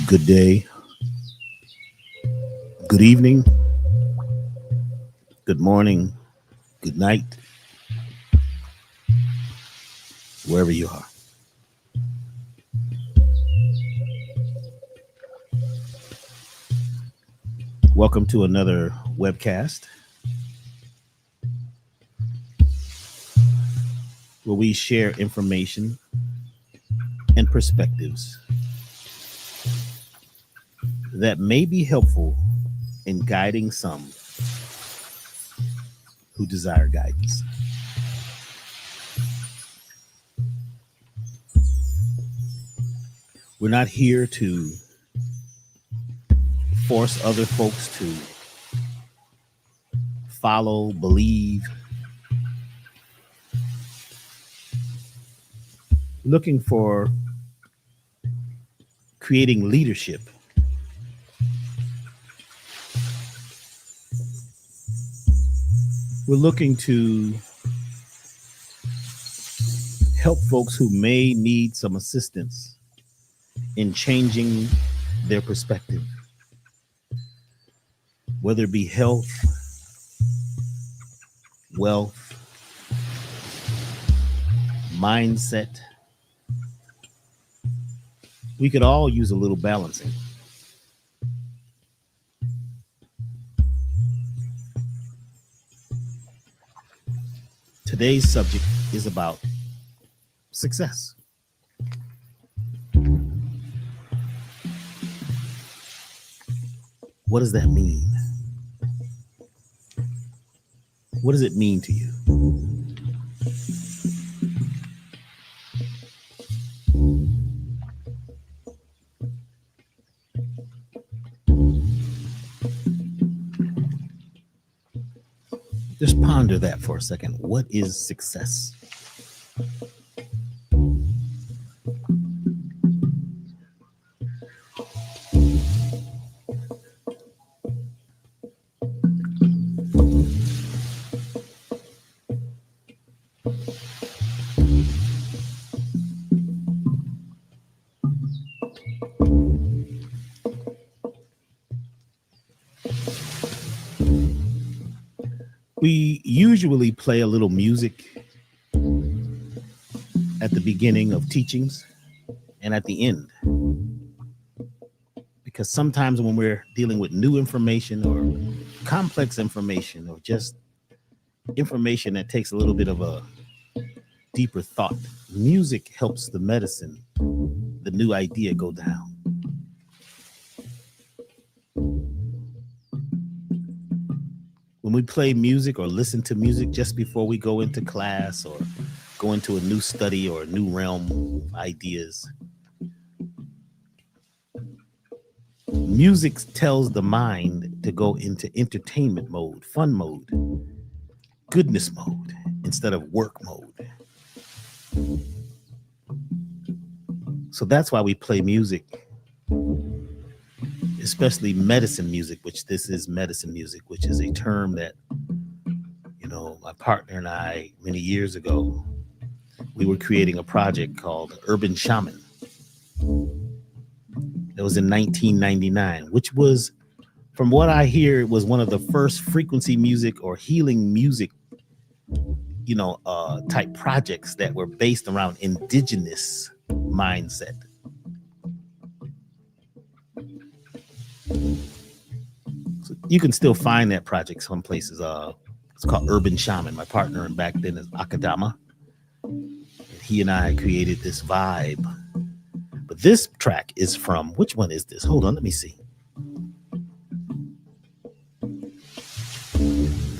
Good day, good evening, good morning, good night, wherever you are. Welcome to another webcast where we share information and perspectives that may be helpful in guiding some who desire guidance. We're not here to force other folks to follow, believe. Looking for creating leadership. We're looking to help folks who may need some assistance in changing their perspective, whether it be health, wealth, mindset. We could all use a little balancing. Today's subject is about success. What does that mean? What does it mean to you? Just ponder that for a second. What is success? We usually play a little music at the beginning of teachings and at the end, because sometimes when we're dealing with new information or complex information or just information that takes a little bit of a deeper thought, music helps the medicine, the new idea go down. When we play music or listen to music just before we go into class or go into a new study or a new realm of ideas, Music tells the mind to go into entertainment mode, fun mode, goodness mode, instead of work mode. So that's why we play music, especially medicine music, which this is medicine music, which is a term that, my partner and I, many years ago, we were creating a project called Urban Shaman. That was in 1999, which was, from what I hear, it was one of the first frequency music or healing music, type projects that were based around indigenous mindset. So you can still find that project some places. It's called Urban Shaman. My partner and back then is Akadama. And he and I created this vibe. But this track is from, which one is this? Hold on, let me see.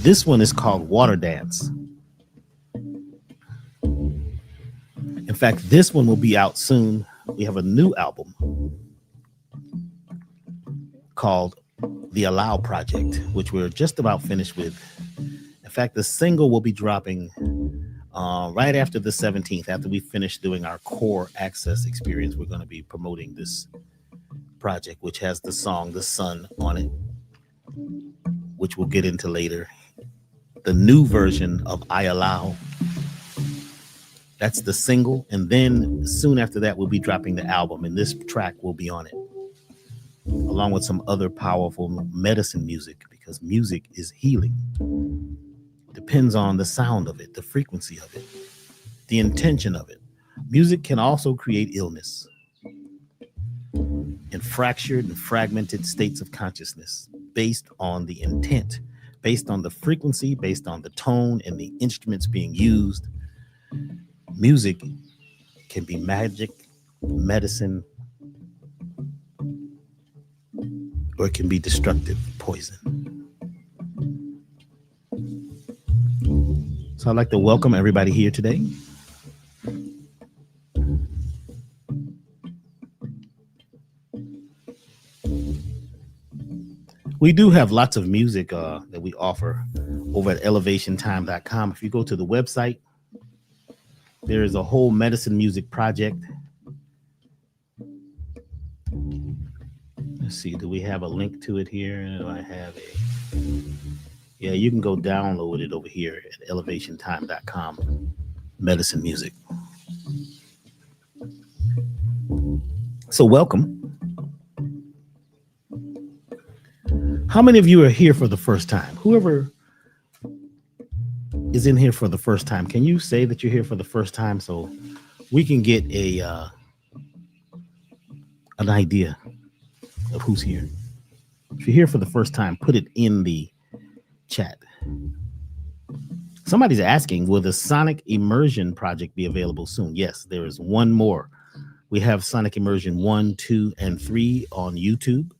This one is called Water Dance. In fact, this one will be out soon. We have a new album called The Allow Project, which we're just about finished with. In fact, the single will be dropping right after the 17th. After we finish doing our core access experience, we're going to be promoting this project, which has the song The Sun on it, which we'll get into later. The new version of I Allow. That's the single. And then soon after that, we'll be dropping the album, and this track will be on it, along with some other powerful medicine music, because music is healing. Depends on the sound of it, the frequency of it, the intention of it. Music can also create illness and fractured and fragmented states of consciousness based on the intent, based on the frequency, based on the tone and the instruments being used. Music can be magic, medicine, or it can be destructive, poison. So I'd like to welcome everybody here today. We do have lots of music that we offer over at elevationtime.com. If you go to the website, there is a whole medicine music project. Let's see, do we have a link to it here? Do I have a... Yeah, you can go download it over here at elevationtime.com. Medicine music. So welcome. How many of you are here for the first time? Whoever is in here for the first time, can you say that you're here for the first time so we can get an idea of who's here? If you're here for the first time, put it in the chat. Somebody's asking, will the Sonic Immersion project be available soon? Yes, there is one more. We have Sonic Immersion 1, 2, and 3 on YouTube.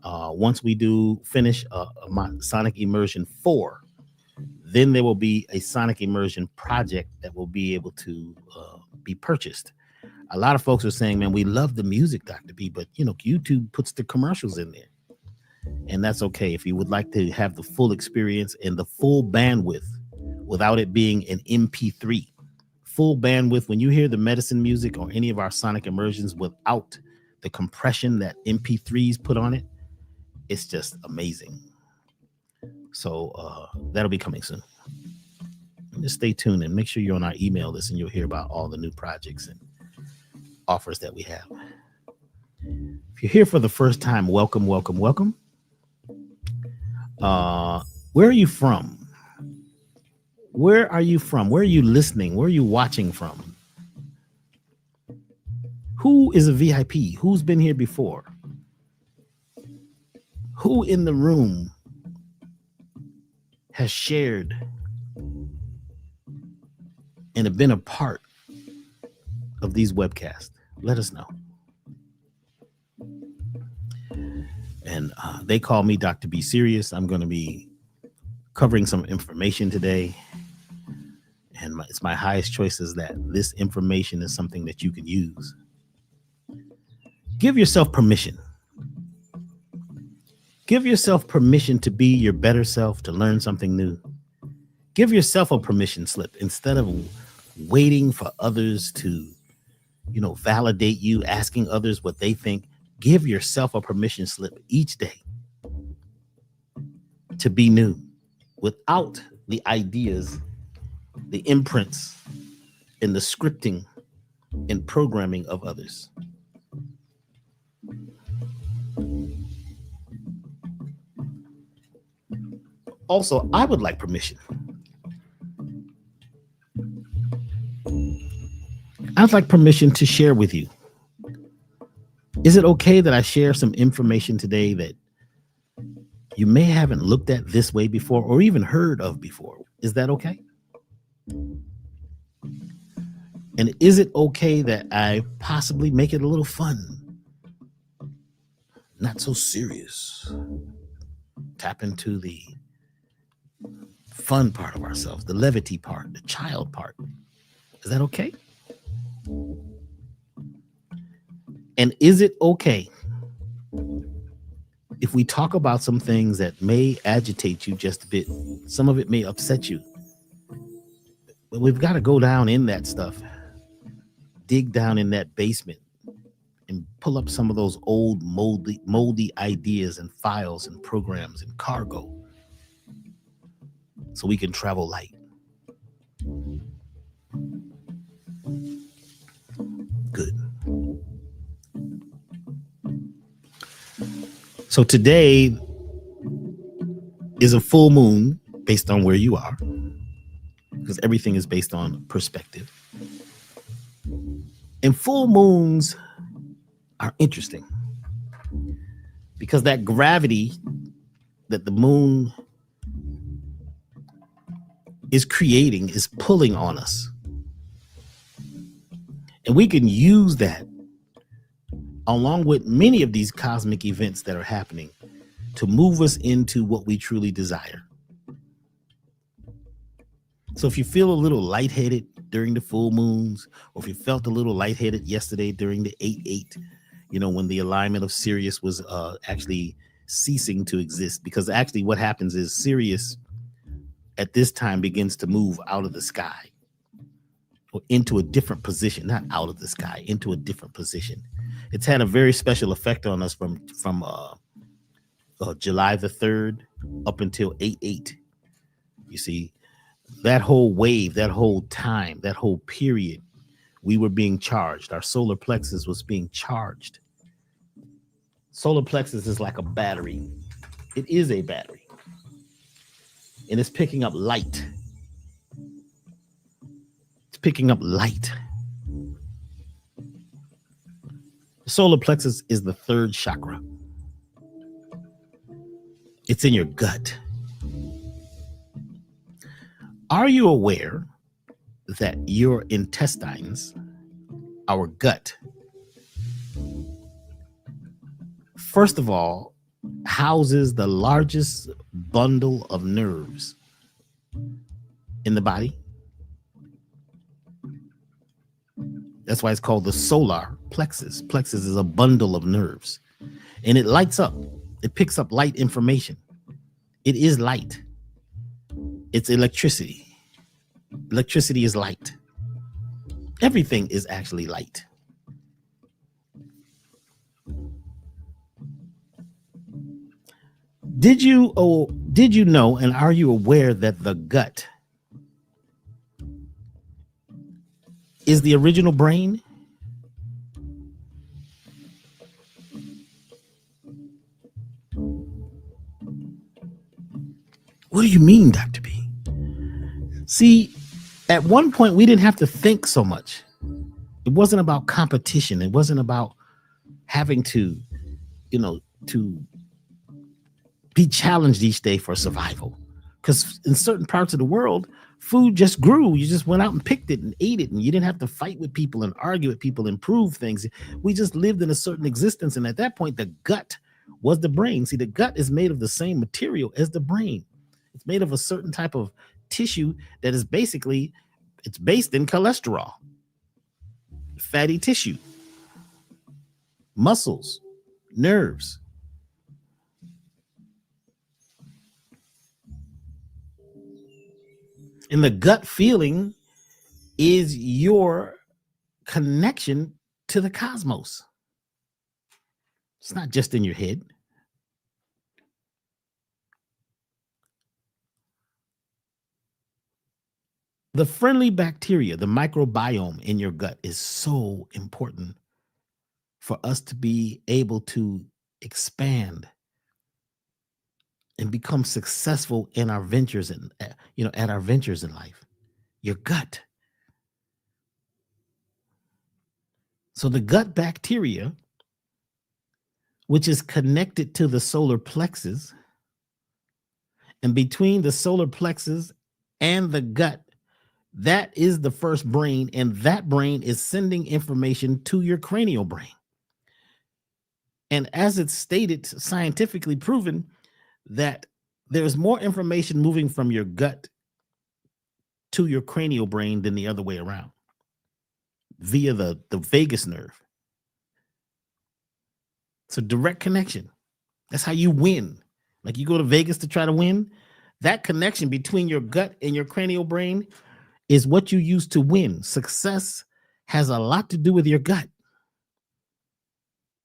Once we do finish Sonic Immersion 4, then there will be a Sonic Immersion project that will be able to be purchased. A lot of folks are saying, man, we love the music, Dr. B, but YouTube puts the commercials in there. And that's okay. If you would like to have the full experience and the full bandwidth without it being an MP3, full bandwidth, when you hear the medicine music or any of our Sonic Immersions without the compression that MP3s put on it, it's just amazing. So that'll be coming soon. Just stay tuned and make sure you're on our email list, and you'll hear about all the new projects and offers that we have. If you're here for the first time, welcome, welcome, welcome. Where are you from? Where are you from? Where are you listening? Where are you watching from? Who is a VIP? Who's been here before? Who in the room has shared and have been a part of these webcasts? Let us know. And they call me Dr. B Serious. I'm going to be covering some information today. And it's my highest choice is that this information is something that you can use. Give yourself permission. Give yourself permission to be your better self, to learn something new. Give yourself a permission slip instead of waiting for others to, validate you, asking others what they think. Give yourself a permission slip each day to be new without the ideas, the imprints, and the scripting and programming of others. Also, I would like permission. I'd like permission to share with you. Is it okay that I share some information today that you may haven't looked at this way before or even heard of before? Is that okay? And is it okay that I possibly make it a little fun? Not so serious. Tap into the fun part of ourselves, the levity part, the child part. Is that okay? And is it okay if we talk about some things that may agitate you just a bit? Some of it may upset you. But we've got to go down in that stuff, dig down in that basement and pull up some of those old moldy ideas and files and programs and cargo so we can travel light. Good. So today is a full moon based on where you are, because everything is based on perspective. And full moons are interesting because that gravity that the moon is creating is pulling on us. And we can use that along with many of these cosmic events that are happening to move us into what we truly desire. So if you feel a little lightheaded during the full moons, or if you felt a little lightheaded yesterday during the 8-8, when the alignment of Sirius was actually ceasing to exist, because actually what happens is Sirius at this time begins to move out of the sky or into a different position, not out of the sky, into a different position. It's had a very special effect on us from July the 3rd up until 8-8. You see, that whole wave, that whole time, that whole period, we were being charged. Our solar plexus was being charged. Solar plexus is like a battery. It is a battery. And it's picking up light. It's picking up light. The solar plexus is the third chakra. It's in your gut. Are you aware that your intestines, our gut, first of all, houses the largest bundle of nerves in the body? That's why it's called the solar plexus. Plexus is a bundle of nerves, and it lights up. It picks up light information. It is light. It's electricity. Electricity is light. Everything is actually light. Did you know, and are you aware that the gut is the original brain? What do you mean, Dr. B? See, at one point we didn't have to think so much. It wasn't about competition. It wasn't about having to, to be challenged each day for survival. Because in certain parts of the world, food just grew. You just went out and picked it and ate it, and you didn't have to fight with people and argue with people and prove things. We just lived in a certain existence, and at that point, the gut was the brain. See, the gut is made of the same material as the brain. It's made of a certain type of tissue that is basically, it's based in cholesterol, fatty tissue, muscles, nerves. And the gut feeling is your connection to the cosmos. It's not just in your head. The friendly bacteria, the microbiome in your gut is so important for us to be able to expand and become successful in our ventures and at our ventures in life. Your gut. So the gut bacteria, which is connected to the solar plexus, and between the solar plexus and the gut, that is the first brain, and that brain is sending information to your cranial brain. And as it's stated, scientifically proven, that there's more information moving from your gut to your cranial brain than the other way around via the vagus nerve. It's a direct connection. That's how you win. Like you go to Vegas to try to win. That connection between your gut and your cranial brain is what you use to win. Success has a lot to do with your gut.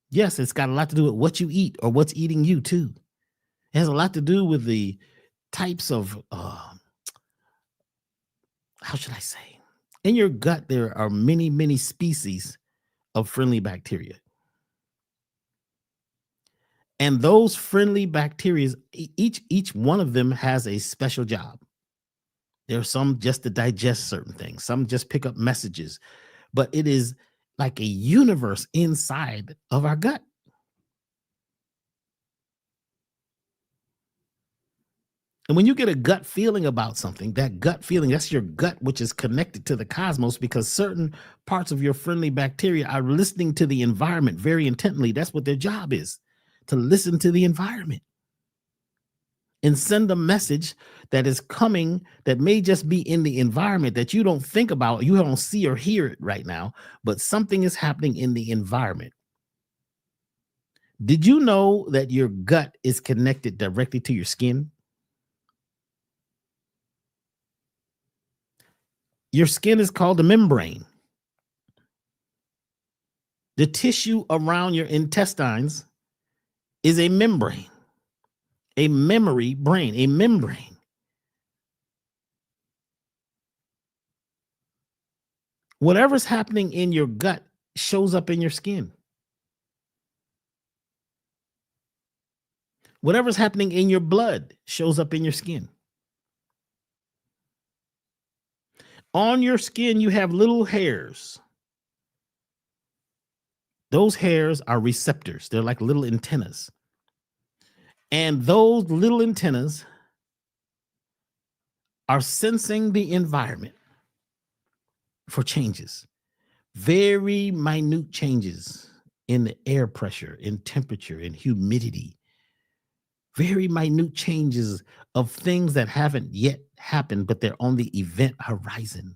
Yes, it's got a lot to do with what you eat or what's eating you too. It has a lot to do with the types of, how should I say? In your gut, there are many, many species of friendly bacteria. And those friendly bacteria, each one of them has a special job. There are some just to digest certain things, some just pick up messages, but it is like a universe inside of our gut. And when you get a gut feeling about something, that gut feeling, that's your gut, which is connected to the cosmos because certain parts of your friendly bacteria are listening to the environment very intently. That's what their job is, to listen to the environment and send a message that is coming that may just be in the environment that you don't think about, you don't see or hear it right now, but something is happening in the environment. Did you know that your gut is connected directly to your skin? Your skin is called a membrane. The tissue around your intestines is a membrane, a memory brain, a membrane. Whatever's happening in your gut shows up in your skin. Whatever's happening in your blood shows up in your skin. On your skin, you have little hairs. Those hairs are receptors. They're like little antennas. And those little antennas are sensing the environment for changes, very minute changes in the air pressure, in temperature, in humidity, very minute changes of things that haven't yet happened, but they're on the event horizon.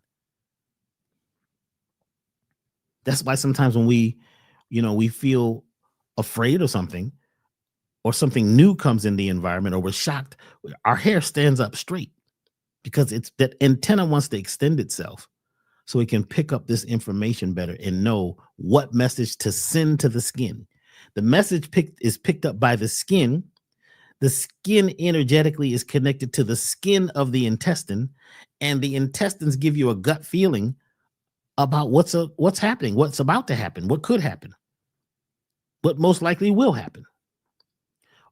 That's why sometimes when we feel afraid of something or something new comes in the environment or we're shocked, our hair stands up straight because it's that antenna wants to extend itself so it can pick up this information better and know what message to send to the skin. The message is picked up by the skin. The skin energetically is connected to the skin of the intestine, and the intestines give you a gut feeling about what's happening, what's about to happen, what could happen, what most likely will happen.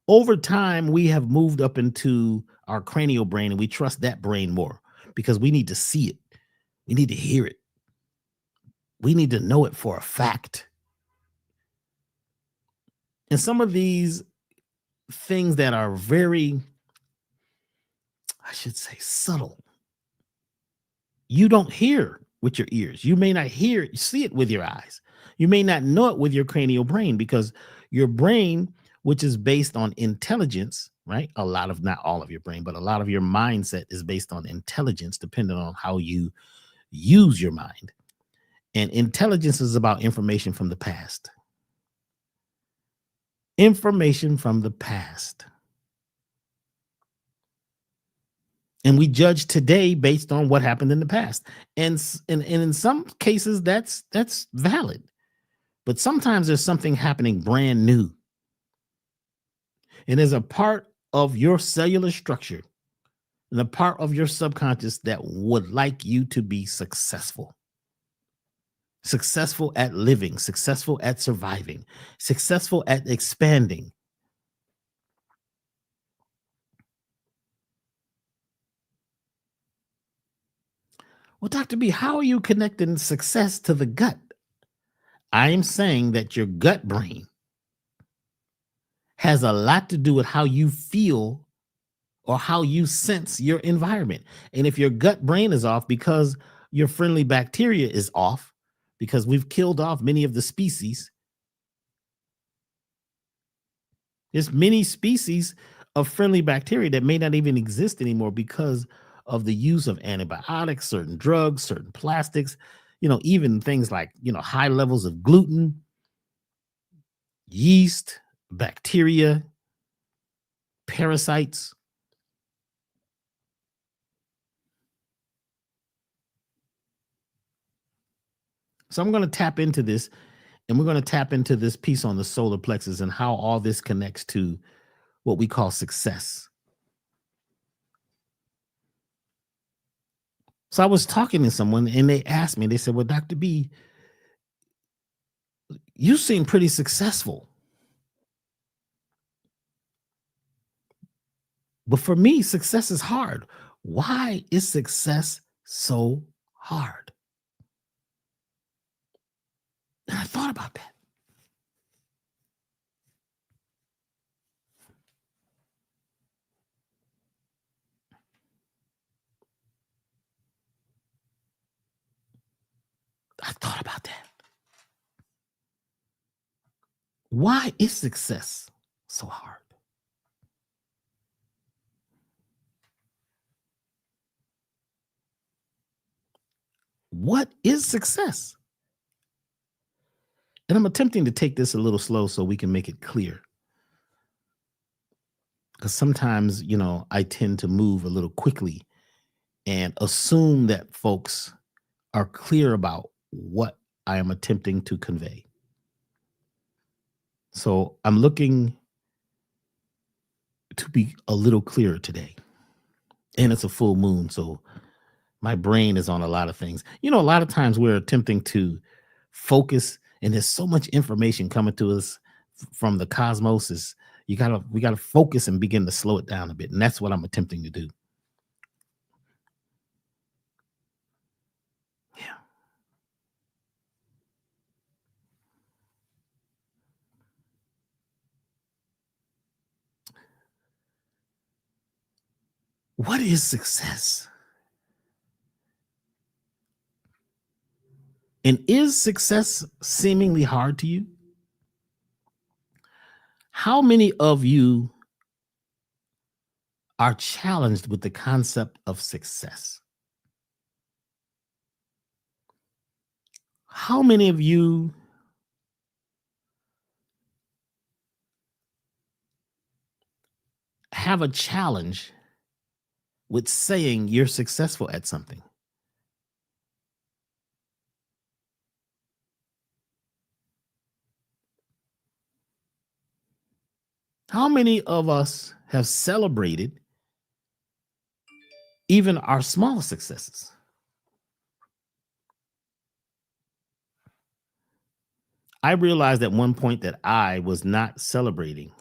Over time, we have moved up into our cranial brain, and we trust that brain more because we need to see it. We need to hear it. We need to know it for a fact. And some of these things that are very, I should say, subtle, you don't hear with your ears. You may not see it with your eyes. You may not know it with your cranial brain because your brain, which is based on intelligence, right? Not all of your brain, but a lot of your mindset is based on intelligence, depending on how you use your mind. And intelligence is about information from the past. Information from the past. And we judge today based on what happened in the past. And in some cases that's valid. But sometimes there's something happening brand new. And there's a part of your cellular structure and a part of your subconscious that would like you to be successful. Successful at living, successful at surviving, successful at expanding. Well, Dr. B, how are you connecting success to the gut? I am saying that your gut brain has a lot to do with how you feel or how you sense your environment. And if your gut brain is off because your friendly bacteria is off, because we've killed off many of the species, there's many species of friendly bacteria that may not even exist anymore because of the use of antibiotics, certain drugs, certain plastics, even things like, high levels of gluten, yeast, bacteria, parasites. So I'm going to tap into this, and we're going to tap into this piece on the solar plexus and how all this connects to what we call success. So I was talking to someone and they asked me, they said, well, Dr. B, you seem pretty successful. But for me, success is hard. Why is success so hard? And I thought about that. I thought about that. Why is success so hard? What is success? And I'm attempting to take this a little slow so we can make it clear. Because sometimes, I tend to move a little quickly and assume that folks are clear about what I am attempting to convey. So I'm looking to be a little clearer today. And it's a full moon, so my brain is on a lot of things. A lot of times we're attempting to focus, and there's so much information coming to us from the cosmos. We gotta focus and begin to slow it down a bit, and that's what I'm attempting to do. Yeah. What is success? And is success seemingly hard to you? How many of you are challenged with the concept of success? How many of you have a challenge with saying you're successful at something? How many of us have celebrated even our small successes? I realized at one point that I was not celebrating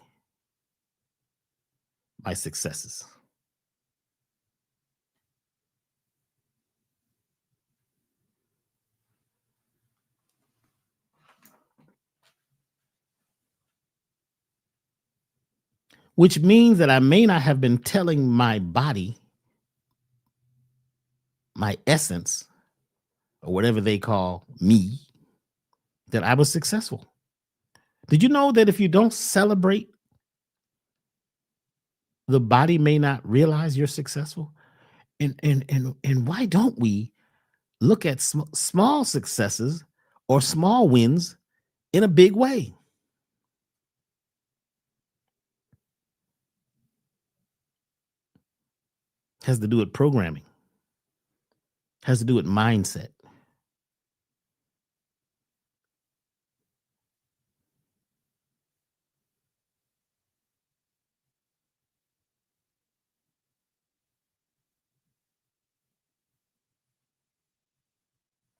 my successes. Which means that I may not have been telling my body, my essence, or whatever they call me, that I was successful. Did you know that if you don't celebrate, the body may not realize you're successful? And why don't we look at small successes or small wins in a big way? has to do with programming, has to do with mindset.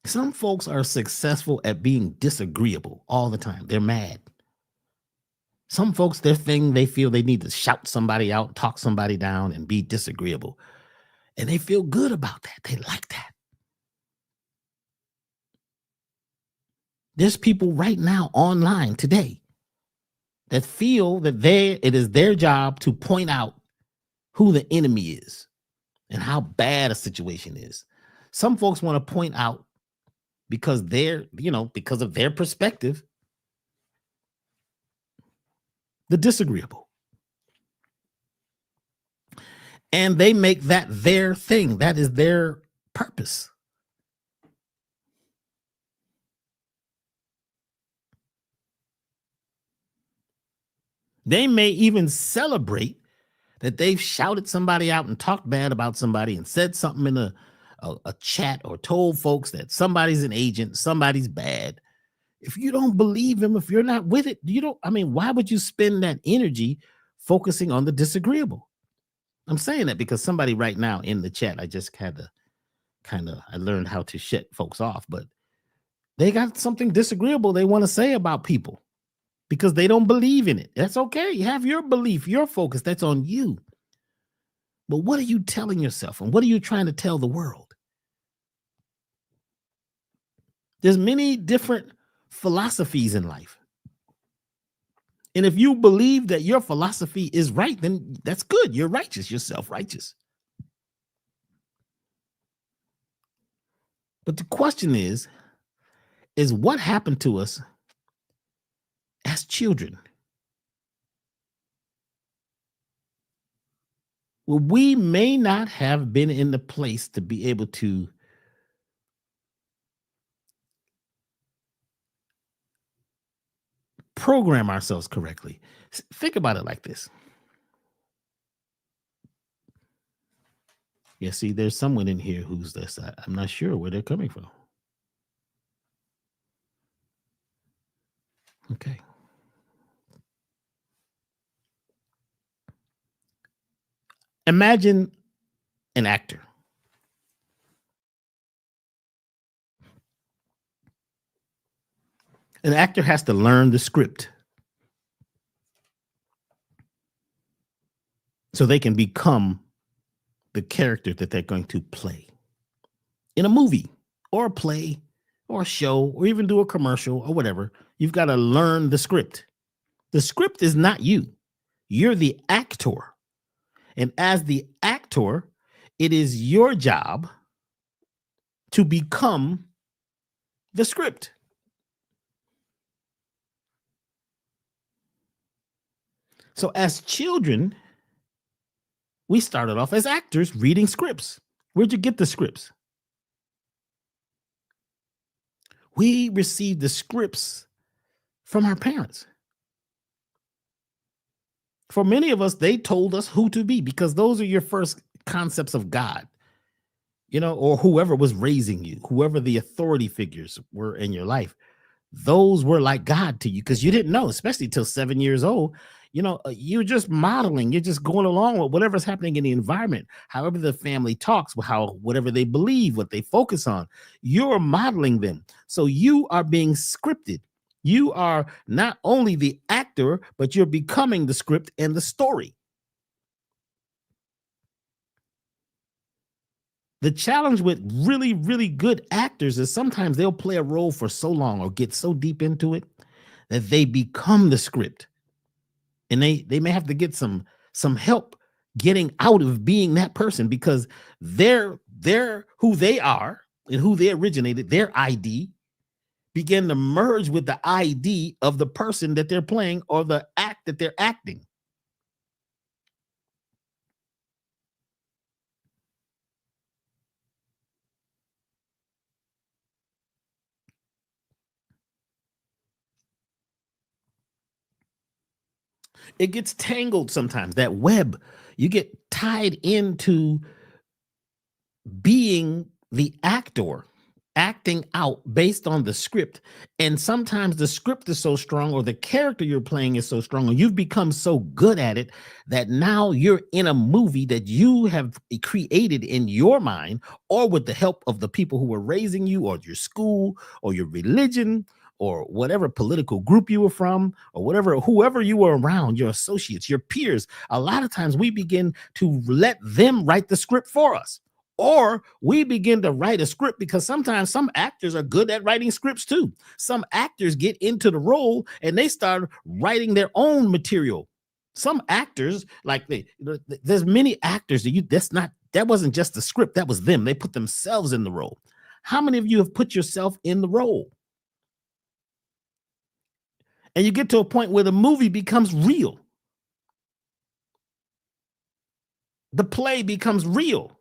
Some folks are successful at being disagreeable all the time. They're mad. Some folks, their thing, they feel they need to shout somebody out, talk somebody down, and be disagreeable. And they feel good about that. They like that. There's people right now online today that feel that it is their job to point out who the enemy is and how bad a situation is. Some folks want to point out because because of their perspective, the disagreeable. And they make that their thing. That is their purpose. They may even celebrate that they've shouted somebody out and talked bad about somebody and said something in a chat or told folks that somebody's an agent, somebody's bad. If you don't believe him, if you're not with it, why would you spend that energy focusing on the disagreeable? I'm saying that because somebody right now in the chat, I just had to I learned how to shut folks off, but they got something disagreeable they want to say about people because they don't believe in it. That's okay. You have your belief, your focus. That's on you. But what are you telling yourself? And what are you trying to tell the world? There's many different philosophies in life. And if you believe that your philosophy is right, then that's good. You're righteous. You're self-righteous. But the question is what happened to us as children? Well, we may not have been in the place to be able to program ourselves correctly. Think about it like this. Yeah, see, there's someone in here who's this. I'm not sure where they're coming from. Okay. Imagine an actor. An actor has to learn the script so they can become the character that they're going to play in a movie or a play or a show or even do a commercial or whatever. You've got to learn the script. The script is not you. You're the actor. And as the actor, it is your job to become the script. So as children, we started off as actors reading scripts. Where'd you get the scripts? We received the scripts from our parents. For many of us, they told us who to be because those are your first concepts of God, or whoever was raising you, whoever the authority figures were in your life. Those were like God to you because you didn't know, especially till 7 years old. You're just modeling, you're just going along with whatever's happening in the environment, however the family talks, whatever they believe, what they focus on, you're modeling them. So you are being scripted. You are not only the actor, but you're becoming the script and the story. The challenge with really, really good actors is sometimes they'll play a role for so long or get so deep into it that they become the script. And they may have to get some help getting out of being that person because they're who they are and who they originated, their ID begin to merge with the ID of the person that they're playing or the act that they're acting. It gets tangled sometimes. That web, you get tied into being the actor, acting out based on the script. And sometimes the script is so strong, or the character you're playing is so strong, or you've become so good at it that now you're in a movie that you have created in your mind, or with the help of the people who were raising you, or your school, or your religion, or whatever political group you were from, or whatever, whoever you were around, your associates, your peers. A lot of times we begin to let them write the script for us. Or we begin to write a script, because sometimes some actors are good at writing scripts too. Some actors get into the role and they start writing their own material. Some actors, like there's many actors that wasn't just the script, that was them. They put themselves in the role. How many of you have put yourself in the role? And you get to a point where the movie becomes real. The play becomes real.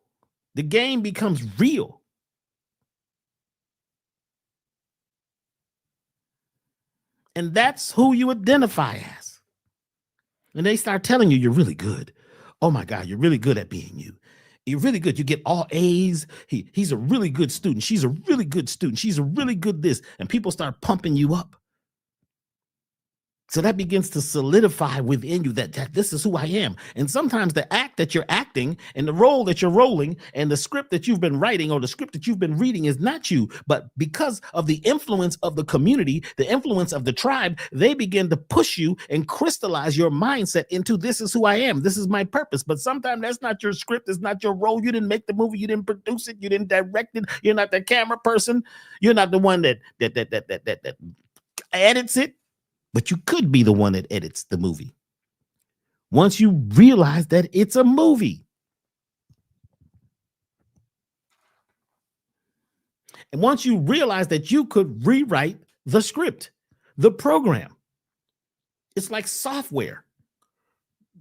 The game becomes real. And that's who you identify as. And they start telling you, you're really good. Oh my God, you're really good at being you. You're really good. You get all A's. He's a really good student. She's a really good student. She's a really good this. And people start pumping you up. So that begins to solidify within you that this is who I am. And sometimes the act that you're acting, and the role that you're rolling, and the script that you've been writing, or the script that you've been reading, is not you. But because of the influence of the community, the influence of the tribe, they begin to push you and crystallize your mindset into, this is who I am. This is my purpose. But sometimes that's not your script. It's not your role. You didn't make the movie. You didn't produce it. You didn't direct it. You're not the camera person. You're not the one that edits it. But you could be the one that edits the movie. Once you realize that it's a movie. And once you realize that you could rewrite the script, the program. It's like software.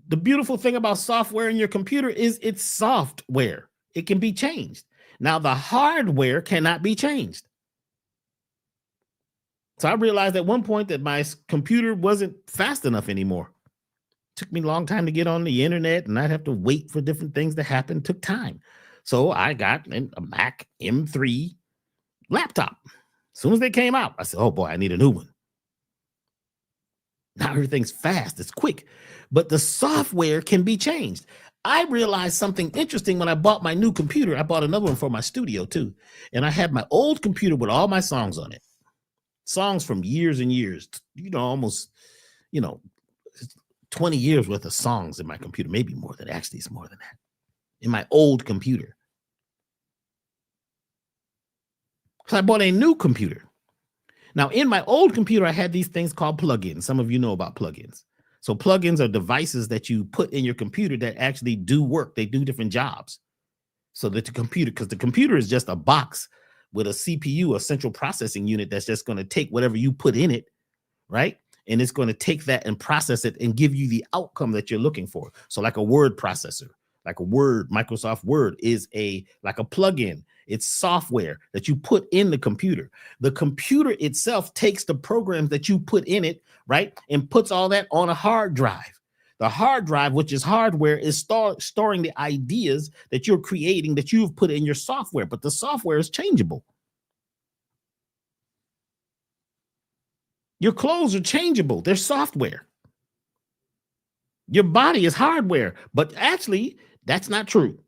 The beautiful thing about software in your computer is it's software. It can be changed. Now, the hardware cannot be changed. So I realized at one point that my computer wasn't fast enough anymore. It took me a long time to get on the internet, and I'd have to wait for different things to happen. It took time. So I got a Mac M3 laptop. As soon as they came out, I said, oh boy, I need a new one. Now everything's fast, it's quick, but the software can be changed. I realized something interesting when I bought my new computer. I bought another one for my studio too. And I had my old computer with all my songs on it. Songs from years and years, almost, 20 years worth of songs in my computer, maybe more than, actually it's more than that, in my old computer. So I bought a new computer. Now, in my old computer, I had these things called plugins. Some of you know about plugins. So plugins are devices that you put in your computer that actually do work. They do different jobs. So that because the computer is just a box with a CPU, a central processing unit, that's just going to take whatever you put in it, right? And it's going to take that and process it and give you the outcome that you're looking for. So like a word processor, like a Word, Microsoft Word is like a plugin. It's software that you put in the computer. The computer itself takes the programs that you put in it, right, and puts all that on a hard drive. The hard drive, which is hardware, is storing the ideas that you're creating, that you've put in your software, but the software is changeable. Your clothes are changeable. They're software. Your body is hardware, but actually, that's not true.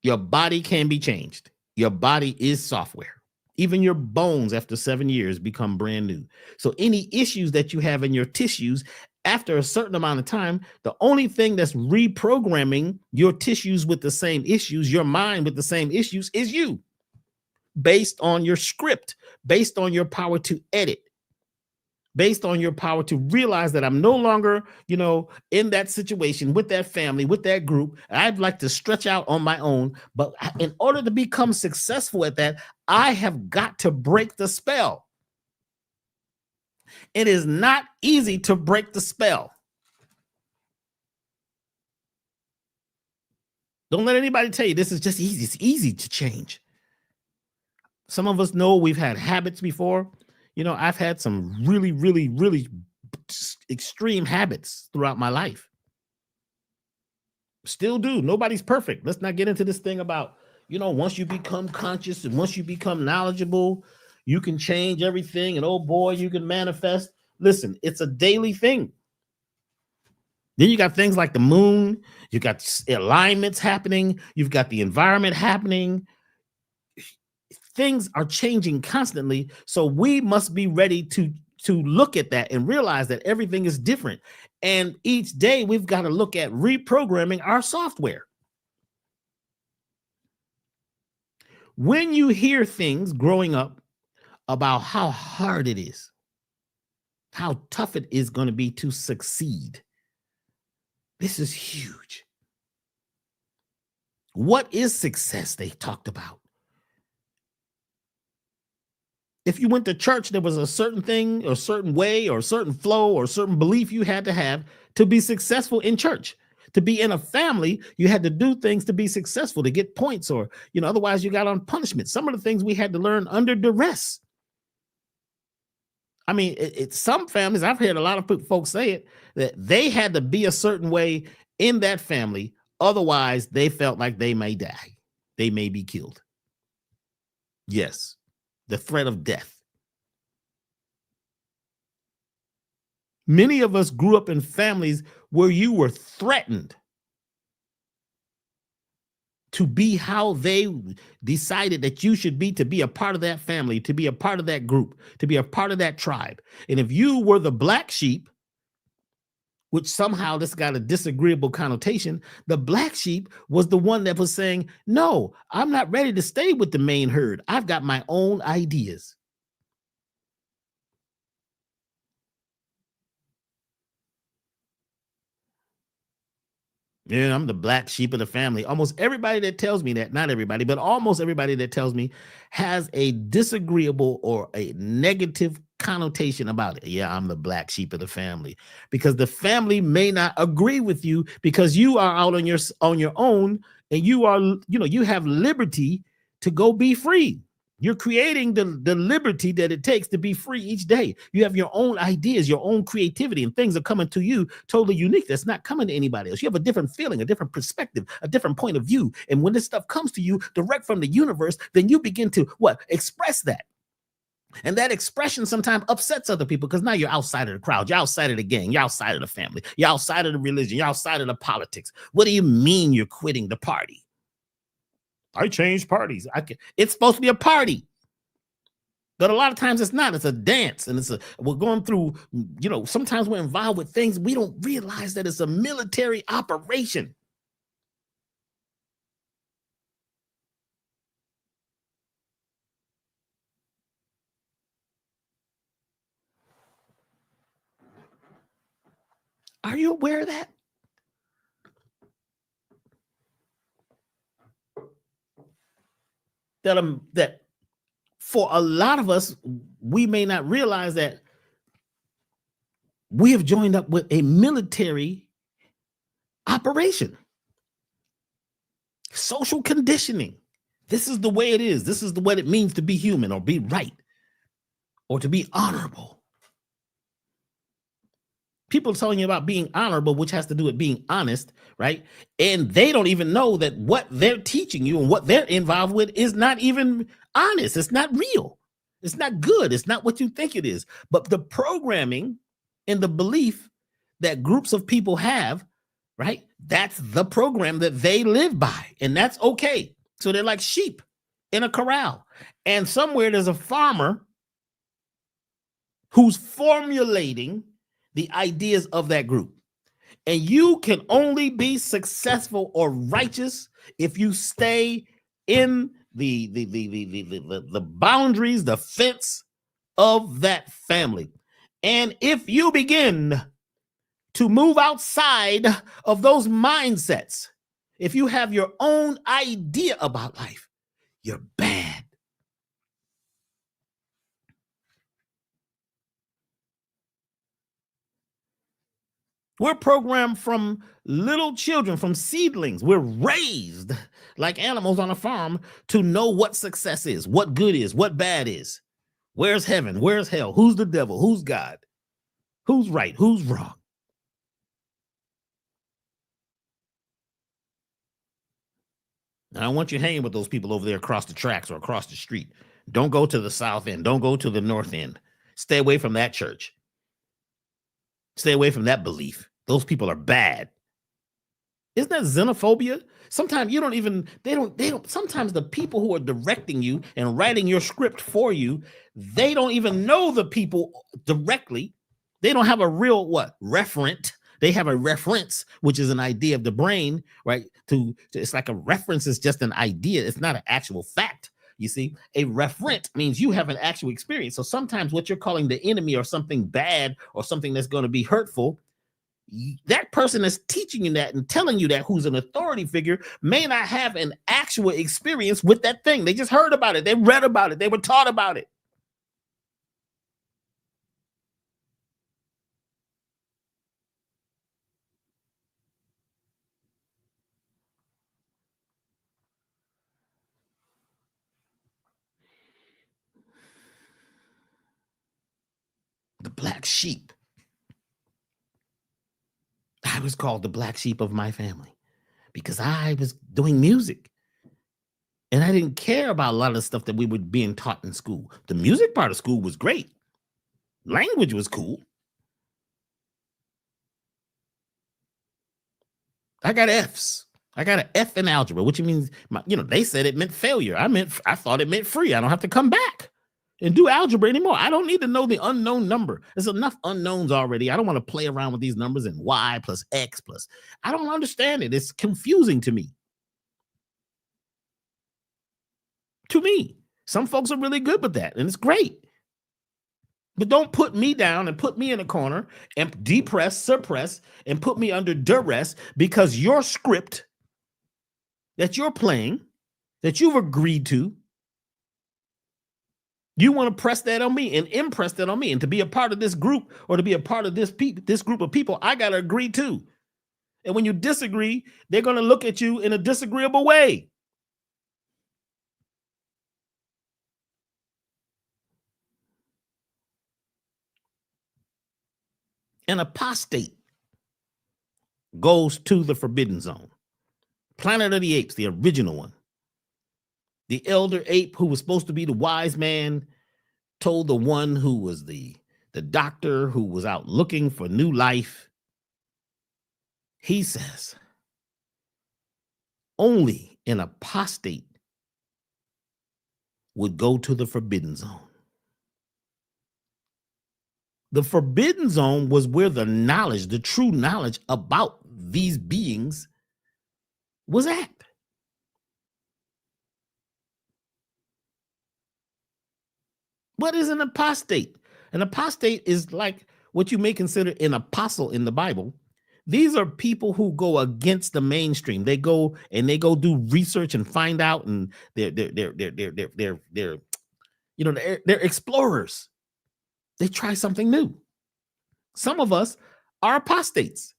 Your body can be changed. Your body is software. Even your bones after 7 years become brand new. So any issues that you have in your tissues, after a certain amount of time, the only thing that's reprogramming your tissues with the same issues, your mind with the same issues, is you, based on your script, based on your power to edit, based on your power to realize that I'm no longer, in that situation with that family, with that group. I'd like to stretch out on my own. But in order to become successful at that, I have got to break the spell. It is not easy to break the spell. Don't let anybody tell you this is just easy. It's easy to change. Some of us know we've had habits before. I've had some really, really, really extreme habits throughout my life. Still do. Nobody's perfect. Let's not get into this thing about, once you become conscious and once you become knowledgeable, you can change everything. And oh boy, you can manifest. Listen, it's a daily thing. Then you got things like the moon, you got alignments happening, you've got the environment happening. Things are changing constantly. So we must be ready to look at that and realize that everything is different. And each day we've got to look at reprogramming our software. When you hear things growing up about how hard it is, how tough it is going to be to succeed, this is huge. What is success they talked about? If you went to church, there was a certain thing or a certain way or a certain flow or a certain belief you had to have to be successful in church. To be in a family, you had to do things to be successful, to get points, or, otherwise you got on punishment. Some of the things we had to learn under duress. I mean, some families, I've heard a lot of folks say it, that they had to be a certain way in that family. Otherwise, they felt like they may die. They may be killed. Yes, the threat of death. Many of us grew up in families where you were threatened to be how they decided that you should be, to be a part of that family, to be a part of that group, to be a part of that tribe. And if you were the black sheep, which somehow this got a disagreeable connotation, the black sheep was the one that was saying, no, I'm not ready to stay with the main herd. I've got my own ideas. Yeah, I'm the black sheep of the family. Almost everybody that tells me that, not everybody, but almost everybody that tells me has a disagreeable or a negative connotation about it. Yeah, I'm the black sheep of the family, because the family may not agree with you because you are out on your own, and you are, you have liberty to go be free. You're creating the liberty that it takes to be free each day. You have your own ideas, your own creativity, and things are coming to you totally unique. That's not coming to anybody else. You have a different feeling, a different perspective, a different point of view. And when this stuff comes to you direct from the universe, then you begin to express that. And that expression sometimes upsets other people, because now you're outside of the crowd. You're outside of the gang. You're outside of the family. You're outside of the religion. You're outside of the politics. What do you mean you're quitting the party? I changed parties. It's supposed to be a party, but a lot of times it's not. It's a dance, and we're going through, sometimes we're involved with things we don't realize that it's a military operation. Are you aware of that? That for a lot of us, we may not realize that we have joined up with a military operation. Social conditioning. This is the way it is. This is the way it means to be human, or be right, or to be honorable. People telling you about being honorable, which has to do with being honest, right? And they don't even know that what they're teaching you and what they're involved with is not even honest. It's not real. It's not good. It's not what you think it is. But the programming and the belief that groups of people have, right? That's the program that they live by, and that's okay. So they're like sheep in a corral, and somewhere there's a farmer who's formulating the ideas of that group. And you can only be successful or righteous if you stay in the boundaries, the fence of that family. And if you begin to move outside of those mindsets, if you have your own idea about life, you're bad. We're programmed from little children, from seedlings. We're raised like animals on a farm to know what success is, what good is, what bad is. Where's heaven? Where's hell? Who's the devil? Who's God? Who's right? Who's wrong? I don't want you hanging with those people over there across the tracks or across the street. Don't go to the south end. Don't go to the north end. Stay away from that church. Stay away from that belief. Those people are bad. Isn't that xenophobia? Sometimes sometimes the people who are directing you and writing your script for you, they don't even know the people directly. They don't have a real referent. They have a reference, which is an idea of the brain, right? It's like a reference is just an idea. It's not an actual fact. You see, a referent means you have an actual experience. So sometimes what you're calling the enemy or something bad or something that's going to be hurtful, that person that's teaching you that and telling you that, who's an authority figure, may not have an actual experience with that thing. They just heard about it. They read about it. They were taught about it. The black sheep. I was called the black sheep of my family because I was doing music. And I didn't care about a lot of the stuff that we were being taught in school. The music part of school was great. Language was cool. I got F's. I got an F in algebra, which means, they said it meant failure. I thought it meant free. I don't have to come back and do algebra anymore. I don't need to know the unknown number. There's enough unknowns already. I don't want to play around with these numbers and Y plus X plus. I don't understand it. It's confusing to me. Some folks are really good with that, and it's great. But don't put me down and put me in a corner and depress, suppress, and put me under duress because your script that you're playing, that you've agreed to, you want to press that on me and impress that on me. And to be a part of this group or to be a part of this group of people, I got to agree too. And when you disagree, they're going to look at you in a disagreeable way. An apostate goes to the forbidden zone. Planet of the Apes, the original one. The elder ape who was supposed to be the wise man told the one who was the doctor who was out looking for new life, he says, only an apostate would go to the forbidden zone. The forbidden zone was where the knowledge, the true knowledge about these beings was at. What is an apostate? An apostate is like what you may consider an apostle in the Bible. These are people who go against the mainstream. They go do research and find out, and they're explorers. They try something new. Some of us are apostates.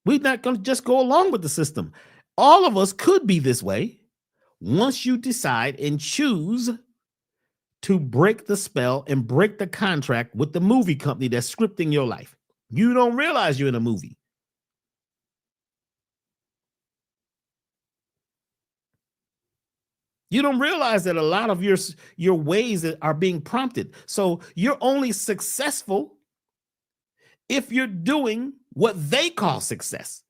We're not going to just go along with the system. All of us could be this way once you decide and choose to break the spell and break the contract with the movie company that's scripting your life. You don't realize you're in a movie. You don't realize that a lot of your ways are being prompted. So you're only successful if you're doing what they call success.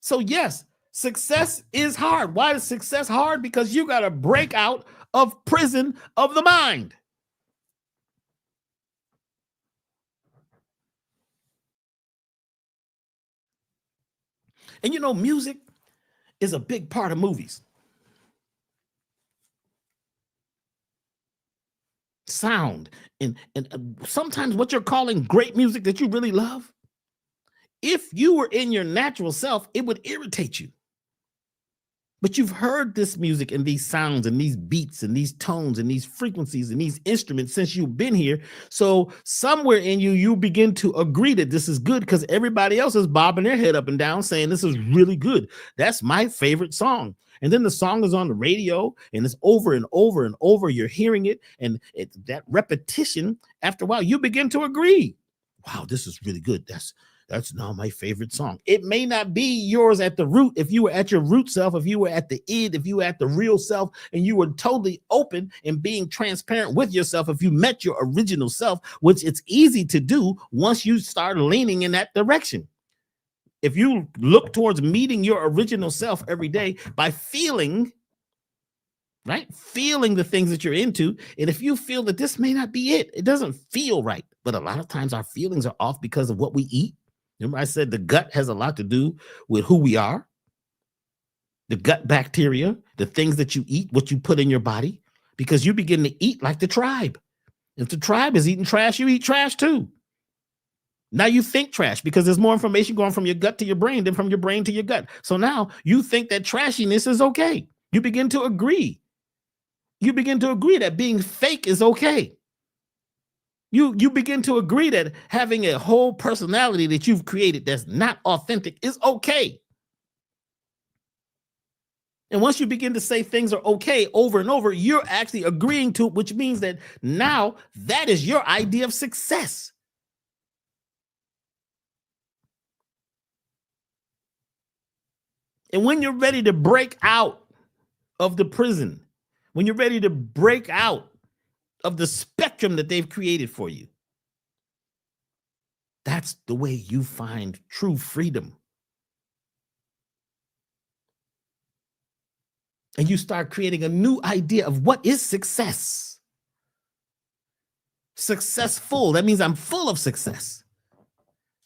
So yes, success is hard. Why is success hard? Because you got to break out of prison of the mind. And music is a big part of movies. Sound and sometimes what you're calling great music that you really love, if you were in your natural self, it would irritate you. But you've heard this music and these sounds and these beats and these tones and these frequencies and these instruments since you've been here. So somewhere in you begin to agree that this is good because everybody else is bobbing their head up and down saying this is really good. That's my favorite song. And then the song is on the radio and it's over and over and over. You're hearing it. And that repetition, after a while, you begin to agree. Wow, this is really good. that's not my favorite song. It may not be yours at the root. If you were at your root self, if you were at the id, if you were at the real self, and you were totally open and being transparent with yourself, if you met your original self, which it's easy to do once you start leaning in that direction. If you look towards meeting your original self every day by feeling, right? Feeling the things that you're into. And if you feel that this may not be it, it doesn't feel right. But a lot of times our feelings are off because of what we eat. Remember, I said the gut has a lot to do with who we are. The gut bacteria, the things that you eat, what you put in your body, because you begin to eat like the tribe. If the tribe is eating trash, you eat trash too. Now you think trash because there's more information going from your gut to your brain than from your brain to your gut. So now you think that trashiness is okay. You begin to agree. You begin to agree that being fake is okay. You begin to agree that having a whole personality that you've created that's not authentic is okay. And once you begin to say things are okay over and over, you're actually agreeing to it, which means that now that is your idea of success. And when you're ready to break out of the prison, when you're ready to break out of the spectrum that they've created for you, that's the way you find true freedom. And you start creating a new idea of what is success. Successful, that means I'm full of success.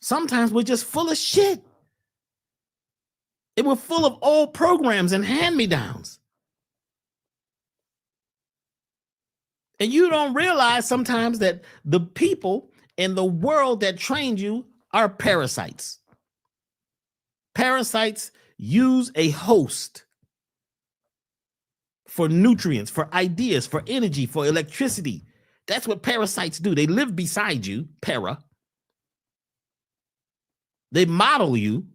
Sometimes we're just full of shit. And we're full of old programs and hand-me-downs. And you don't realize sometimes that the people in the world that trained you are parasites. Parasites use a host for nutrients, for ideas, for energy, for electricity. That's what parasites do. They live beside you, para. They model you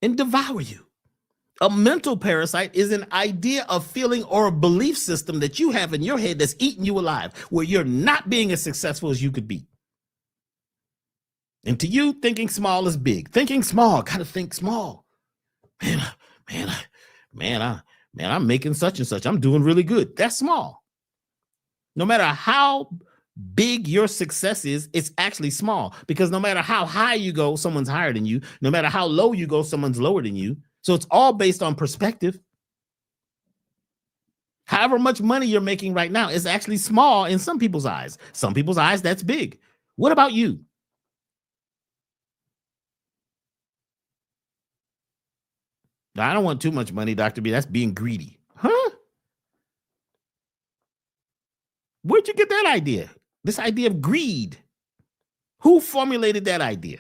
and devour you. A mental parasite is an idea of feeling or a belief system that you have in your head that's eating you alive, where you're not being as successful as you could be. And to you, thinking small is big. Thinking small, gotta think small. Man, I'm making such and such. I'm doing really good. That's small. No matter how big your success is, it's actually small, because no matter how high you go, someone's higher than you. No matter how low you go, someone's lower than you. So it's all based on perspective. However much money you're making right now is actually small in some people's eyes. Some people's eyes, that's big. What about you? I don't want too much money, Dr. B. That's being greedy. Huh? Where'd you get that idea? This idea of greed. Who formulated that idea?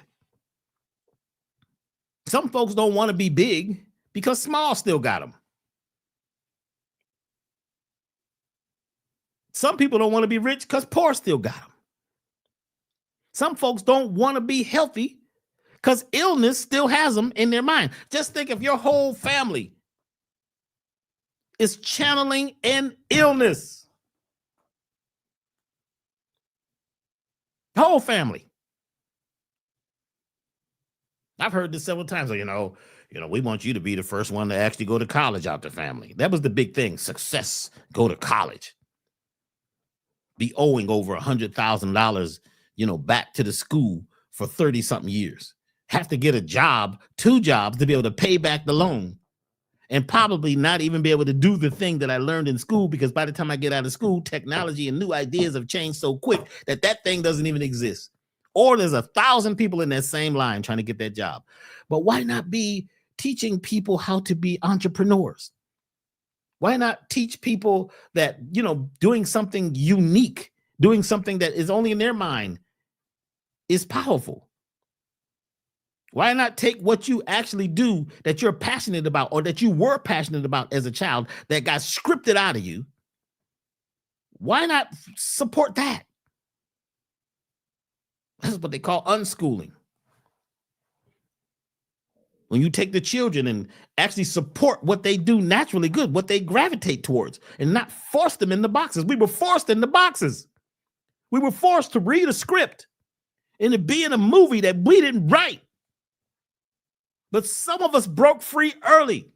Some folks don't want to be big because small still got them. Some people don't want to be rich because poor still got them. Some folks don't want to be healthy because illness still has them in their mind. Just think if your whole family is channeling an illness. The whole family. I've heard this several times. You know, we want you to be the first one to actually go to college out the family. That was the big thing. Success, go to college. Be owing over $100,000, back to the school for 30 something years. Have to get a job, 2 jobs to be able to pay back the loan, and probably not even be able to do the thing that I learned in school, because by the time I get out of school, technology and new ideas have changed so quick that thing doesn't even exist. Or there's 1,000 people in that same line trying to get that job. But why not be teaching people how to be entrepreneurs? Why not teach people that, doing something unique, doing something that is only in their mind is powerful? Why not take what you actually do that you're passionate about, or that you were passionate about as a child that got scripted out of you? Why not support that? That's what they call unschooling. When you take the children and actually support what they do naturally good, what they gravitate towards, and not force them in the boxes. We were forced in the boxes. We were forced to read a script and to be in a movie that we didn't write. But some of us broke free early.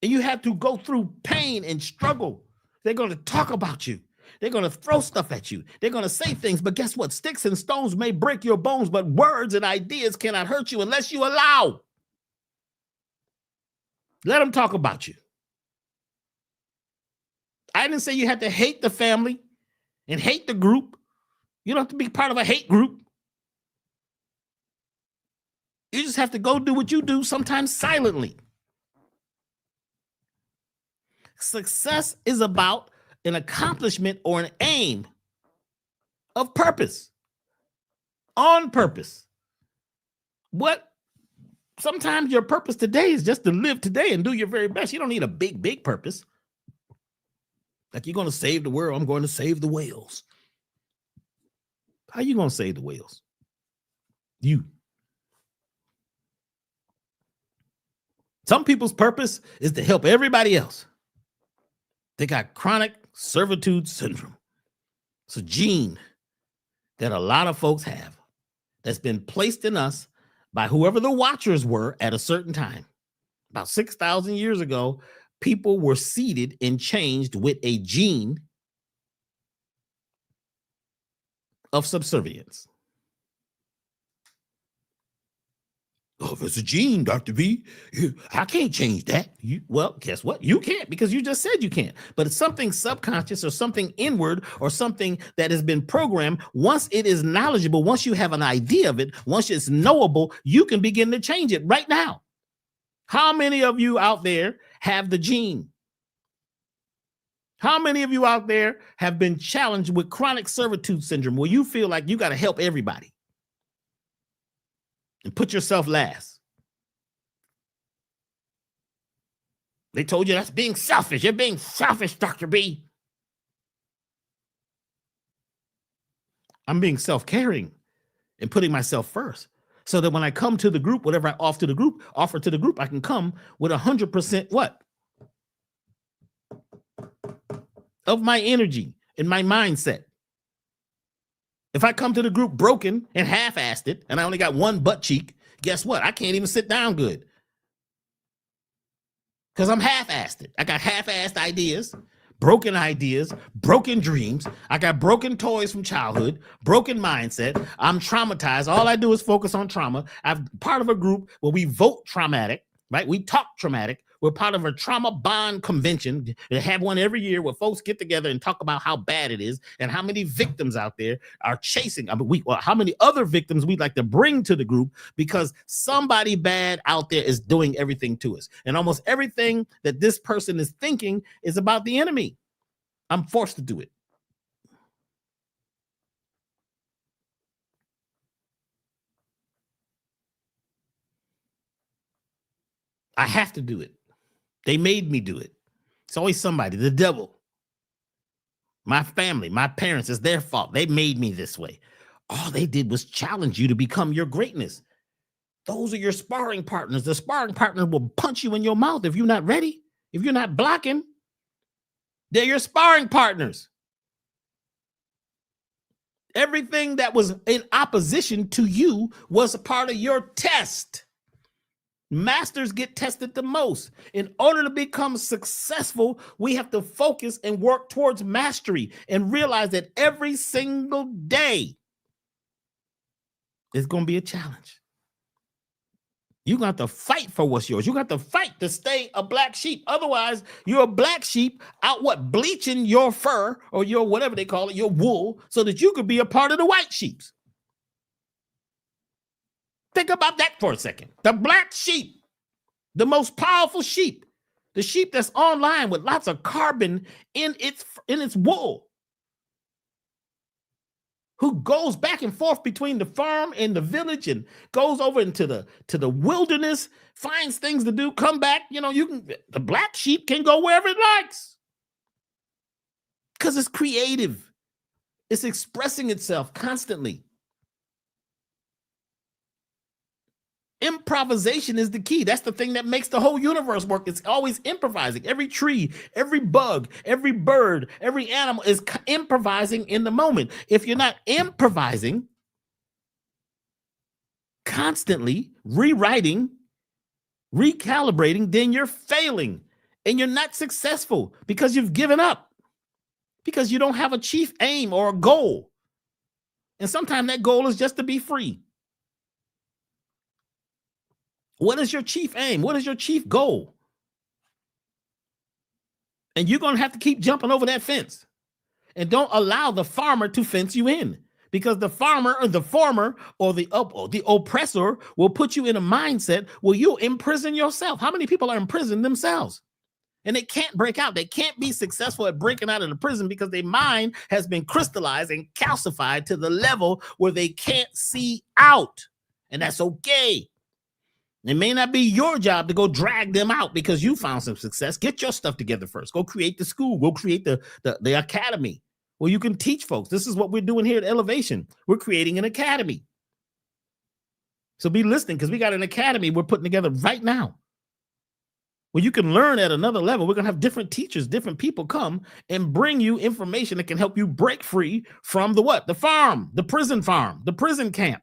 And you have to go through pain and struggle. They're going to talk about you. They're going to throw stuff at you. They're going to say things. But guess what? Sticks and stones may break your bones, but words and ideas cannot hurt you unless you allow. Let them talk about you. I didn't say you had to hate the family and hate the group. You don't have to be part of a hate group. You just have to go do what you do, sometimes silently. Success is about an accomplishment or an aim of purpose, on purpose. Sometimes your purpose today is just to live today and do your very best. You don't need a big, big purpose. Like you're going to save the world. I'm going to save the whales. How are you going to save the whales? You. Some people's purpose is to help everybody else. They got chronic servitude syndrome. It's a gene that a lot of folks have that's been placed in us by whoever the watchers were at a certain time. About 6,000 years ago, people were seeded and changed with a gene of subservience. Oh, if it's a gene, Dr. V, I can't change that. Well, guess what? You can't, because you just said you can't. But it's something subconscious or something inward or something that has been programmed. Once it is knowledgeable, once you have an idea of it, once it's knowable, you can begin to change it right now. How many of you out there have the gene? How many of you out there have been challenged with chronic servitude syndrome where you feel like you got to help everybody and put yourself last? They told you that's being selfish. You're being selfish, Dr. B. I'm being self-caring and putting myself first so that when I come to the group, whatever I offer to the group, I can come with 100% what? Of my energy and my mindset. If I come to the group broken and half-assed it, and I only got one butt cheek, guess what? I can't even sit down good. Because I'm half-assed it. I got half-assed ideas, broken dreams. I got broken toys from childhood, broken mindset. I'm traumatized. All I do is focus on trauma. I'm part of a group where we vote traumatic, right? We talk traumatic. We're part of a trauma bond convention. They have one every year where folks get together and talk about how bad it is and how many victims out there are chasing. How many other victims we'd like to bring to the group because somebody bad out there is doing everything to us. And almost everything that this person is thinking is about the enemy. I'm forced to do it. I have to do it. They made me do it. It's always somebody, the devil. My family, my parents, it's their fault. They made me this way. All they did was challenge you to become your greatness. Those are your sparring partners. The sparring partner will punch you in your mouth if you're not ready, if you're not blocking. They're your sparring partners. Everything that was in opposition to you was a part of your test. Masters get tested the most. In order to become successful, we have to focus and work towards mastery and realize that every single day is going to be a challenge. You're going to have to fight for what's yours. You're going to have to fight to stay a black sheep. Otherwise, you're a black sheep out bleaching your fur or your whatever they call it, your wool, so that you could be a part of the white sheeps. Think about that for a second. The black sheep, the most powerful sheep, the sheep that's online with lots of carbon in its wool, who goes back and forth between the farm and the village and goes over into the wilderness, finds things to do, come back. The black sheep can go wherever it likes because it's creative. It's expressing itself constantly. Improvisation is the key. That's the thing that makes the whole universe work. It's always improvising. Every tree, every bug, every bird, every animal is improvising in the moment. If you're not improvising, constantly rewriting, recalibrating, then you're failing and you're not successful because you've given up, because you don't have a chief aim or a goal. And sometimes that goal is just to be free. What is your chief aim? What is your chief goal? And you're going to have to keep jumping over that fence. And don't allow the farmer to fence you in, because the farmer or the former or the oppressor will put you in a mindset where you'll imprison yourself. How many people are imprisoned themselves? And they can't break out. They can't be successful at breaking out of the prison because their mind has been crystallized and calcified to the level where they can't see out. And that's okay. It may not be your job to go drag them out because you found some success. Get your stuff together first. Go create the school. Go create the academy where you can teach folks. This is what we're doing here at Elevation. We're creating an academy. So be listening, because we got an academy we're putting together right now where you can learn at another level. We're going to have different teachers, different people come and bring you information that can help you break free from the what? The farm, the prison camp.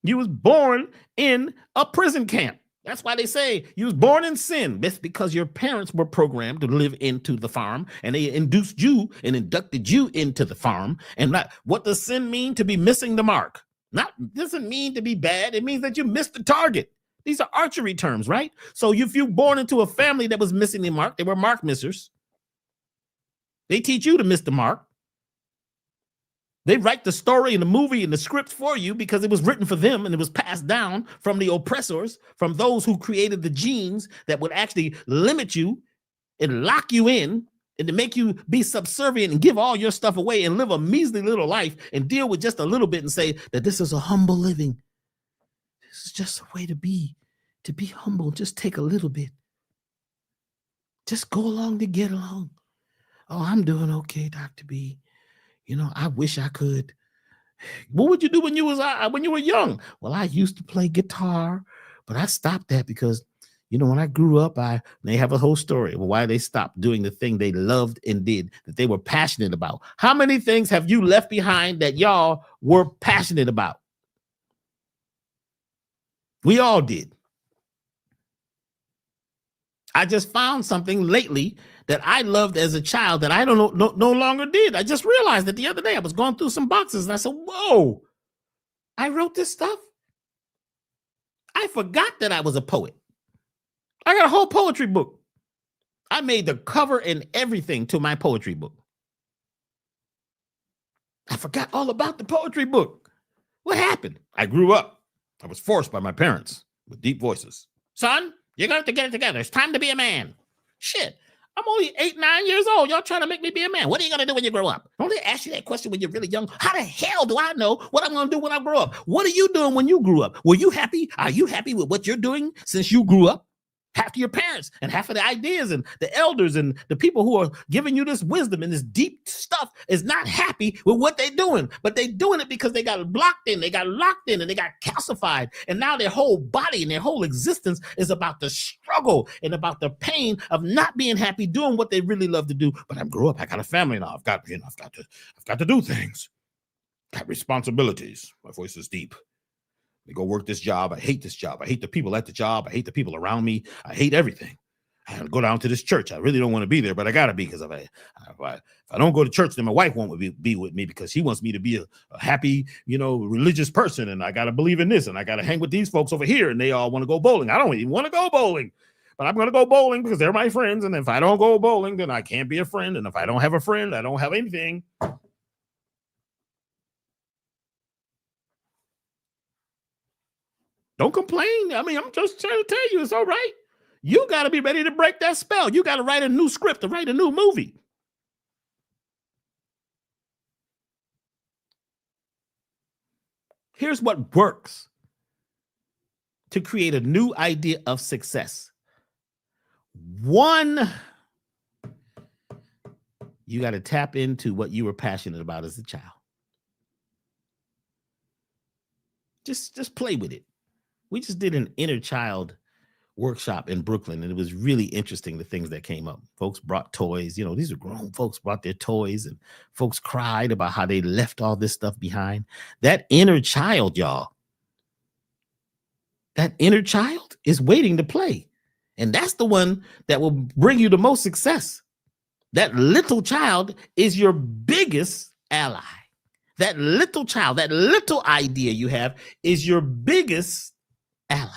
You was born in a prison camp. That's why they say you was born in sin. That's because your parents were programmed to live into the farm, and they induced you and inducted you into the farm. And not, what does sin mean? To be missing the mark. Doesn't mean to be bad. It means that you missed the target. These are archery terms, right? So if you're born into a family that was missing the mark, they were mark missers. They teach you to miss the mark. They write the story and the movie and the script for you because it was written for them and it was passed down from the oppressors, from those who created the genes that would actually limit you and lock you in and to make you be subservient and give all your stuff away and live a measly little life and deal with just a little bit and say that this is a humble living. This is just a way to be humble. Just take a little bit. Just go along to get along. Oh, I'm doing okay, Dr. B. You know, I wish I could. What would you do when you were young? Well, I used to play guitar, but I stopped that because, you know, when I grew up, they have a whole story of why they stopped doing the thing they loved and did, that they were passionate about. How many things have you left behind that y'all were passionate about? We all did. I just found something lately that I loved as a child that I no longer did. I just realized that the other day I was going through some boxes and I said, whoa, I wrote this stuff. I forgot that I was a poet. I got a whole poetry book. I made the cover and everything to my poetry book. I forgot all about the poetry book. What happened? I grew up. I was forced by my parents with deep voices. Son, you're going to have to get it together. It's time to be a man. Shit. I'm only 8, 9 years old. Y'all trying to make me be a man. What are you going to do when you grow up? Don't they ask you that question when you're really young? How the hell do I know what I'm going to do when I grow up? What are you doing when you grew up? Were you happy? Are you happy with what you're doing since you grew up? Half of your parents and half of the ideas and the elders and the people who are giving you this wisdom and this deep stuff is not happy with what they're doing, but they're doing it because they got blocked in, they got locked in, and they got calcified. And now their whole body and their whole existence is about the struggle and about the pain of not being happy doing what they really love to do. But I grew up, I got a family now. I've got to do things. Got responsibilities. My voice is deep. They go work this job. I hate this job. I hate the people at the job. I hate the people around me. I hate everything. I gotta go down to this church. I really don't want to be there, but I gotta be, because if I don't go to church, then my wife won't be with me because she wants me to be a happy, religious person, and I gotta believe in this, and I gotta hang with these folks over here, and they all want to go bowling. I don't even want to go bowling, but I'm gonna go bowling because they're my friends, and if I don't go bowling, then I can't be a friend, and if I don't have a friend, I don't have anything. Don't complain. I mean, I'm just trying to tell you it's all right. You got to be ready to break that spell. You got to write a new script, to write a new movie. Here's what works to create a new idea of success. 1, you got to tap into what you were passionate about as a child. Just play with it. We just did an inner child workshop in Brooklyn, and it was really interesting, the things that came up. Folks brought toys. These are grown folks, brought their toys, and folks cried about how they left all this stuff behind. That inner child, y'all, that inner child is waiting to play. And that's the one that will bring you the most success. That little child is your biggest ally. That little child, that little idea you have is your biggest ally.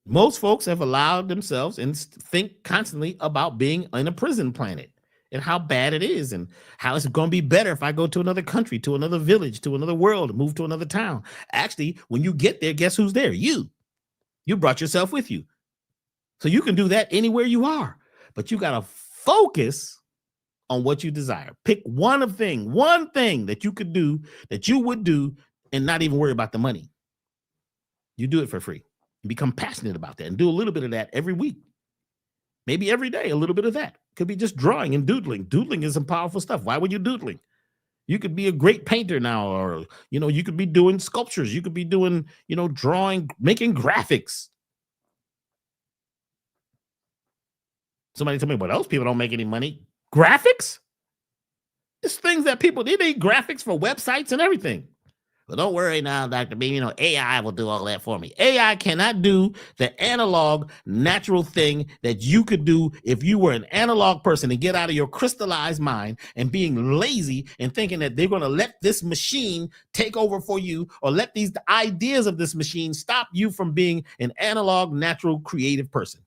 Most folks have allowed themselves and think constantly about being in a prison planet and how bad it is and how it's going to be better if I go to another country, to another village, to another world, move to another town. Actually, when you get there, guess who's there? You brought yourself with you. So you can do that anywhere you are, but you got to focus on what you desire. Pick one thing that you could do, that you would do, and not even worry about the money. You do it for free. Become passionate about that and do a little bit of that every week. Maybe every day, a little bit of that. Could be just drawing and doodling. Doodling is some powerful stuff. Why would you doodling? You could be a great painter now, or, you could be doing sculptures. You could be doing, drawing, making graphics. Somebody tell me, but those people don't make any money. Graphics? It's things that people, they need graphics for websites and everything. But don't worry now, Dr. B, AI will do all that for me. AI cannot do the analog, natural thing that you could do if you were an analog person, and get out of your crystallized mind and being lazy and thinking that they're going to let this machine take over for you, or let these ideas of this machine stop you from being an analog, natural, creative person.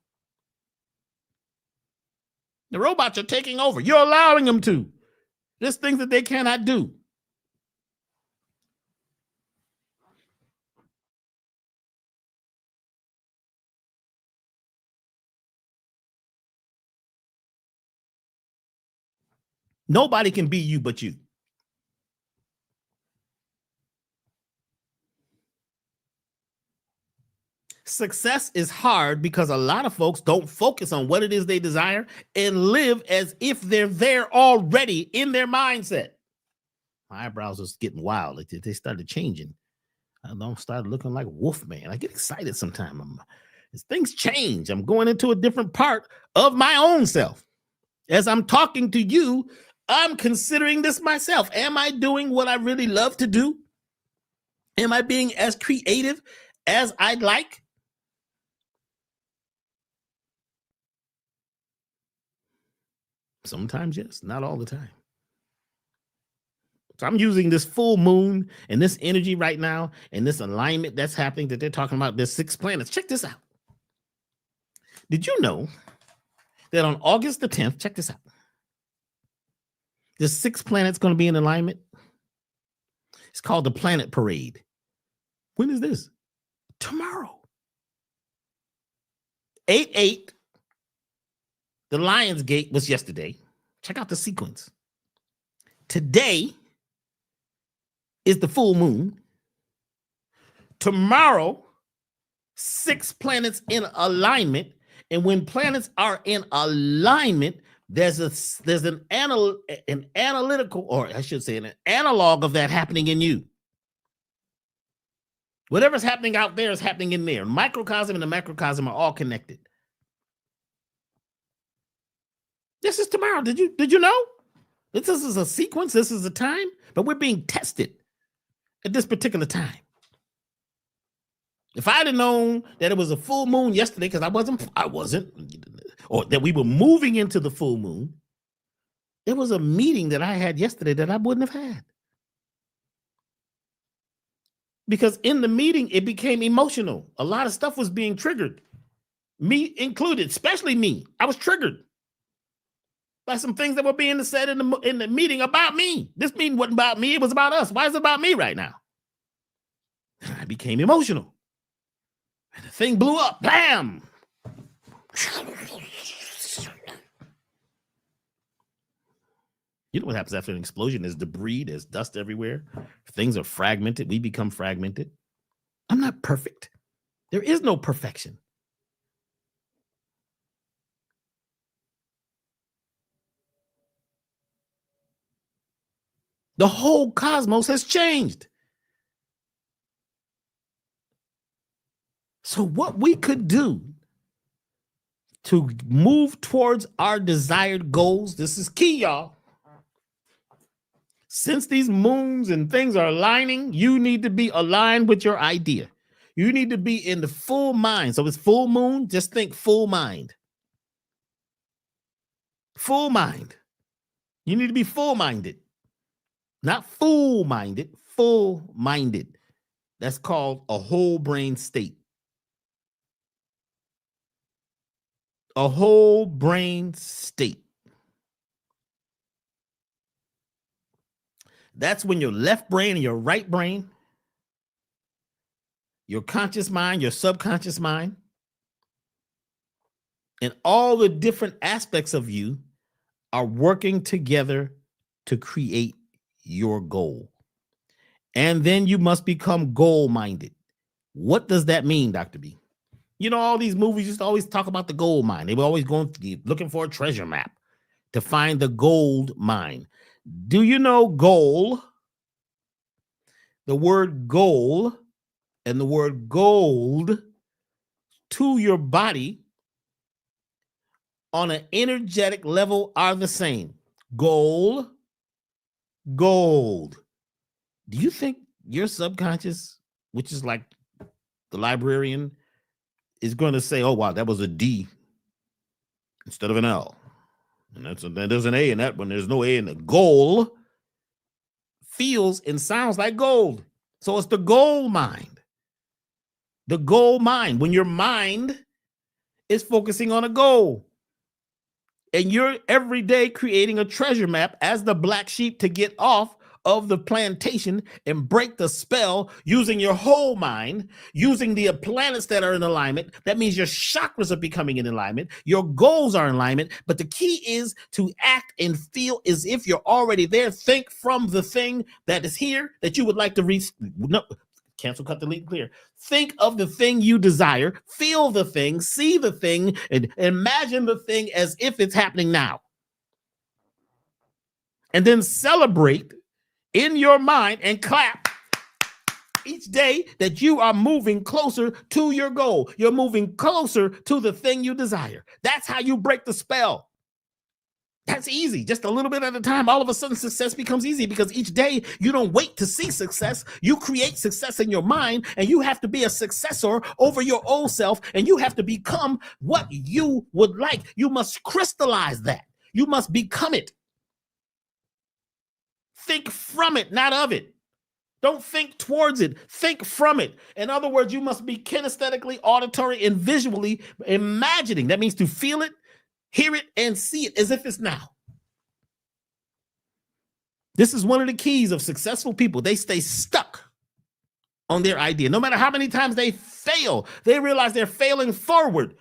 The robots are taking over. You're allowing them to. There's things that they cannot do. Nobody can be you but you. Success is hard because a lot of folks don't focus on what it is they desire and live as if they're there already in their mindset. My eyebrows was getting wild. They started changing. I started looking like Wolfman. I get excited sometimes. As things change, I'm going into a different part of my own self. As I'm talking to you, I'm considering this myself. Am I doing what I really love to do? Am I being as creative as I'd like? Sometimes, yes, not all the time. So I'm using this full moon and this energy right now and this alignment that's happening that they're talking about. There's 6 planets. Check this out. Did you know that on August the 10th, check this out, there's 6 planets going to be in alignment? It's called the Planet Parade. When is this? Tomorrow. 8/8. The Lion's Gate was yesterday. Check out the sequence. Today is the full moon. Tomorrow, 6 planets in alignment. And when planets are in alignment, there's an analytical, or I should say an analog of that happening in you. Whatever's happening out there is happening in there. Microcosm and the macrocosm are all connected. This is tomorrow. Did you know? This is a sequence. This is a time, but we're being tested at this particular time. If I'd have known that it was a full moon yesterday, because I wasn't, or that we were moving into the full moon, there was a meeting that I had yesterday that I wouldn't have had. Because in the meeting, it became emotional. A lot of stuff was being triggered, me included, especially me. I was triggered by some things that were being said in the meeting about me. This meeting wasn't about me. It was about us. Why is it about me right now? I became emotional. And the thing blew up. Bam! You know what happens after an explosion? There's debris. There's dust everywhere. Things are fragmented. We become fragmented. I'm not perfect. There is no perfection. The whole cosmos has changed. So what we could do to move towards our desired goals, this is key, y'all. Since these moons and things are aligning, you need to be aligned with your idea. You need to be in the full mind. So it's full moon, just think full mind. Full mind. You need to be full-minded. Not fool-minded, full-minded. That's called a whole brain state. A whole brain state. That's when your left brain and your right brain, your conscious mind, your subconscious mind, and all the different aspects of you are working together to create your goal. And then you must become goal-minded. What does that mean, Dr. B? You know, all these movies used to always talk about the gold mine. They were always looking for a treasure map to find the gold mine. Do you know goal? The word goal and the word gold to your body on an energetic level are the same. Goal, gold. Do you think your subconscious, which is like the librarian, is going to say, oh, wow, that was a D instead of an L? And there's an A in that one. There's no A in the goal. Feels and sounds like gold. So it's the goal mind. The goal mind. When your mind is focusing on a goal and you're every day creating a treasure map as the black sheep to get off of the plantation and break the spell using your whole mind, using the planets that are in alignment. That means your chakras are becoming in alignment. Your goals are in alignment. But the key is to act and feel as if you're already there. Think from the thing that is here that you would like to reach. No, cancel, cut, delete, clear. Think of the thing you desire. Feel the thing. See the thing. And imagine the thing as if it's happening now. And then celebrate in your mind and clap each day that you are moving closer to your goal. You're moving closer to the thing you desire. That's how you break the spell. That's easy. Just a little bit at a time. All of a sudden, success becomes easy because each day you don't wait to see success. You create success in your mind, and you have to be a successor over your old self, and you have to become what you would like. You must crystallize that. You must become it. Think from it, not of it. Don't think towards it. Think from it. In other words, you must be kinesthetically, auditory, and visually imagining. That means to feel it, hear it, and see it as if it's now. This is one of the keys of successful people. They stay stuck on their idea. No matter how many times they fail, they realize they're failing forward.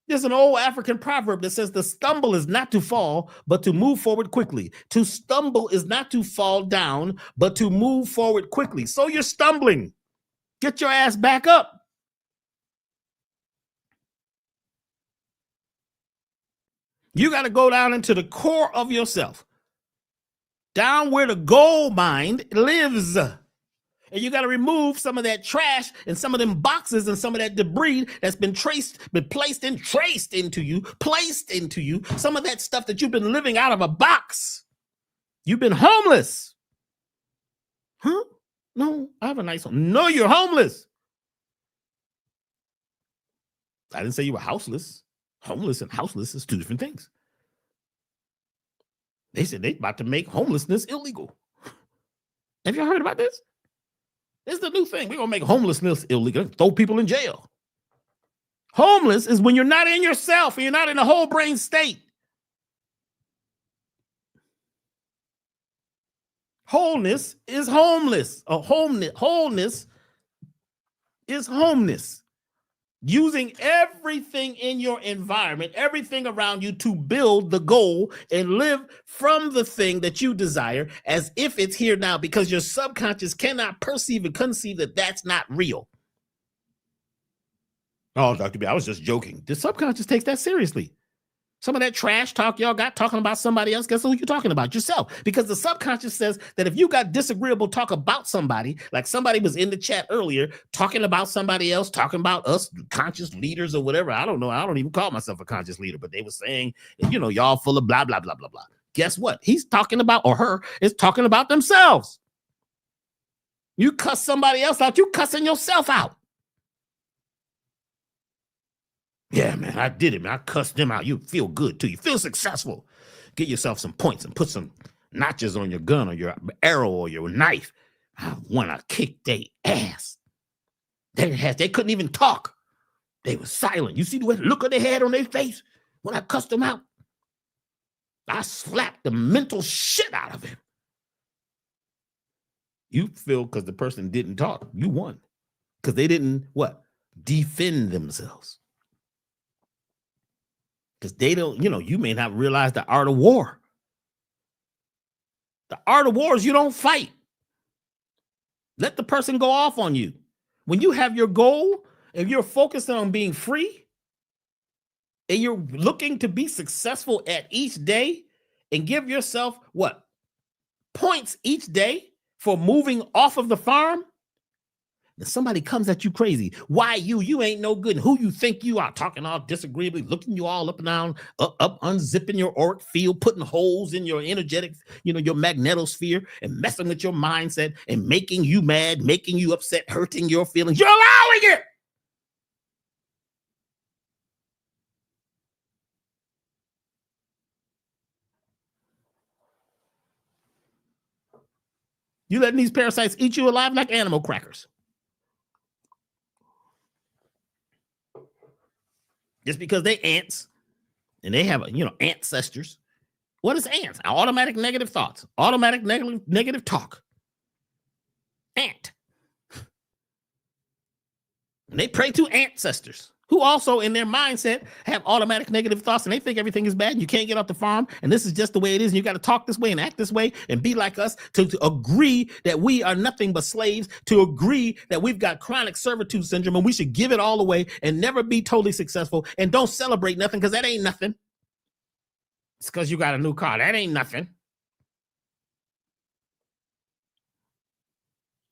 There's an old African proverb that says the stumble is not to fall, but to move forward quickly. To stumble is not to fall down, but to move forward quickly. So you're stumbling. Get your ass back up. You got to go down into the core of yourself, down where the gold mind lives. And you got to remove some of that trash and some of them boxes and some of that debris that's been traced into you. Some of that stuff that you've been living out of a box. You've been homeless. Huh? No, I have a nice home. No, you're homeless. I didn't say you were houseless. Homeless and houseless is two different things. They said they about to make homelessness illegal. Have you heard about this? This is the new thing. We're going to make homelessness illegal, throw people in jail. Homeless is when you're not in yourself and you're not in a whole brain state. Wholeness is homeless. Wholeness is homeless. Using everything in your environment, everything around you to build the goal and live from the thing that you desire as if it's here now, because your subconscious cannot perceive and conceive that that's not real. Oh, Dr. B, I was just joking. The subconscious takes that seriously. Some of that trash talk y'all got talking about somebody else, guess who you're talking about? Yourself. Because the subconscious says that if you got disagreeable talk about somebody, like somebody was in the chat earlier talking about somebody else, talking about us conscious leaders or whatever. I don't know. I don't even call myself a conscious leader, but they were saying, y'all full of blah, blah, blah, blah, blah. Guess what? He's talking about, or her is talking about themselves. You cuss somebody else out, you cussing yourself out. Yeah, man, I did it, man. I cussed them out. You feel good, too. You feel successful. Get yourself some points and put some notches on your gun or your arrow or your knife. I want to kick their ass. They couldn't even talk. They were silent. You see the look of they had on their face when I cussed them out? I slapped the mental shit out of him. You feel because the person didn't talk, you won. Because they didn't, what? Defend themselves. Because they don't, you may not realize the art of war. The art of war is you don't fight. Let the person go off on you. When you have your goal and you're focused on being free and you're looking to be successful at each day and give yourself what? Points each day for moving off of the farm. If somebody comes at you crazy, why you? You ain't no good. And who you think you are? Talking all disagreeably, looking you all up and down, up, unzipping your auric field, putting holes in your energetic, your magnetosphere, and messing with your mindset and making you mad, making you upset, hurting your feelings. You're allowing it. You letting these parasites eat you alive like animal crackers. Just because they ants and they have, ancestors. What is ants? Automatic negative thoughts, automatic negative talk. Ant. And they pray to ancestors who also in their mindset have automatic negative thoughts and they think everything is bad and you can't get off the farm and this is just the way it is and you got to talk this way and act this way and be like us to agree that we are nothing but slaves, to agree that we've got chronic servitude syndrome and we should give it all away and never be totally successful and don't celebrate nothing because that ain't nothing. It's because you got a new car. That ain't nothing.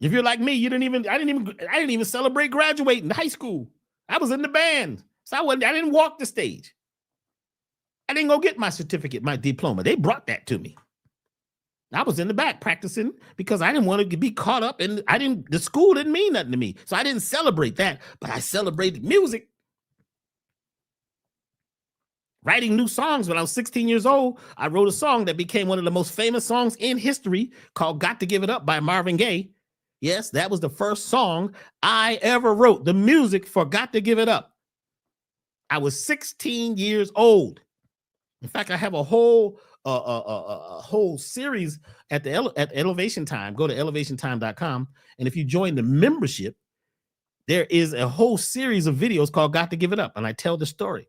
If you're like me, I didn't even celebrate graduating high school. I was in the band. So I didn't walk the stage. I didn't go get my certificate, my diploma. They brought that to me. I was in the back practicing because I didn't want to be caught up and the school didn't mean nothing to me. So I didn't celebrate that, but I celebrated music. Writing new songs when I was 16 years old, I wrote a song that became one of the most famous songs in history called Got to Give It Up by Marvin Gaye. Yes, that was the first song I ever wrote, the music for Got to Give It Up. I was 16 years old. In fact, I have a whole series at Elevation Time. Go to elevationtime.com. And if you join the membership, there is a whole series of videos called Got to Give It Up. And I tell the story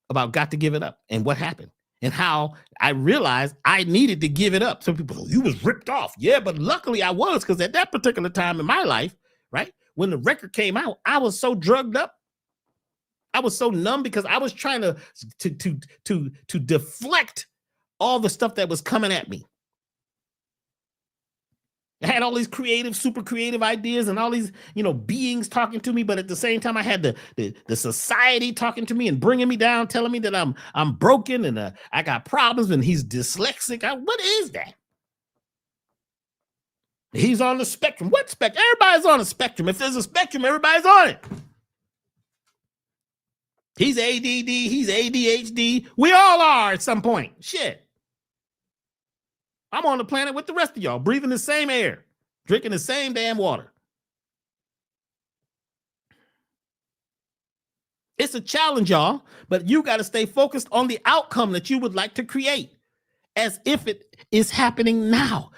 about Got to Give It Up and what happened. And how I realized I needed to give it up. Some people, you was ripped off. Yeah, but luckily I was, because at that particular time in my life, right, when the record came out, I was so drugged up. I was so numb because I was trying to deflect all the stuff that was coming at me. I had all these super creative ideas and all these, beings talking to me. But at the same time, I had the society talking to me and bringing me down, telling me that I'm broken and I got problems and he's dyslexic. What is that? He's on the spectrum. What spectrum? Everybody's on a spectrum. If there's a spectrum, everybody's on it. He's ADD. He's ADHD. We all are at some point. Shit. I'm on the planet with the rest of y'all, breathing the same air, drinking the same damn water. It's a challenge, y'all, but you got to stay focused on the outcome that you would like to create as if it is happening now.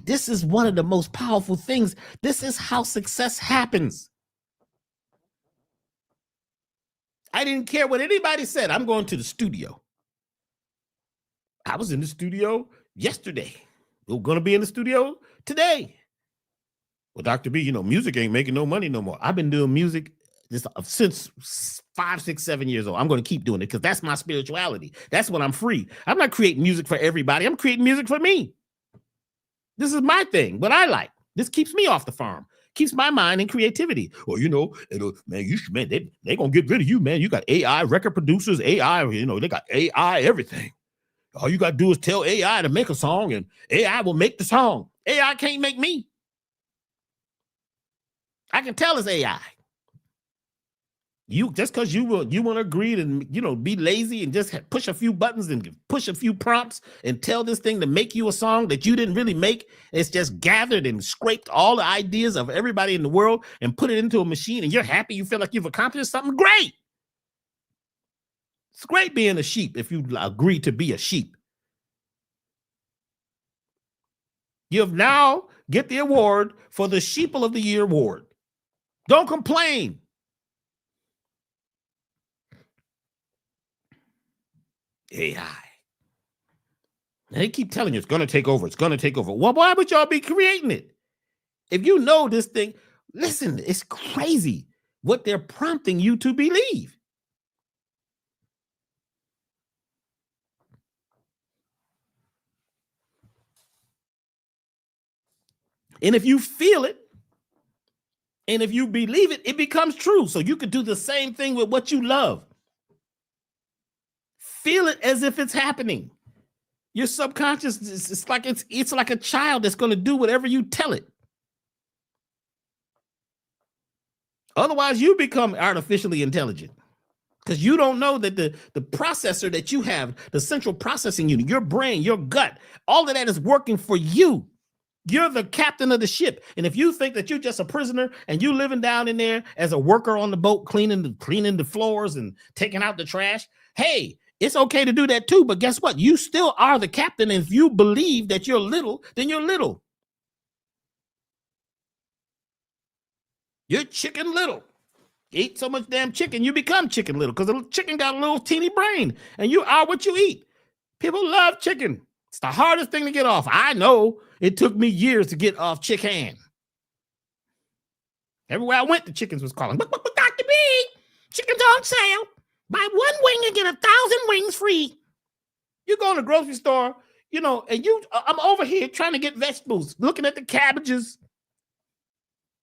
This is one of the most powerful things. This is how success happens. I didn't care what anybody said. I'm going to the studio. I was in the studio yesterday. We're going to be in the studio today. Well, Dr. B, music ain't making no money no more. I've been doing music since 5, 6, 7 years old. I'm going to keep doing it because that's my spirituality. That's when I'm free. I'm not creating music for everybody. I'm creating music for me. This is my thing, what I like. This keeps me off the farm, keeps my mind in creativity. Well, man, they going to get rid of you, man. You got AI record producers, AI, they got AI everything. All you got to do is tell AI to make a song and AI will make the song. AI can't make me. I can tell it's AI. You just because you want to agree to be lazy and just push a few buttons and push a few prompts and tell this thing to make you a song that you didn't really make. It's just gathered and scraped all the ideas of everybody in the world and put it into a machine, and you're happy. You feel like you've accomplished something great. It's great being a sheep if you agree to be a sheep. You have now get the award for the Sheeple of the Year award. Don't complain. AI. And they keep telling you it's going to take over. It's going to take over. Well, why would y'all be creating it? If you know this thing, listen, it's crazy what they're prompting you to believe. And if you feel it, and if you believe it, it becomes true. So you could do the same thing with what you love. Feel it as if it's happening. Your subconscious, it's like a child that's going to do whatever you tell it. Otherwise, you become artificially intelligent because you don't know that the processor that you have, the central processing unit, your brain, your gut, all of that is working for you. You're the captain of the ship. And if you think that you're just a prisoner and you living down in there as a worker on the boat, cleaning the floors and taking out the trash, hey, it's okay to do that too. But guess what? You still are the captain. And if you believe that you're little, then you're little. You're chicken little. You eat so much damn chicken, you become chicken little because the chicken got a little teeny brain and you are what you eat. People love chicken. It's the hardest thing to get off. I know it took me years to get off chicken. Everywhere I went, the chickens was calling, Dr. B, chickens on sale. Buy 1 wing and get 1,000 wings free. You go in the grocery store, and I'm over here trying to get vegetables, looking at the cabbages.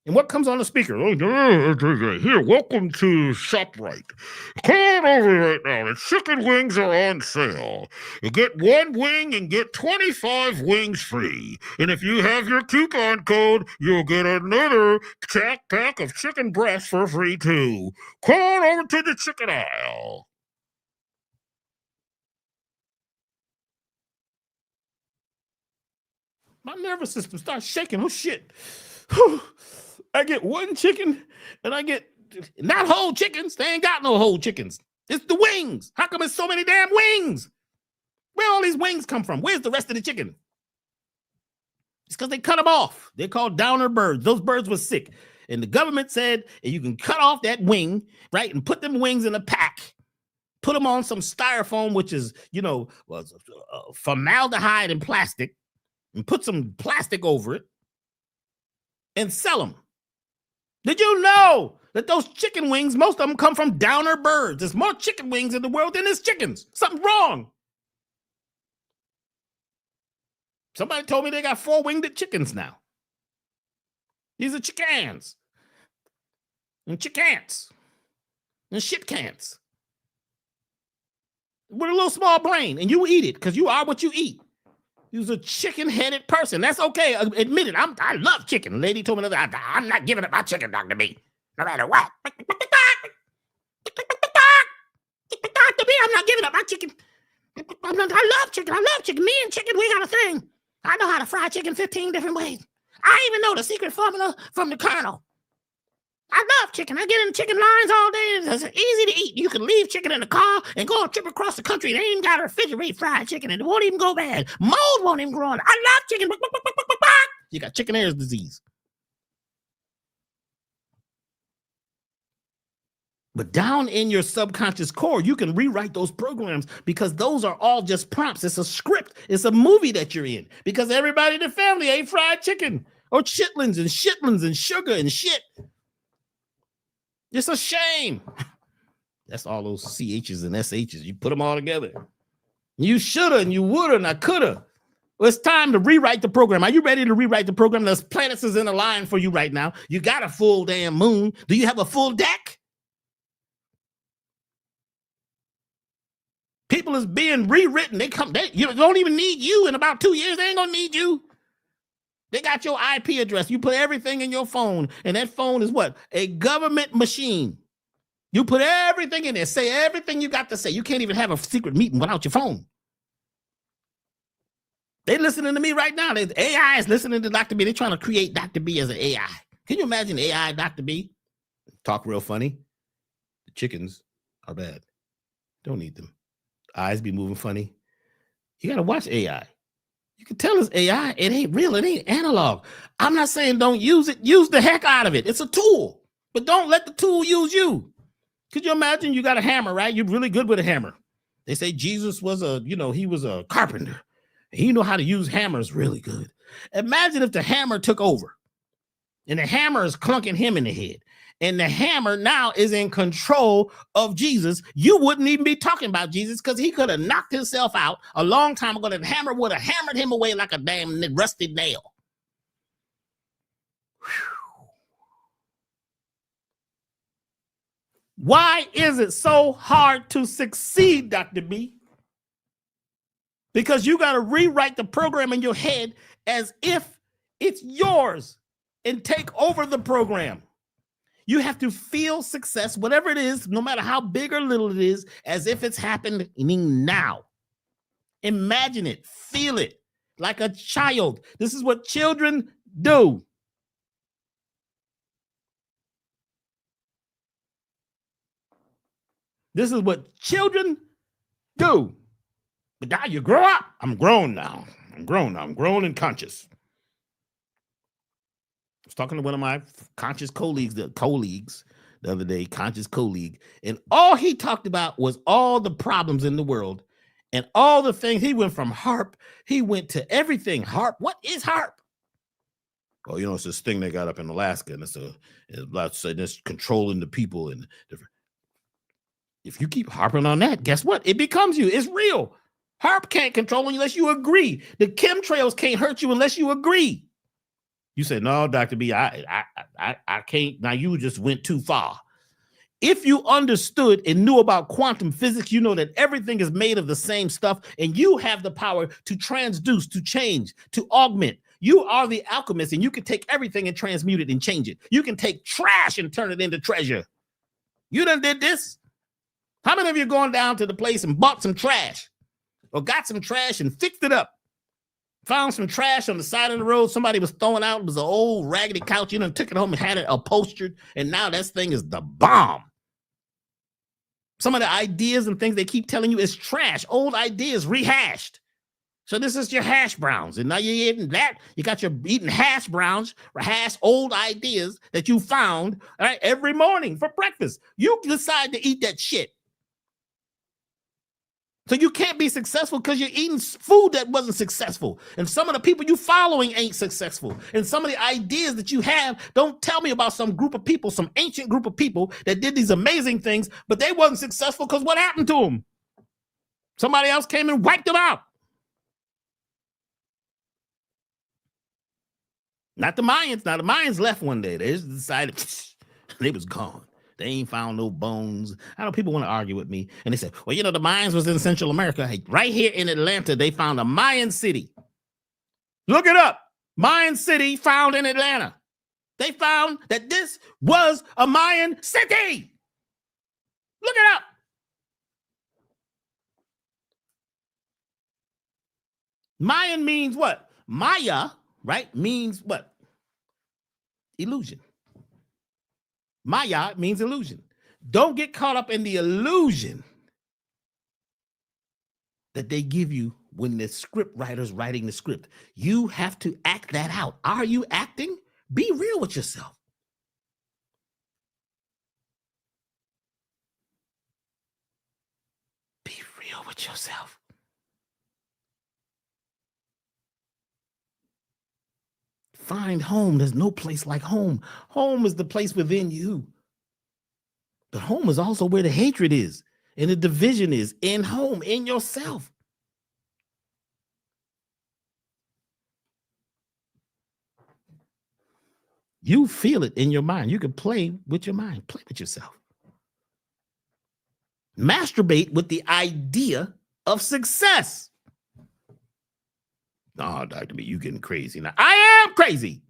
And what comes on the speaker? Here, welcome to ShopRite. Come on over right now. The chicken wings are on sale. You get 1 wing and get 25 wings free. And if you have your coupon code, you'll get another pack of chicken breasts for free too. Come on over to the chicken aisle. My nervous system starts shaking. Oh, shit. I get 1 chicken and I get not whole chickens. They ain't got no whole chickens. It's the wings. How come it's so many damn wings? Where all these wings come from? Where's the rest of the chicken? It's because they cut them off. They're called downer birds. Those birds were sick. And the government said you can cut off that wing, right, and put them wings in a pack. Put them on some styrofoam, which is, formaldehyde and plastic, and put some plastic over it and sell them. Did you know that those chicken wings, most of them come from downer birds? There's more chicken wings in the world than there's chickens. Something's wrong. Somebody told me they got 4-winged chickens now. These are chickens. And chickants. And shitcants. With a little small brain. And you eat it because you are what you eat. You're a chicken-headed person. That's okay. Admit it. I love chicken. Lady told me another. I'm not giving up my chicken, Dr. B. No matter what. Dr. B, I'm not giving up my chicken. I love chicken. I love chicken. Me and chicken, we got a thing. I know how to fry chicken 15 different ways. I even know the secret formula from the Colonel. I love chicken. I get in chicken lines all day. It's easy to eat. You can leave chicken in the car and go a trip across the country. They ain't got to refrigerate fried chicken, and it won't even go bad. Mold won't even grow on it. I love chicken. You got chicken ears disease. But down in your subconscious core, you can rewrite those programs because those are all just prompts. It's a script. It's a movie that you're in because everybody in the family ate fried chicken or chitlins and sugar and shit. It's a shame. That's all those CHs and SHs. You put them all together. You shoulda and you woulda and I coulda. Well, it's time to rewrite the program. Are you ready to rewrite the program? The planets is in a line for you right now. You got a full damn moon. Do you have a full deck? People is being rewritten. They don't even need you in about 2 years. They ain't gonna need you. They got your IP address. You put everything in your phone, and that phone is what? A government machine. You put everything in there. Say everything you got to say. You can't even have a secret meeting without your phone. They listening to me right now. The AI is listening to Dr. B. They're trying to create Dr. B as an AI. Can you imagine AI Dr. B? Talk real funny. The chickens are bad. Don't eat them. Eyes be moving funny. You got to watch AI. You can tell it's AI. It ain't real. It ain't analog. I'm not saying don't use it. Use the heck out of it. It's a tool. But don't let the tool use you. Could you imagine you got a hammer, right? You're really good with a hammer. They say Jesus was he was a carpenter. He knew how to use hammers really good. Imagine if the hammer took over and the hammer is clunking him in the head and the hammer now is in control of Jesus. You wouldn't even be talking about Jesus because he could have knocked himself out a long time ago. The hammer would have hammered him away like a damn rusty nail. Whew. Why is it so hard to succeed, Dr. B? Because you got to rewrite the program in your head as if it's yours and take over the program. You have to feel success, whatever it is, no matter how big or little it is, as if it's happening now. Imagine it, feel it like a child. This is what children do. This is what children do. But now you grow up. I'm grown now. I'm grown and conscious. I was talking to one of my conscious colleagues the other day, conscious colleague, and all he talked about was all the problems in the world and all the things. He went from HARP, he went to everything. HARP, what is HARP? Oh, it's this thing they got up in Alaska, and it's controlling the people and different. If you keep harping on that, guess what? It becomes you. It's real. HARP can't control you unless you agree. The chemtrails can't hurt you unless you agree. You say, no, Dr. B, I can't. Now you just went too far. If you understood and knew about quantum physics, you know that everything is made of the same stuff, and you have the power to transduce, to change, to augment. You are the alchemist, and you can take everything and transmute it and change it. You can take trash and turn it into treasure. You done did this. How many of you gone down to the place and bought some trash or got some trash and fixed it up? Found some trash on the side of the road. Somebody was throwing out. It was an old raggedy couch. You know, took it home and had it upholstered. And now this thing is the bomb. Some of the ideas and things they keep telling you is trash. Old ideas rehashed. So this is your hash browns. And now you're eating that. You got your eating hash browns, rehash old ideas that you found, all right, every morning for breakfast. You decide to eat that shit. So you can't be successful because you're eating food that wasn't successful. And some of the people you following ain't successful. And some of the ideas that you have, don't tell me about some group of people, some ancient group of people that did these amazing things, but they wasn't successful because what happened to them? Somebody else came and wiped them out. Not the Mayans. Now the Mayans left one day. They just decided they was gone. They ain't found no bones. I know people want to argue with me. And they said, well, the Mayans was in Central America. Hey, right here in Atlanta, they found a Mayan city. Look it up. Mayan city found in Atlanta. They found that this was a Mayan city. Look it up. Mayan means what? Maya, right, means what? Illusion. Maya means illusion. Don't get caught up in the illusion that they give you when the script writer's writing the script. You have to act that out. Are you acting? Be real with yourself. Be real with yourself. Find home. There's no place like home. Home is the place within you. But home is also where the hatred is and the division is, in home, in yourself. You feel it in your mind. You can play with your mind, play with yourself. Masturbate with the idea of success. Oh, Dr. B, you getting crazy now. I am crazy.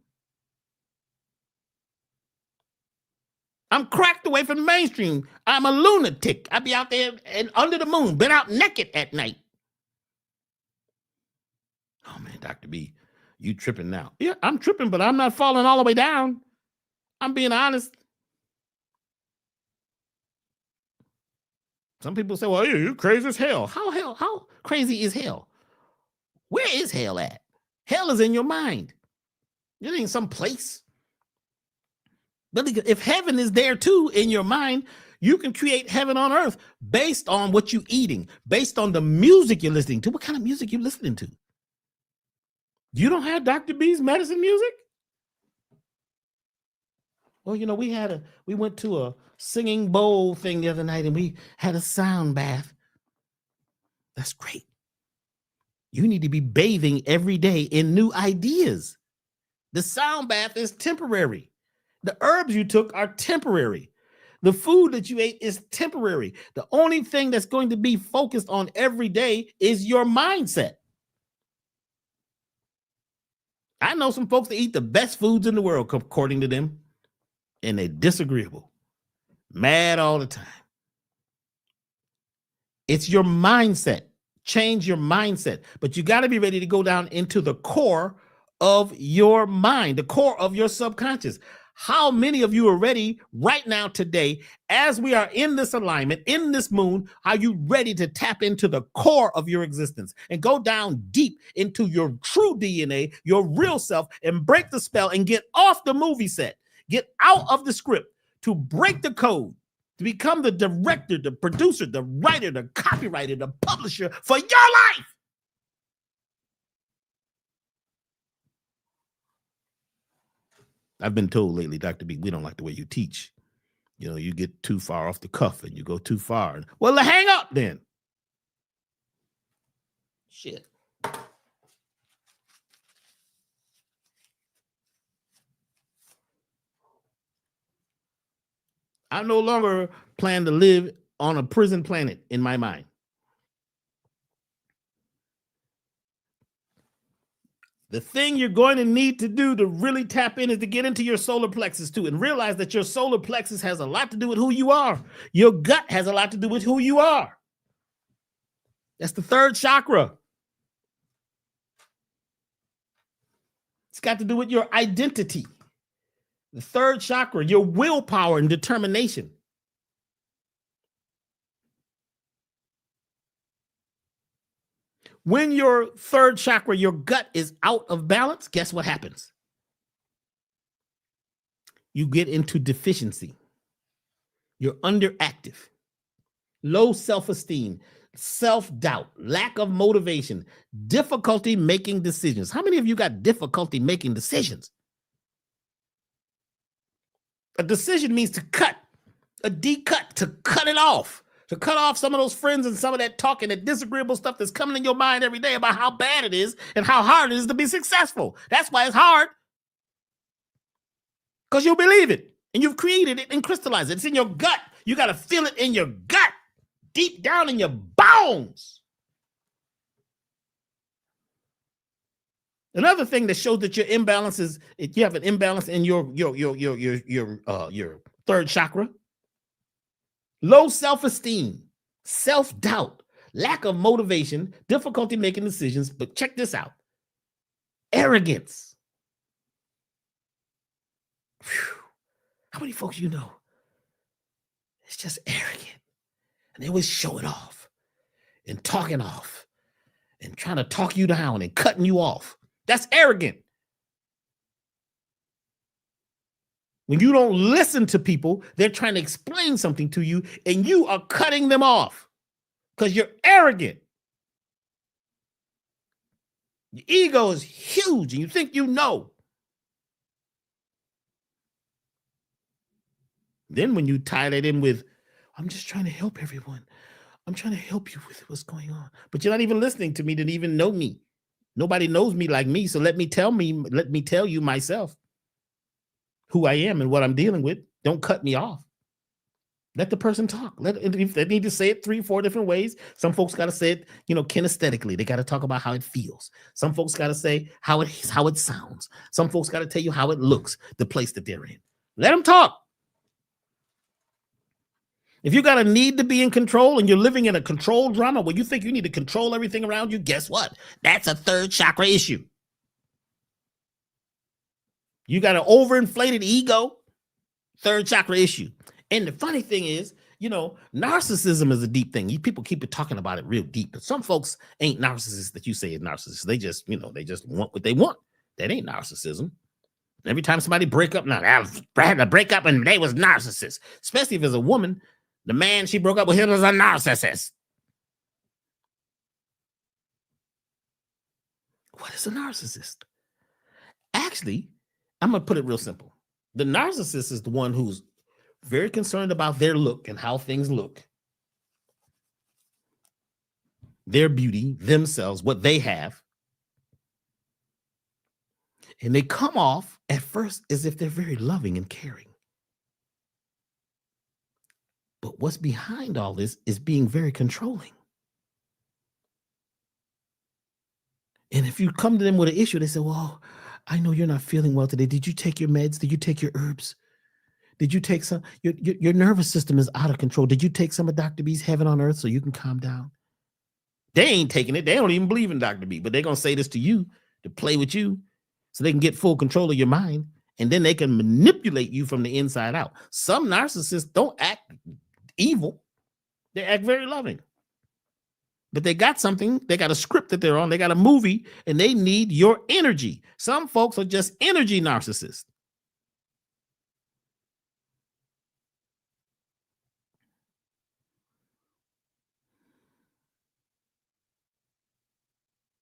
I'm cracked away from the mainstream. I'm a lunatic. I be out there and under the moon, been out naked at night. Oh man, Dr. B, you tripping now. Yeah, I'm tripping, but I'm not falling all the way down. I'm being honest. Some people say, well, you're crazy as hell. How crazy is hell? Where is hell at? Hell is in your mind. It ain't some place. But if heaven is there too in your mind, you can create heaven on earth based on what you're eating, based on the music you're listening to. What kind of music you're listening to? You don't have Dr. B's medicine music? Well, you know, we went to a singing bowl thing the other night and we had a sound bath. That's great. You need to be bathing every day in new ideas. The sound bath is temporary. The herbs you took are temporary. The food that you ate is temporary. The only thing that's going to be focused on every day is your mindset. I know some folks that eat the best foods in the world, according to them, and they're disagreeable, mad all the time. It's your mindset. Change your mindset. But you got to be ready to go down into the core of your mind, the core of your subconscious. How many of you are ready right now today, as we are in this alignment, in this moon, are you ready to tap into the core of your existence and go down deep into your true DNA, your real self, and break the spell and get off the movie set, get out of the script, to break the code, to become the director, the producer, the writer, the copywriter, the publisher for your life? I've been told lately, Dr. B, we don't like the way you teach. You know, you get too far off the cuff and you go too far. Well, hang up then. Shit. I no longer plan to live on a prison planet in my mind. The thing you're going to need to do to really tap in is to get into your solar plexus too, and realize that your solar plexus has a lot to do with who you are. Your gut has a lot to do with who you are. That's the third chakra. It's got to do with your identity. The third chakra, your willpower and determination. When your third chakra, your gut, is out of balance, guess what happens? You get into deficiency. You're underactive. Low self-esteem, self-doubt, lack of motivation, difficulty making decisions. How many of you got difficulty making decisions? A decision means to cut, a decut, to cut it off. To cut off some of those friends and some of that talking, that disagreeable stuff that's coming in your mind every day about how bad it is and how hard it is to be successful. That's why it's hard. Because you believe it and you've created it and crystallized it. It's in your gut. You got to feel it in your gut, deep down in your bones. Another thing that shows that your imbalance is, if you have an imbalance in your third chakra. Low self-esteem, self-doubt, lack of motivation, difficulty making decisions, but check this out. Arrogance. Whew. How many folks you know? It's just arrogant. And they always show it off and talking off and trying to talk you down and cutting you off. That's arrogant. When you don't listen to people, they're trying to explain something to you and you are cutting them off because you're arrogant. Your ego is huge and you think you know. Then when you tie that in with I'm just trying to help everyone. I'm trying to help you with what's going on. But you're not even listening to me, didn't even know me. Nobody knows me like me. So let me tell you myself who I am and what I'm dealing with. Don't cut me off. Let the person talk. If they need to say it 3-4 different ways. Some folks got to say it, kinesthetically. They got to talk about how it feels. Some folks got to say how it sounds. Some folks got to tell you how it looks, the place that they're in. Let them talk. If you got a need to be in control and you're living in a control drama where you think you need to control everything around you, guess what? That's a third chakra issue. You got an overinflated ego, third chakra issue. And the funny thing is, narcissism is a deep thing. People keep talking about it real deep, but some folks ain't narcissists that you say is narcissists. They just, they just want what they want. That ain't narcissism. Every time somebody break up, now I had to break up and they was narcissists, especially if it's a woman. The man she broke up with him was a narcissist. What is a narcissist? Actually, I'm going to put it real simple. The narcissist is the one who's very concerned about their look and how things look, their beauty, themselves, what they have. And they come off at first as if they're very loving and caring. But what's behind all this is being very controlling. And if you come to them with an issue, they say, well, I know you're not feeling well today. Did you take your meds? Did you take your herbs? Did you take some? Your nervous system is out of control. Did you take some of Dr. B's Heaven on Earth so you can calm down? They ain't taking it. They don't even believe in Dr. B, but they're going to say this to you to play with you so they can get full control of your mind. And then they can manipulate you from the inside out. Some narcissists don't act evil. They act very loving. But they got something. They got a script that they're on. They got a movie and they need your energy. Some folks are just energy narcissists.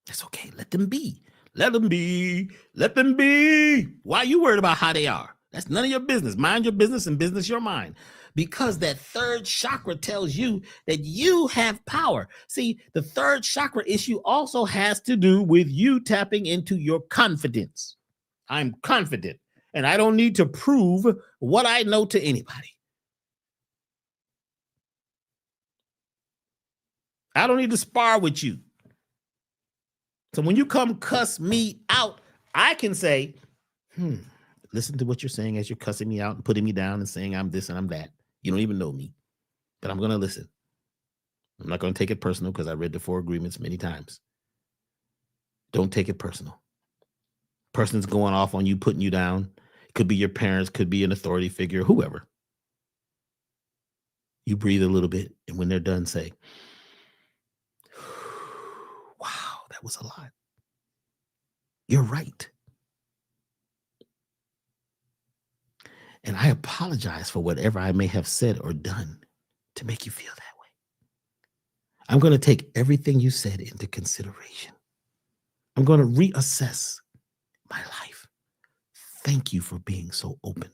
That's okay. Let them be. Let them be. Let them be. Why are you worried about how they are? That's none of your business. Mind your business and business your mind. Because that third chakra tells you that you have power. See, the third chakra issue also has to do with you tapping into your confidence. I'm confident, and I don't need to prove what I know to anybody. I don't need to spar with you. So when you come cuss me out, I can say, listen to what you're saying as you're cussing me out and putting me down and saying I'm this and I'm that. You don't even know me, but I'm going to listen. I'm not going to take it personal because I read the 4 agreements many times. Don't take it personal. Person's going off on you, putting you down. It could be your parents, could be an authority figure, whoever. You breathe a little bit, and when they're done, say, wow, that was a lot. You're right. And I apologize for whatever I may have said or done to make you feel that way. I'm going to take everything you said into consideration. I'm going to reassess my life. Thank you for being so open.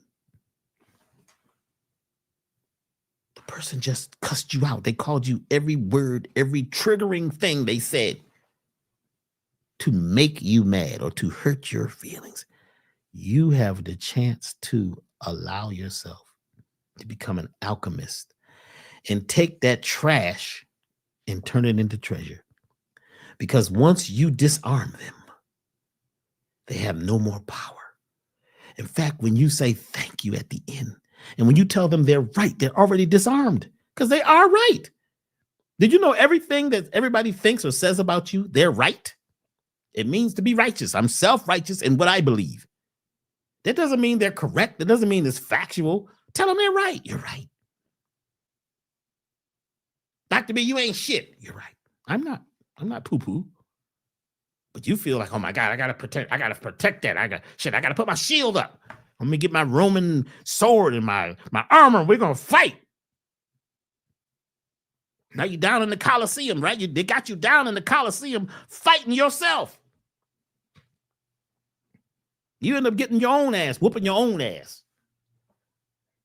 The person just cussed you out. They called you every word, every triggering thing they said to make you mad or to hurt your feelings. You have the chance to allow yourself to become an alchemist and take that trash and turn it into treasure. Because once you disarm them, they have no more power. In fact, when you say thank you at the end, and when you tell them they're right, they're already disarmed because they are right. Did you know everything that everybody thinks or says about you, they're right? It means to be righteous. I'm self-righteous in what I believe. That doesn't mean they're correct. That doesn't mean it's factual. Tell them they're right. You're right. Dr. B, you ain't shit. You're right. I'm not poo-poo. But you feel like, oh my God, I gotta protect that. I gotta put my shield up. Let me get my Roman sword and my armor. We're gonna fight. Now you're down in the Colosseum, right? They got you down in the Colosseum fighting yourself. You end up getting your own ass, whooping your own ass.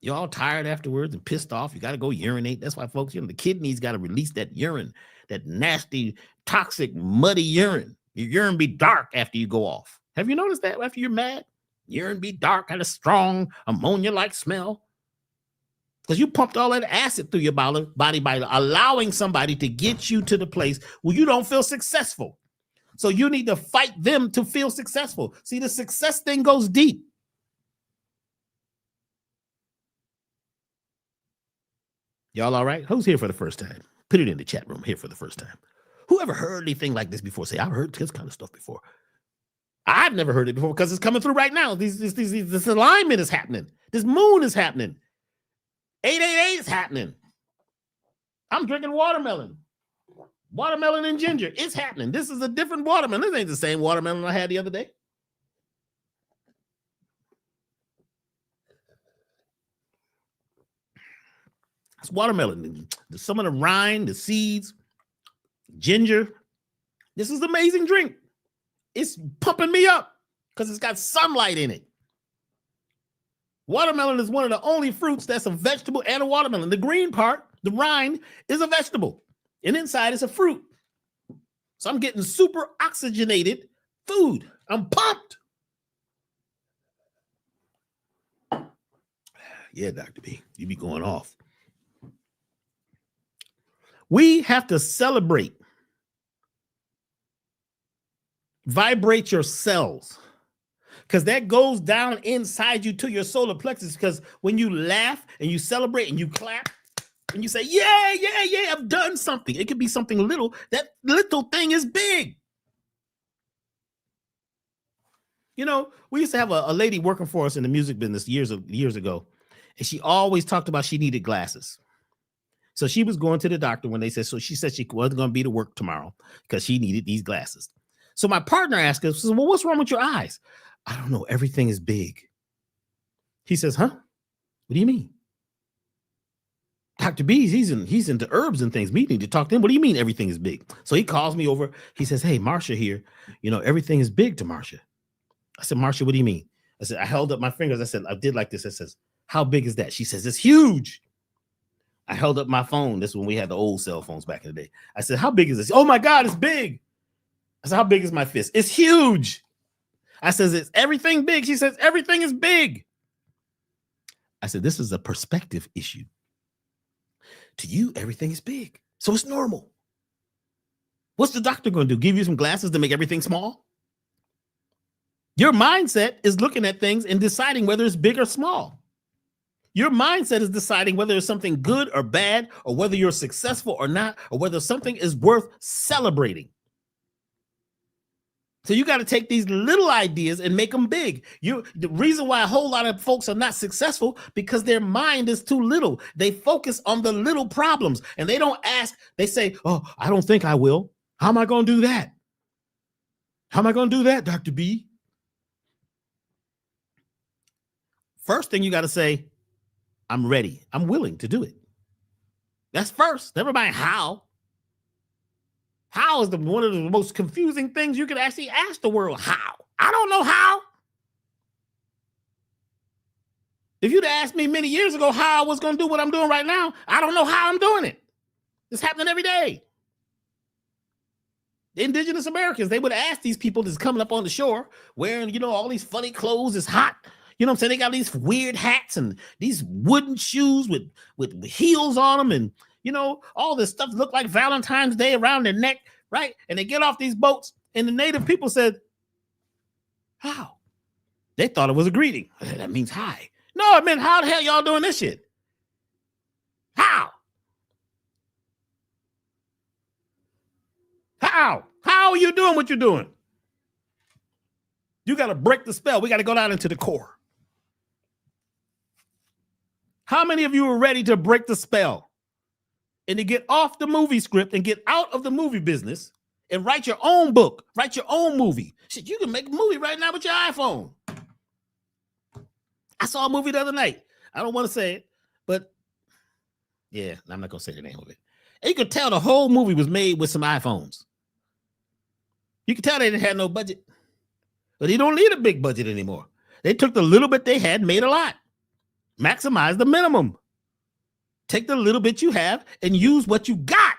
You're all tired afterwards and pissed off. You got to go urinate. That's why, folks, the kidneys got to release that urine, that nasty, toxic, muddy urine. Your urine be dark after you go off. Have you noticed that after you're mad? Urine be dark, had a strong ammonia-like smell. Because you pumped all that acid through your body by allowing somebody to get you to the place where you don't feel successful. So you need to fight them to feel successful. See, the success thing goes deep. Y'all all right? Who's here for the first time? Put it in the chat room, here for the first time. Who ever heard anything like this before? Say, I've heard this kind of stuff before. I've never heard it before because it's coming through right now. This alignment is happening. This moon is happening. 888 is happening. I'm drinking watermelon. Watermelon and ginger. It's happening. This is a different watermelon. This ain't the same watermelon I had the other day. It's watermelon. Some of the rind, the seeds, ginger. This is an amazing drink. It's pumping me up because it's got sunlight in it. Watermelon is one of the only fruits that's a vegetable and a watermelon. The green part, the rind, is a vegetable. And inside is a fruit. So I'm getting super oxygenated food. I'm pumped. Yeah, Dr. B, you be going off. We have to celebrate. Vibrate your cells. Because that goes down inside you to your solar plexus. Because when you laugh and you celebrate and you clap and you say, yeah, I've done something. It could be something little. That little thing is big. You know, we used to have a lady working for us in the music business years ago. And she always talked about she needed glasses. So she was going to the doctor when they said, so she said she wasn't going to be to work tomorrow because she needed these glasses. So my partner asked us, well, what's wrong with your eyes? I don't know. Everything is big. He says, huh? What do you mean? Dr. B, he's into herbs and things. We need to talk to him. What do you mean everything is big? So he calls me over. He says, hey, Marsha here. You know, everything is big to Marsha. I said, Marsha, what do you mean? I said, I held up my fingers. I said, I did like this. I says, how big is that? She says, it's huge. I held up my phone. This is when we had the old cell phones back in the day. I said, how big is this? Oh my God, it's big. I said, how big is my fist? It's huge. I says, is everything big? She says, everything is big. I said, this is a perspective issue. To you, everything is big. So it's normal. What's the doctor going to do? Give you some glasses to make everything small? Your mindset is looking at things and deciding whether it's big or small. Your mindset is deciding whether it's something good or bad, or whether you're successful or not, or whether something is worth celebrating. So you got to take these little ideas and make them big. The reason why a whole lot of folks are not successful, because their mind is too little. They focus on the little problems and they don't ask. They say, oh, I don't think I will. How am I going to do that? How am I going to do that, Dr. B? First thing you got to say, I'm ready. I'm willing to do it. That's first. Never mind how. How is one of the most confusing things you could actually ask the world. How? I don't know how. If you'd asked me many years ago how I was going to do what I'm doing right now, I don't know how I'm doing it. It's happening every day. The indigenous Americans, they would ask these people that's coming up on the shore wearing, all these funny clothes. It's hot. You know what I'm saying? They got these weird hats and these wooden shoes with heels on them. And, all this stuff look like Valentine's Day around their neck, right? And they get off these boats and the native people said, how? They thought it was a greeting. That means hi. No, it meant how the hell y'all doing this shit? How? How? How are you doing what you're doing? You got to break the spell. We got to go down into the core. How many of you are ready to break the spell and to get off the movie script and get out of the movie business and write your own book, write your own movie? Shit, you can make a movie right now with your iPhone. I saw a movie the other night. I don't want to say it, but yeah, I'm not going to say the name of it. And you could tell the whole movie was made with some iPhones. You could tell they didn't have no budget, but they don't need a big budget anymore. They took the little bit they had, made a lot. Maximize the minimum. Take the little bit you have and use what you got.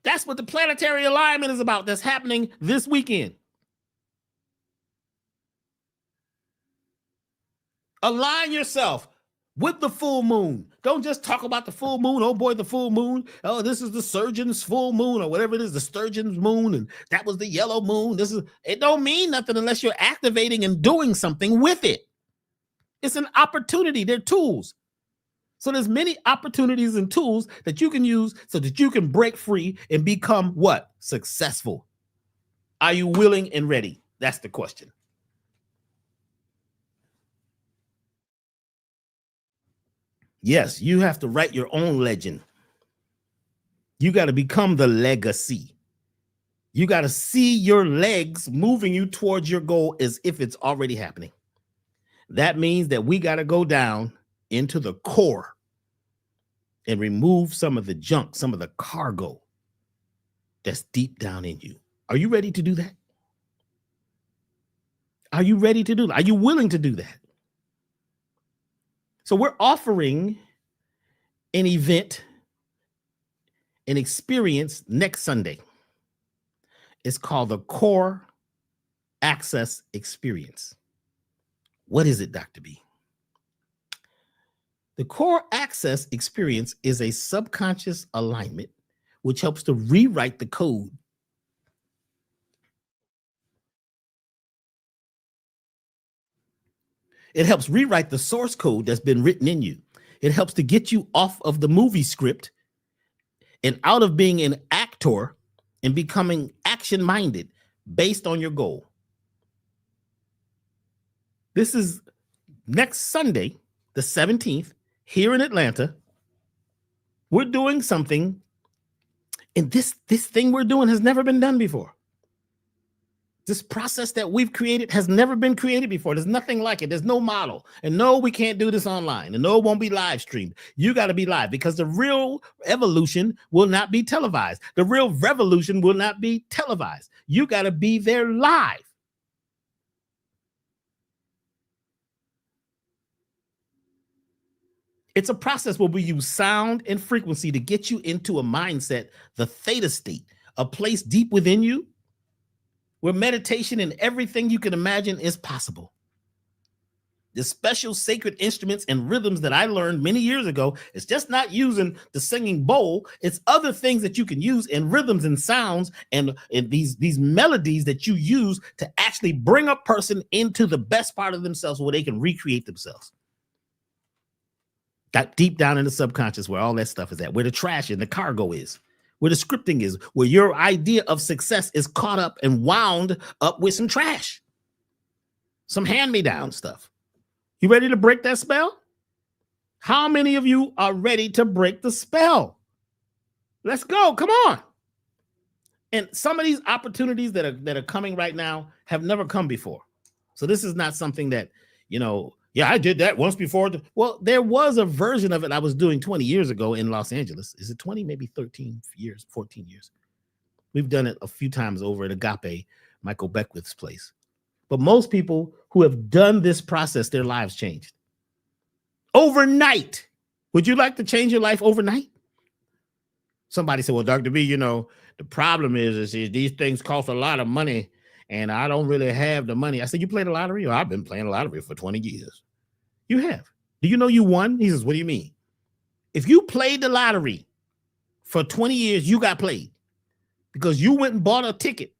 That's what the planetary alignment is about. That's happening this weekend. Align yourself with the full moon. Don't just talk about the full moon. Oh boy, the full moon. Oh, this is the surgeon's full moon, or whatever it is, the sturgeon's moon, and that was the yellow moon. It don't mean nothing unless you're activating and doing something with it. It's an opportunity. They're tools. So there's many opportunities and tools that you can use so that you can break free and become what? Successful. Are you willing and ready? That's the question. Yes, you have to write your own legend. You got to become the legacy. You got to see your legs moving you towards your goal as if it's already happening. That means that we got to go down into the core and remove some of the junk, some of the cargo that's deep down in you. Are you ready to do that? Are you ready to do that? Are you willing to do that? So we're offering an event, an experience next Sunday. It's called the Core Access Experience. What is it, Dr. B? The Core Access Experience is a subconscious alignment which helps to rewrite the code. It helps rewrite the source code that's been written in you. It helps to get you off of the movie script and out of being an actor and becoming action-minded based on your goal. This is next Sunday, the 17th, here in Atlanta. We're doing something, and this thing we're doing has never been done before. This process that we've created has never been created before. There's nothing like it. There's no model. And no, we can't do this online. And no, it won't be live streamed. You got to be live because the real evolution will not be televised. The real revolution will not be televised. You got to be there live. It's a process where we use sound and frequency to get you into a mindset, the theta state, a place deep within you where meditation and everything you can imagine is possible. The special sacred instruments and rhythms that I learned many years ago, it's just not using the singing bowl. It's other things that you can use and rhythms and sounds and these melodies that you use to actually bring a person into the best part of themselves where they can recreate themselves. That deep down in the subconscious where all that stuff is at, where the trash and the cargo is, where the scripting is, where your idea of success is caught up and wound up with some trash, some hand-me-down stuff. You ready to break that spell? How many of you are ready to break the spell? Let's go. Come on. And some of these opportunities that are coming right now have never come before. So this is not something that, yeah, I did that once before. Well, there was a version of it I was doing 20 years ago in Los Angeles. Is it 20, maybe 13 years, 14 years? We've done it a few times over at Agape, Michael Beckwith's place. But most people who have done this process, their lives changed. Overnight. Would you like to change your life overnight? Somebody said, well, Dr. B, the problem is these things cost a lot of money. And I don't really have the money. I said, you played the lottery? I've been playing the lottery for 20 years. You have. Do you know you won? He says, what do you mean? If you played the lottery for 20 years, you got played because you went and bought a ticket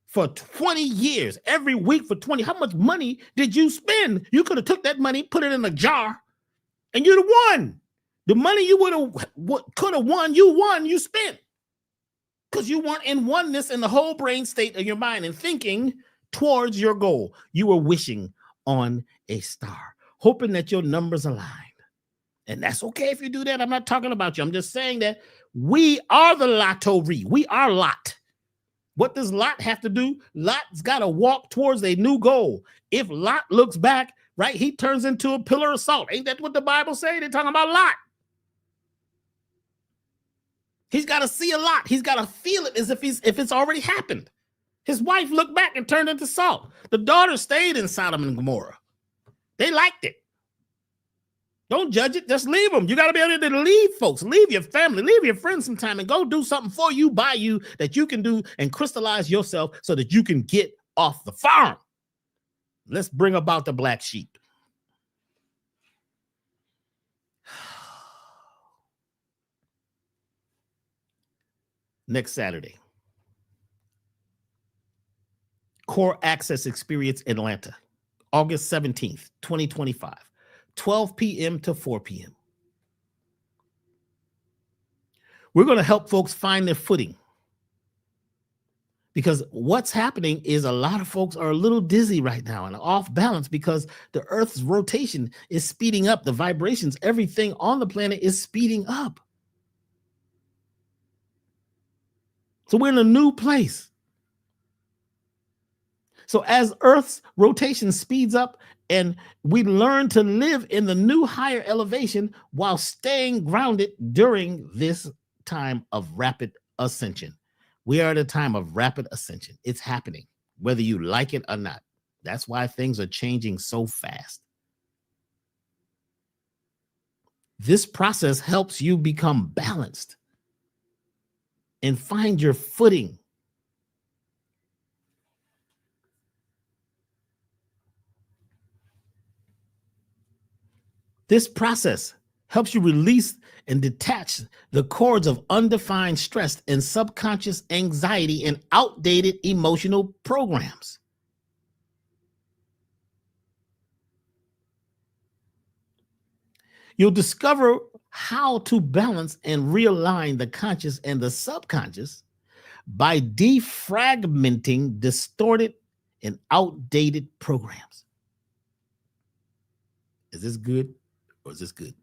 for 20 years, every week for 20. How much money did you spend? You could have took that money, put it in a jar, and you'd have won. The money you could have won, you spent. Because you weren't in oneness in the whole brain state of your mind and thinking towards your goal. You were wishing on a star, hoping that your numbers aligned. And that's okay if you do that. I'm not talking about you. I'm just saying that we are the lottery. We are Lot. What does Lot have to do? Lot's got to walk towards a new goal. If Lot looks back, right, he turns into a pillar of salt. Ain't that what the Bible say? They're talking about Lot. He's got to see a lot. He's got to feel it as if it's already happened. His wife looked back and turned into salt. The daughter stayed in Sodom and Gomorrah. They liked it. Don't judge it. Just leave them. You got to be able to leave folks. Leave your family. Leave your friends some time and go do something for you, by you, that you can do and crystallize yourself so that you can get off the farm. Let's bring about the black sheep. Next Saturday. Core Access Experience Atlanta, August 17th, 2025, 12 p.m. to 4 p.m. We're going to help folks find their footing, because what's happening is a lot of folks are a little dizzy right now and off balance because the Earth's rotation is speeding up. The vibrations, everything on the planet is speeding up. So we're in a new place. So as Earth's rotation speeds up and we learn to live in the new higher elevation while staying grounded during this time of rapid ascension. We are at a time of rapid ascension. It's happening, whether you like it or not. That's why things are changing so fast. This process helps you become balanced and find your footing. This process helps you release and detach the cords of undefined stress and subconscious anxiety and outdated emotional programs. You'll discover how to balance and realign the conscious and the subconscious by defragmenting distorted and outdated programs. Is this good or is this good?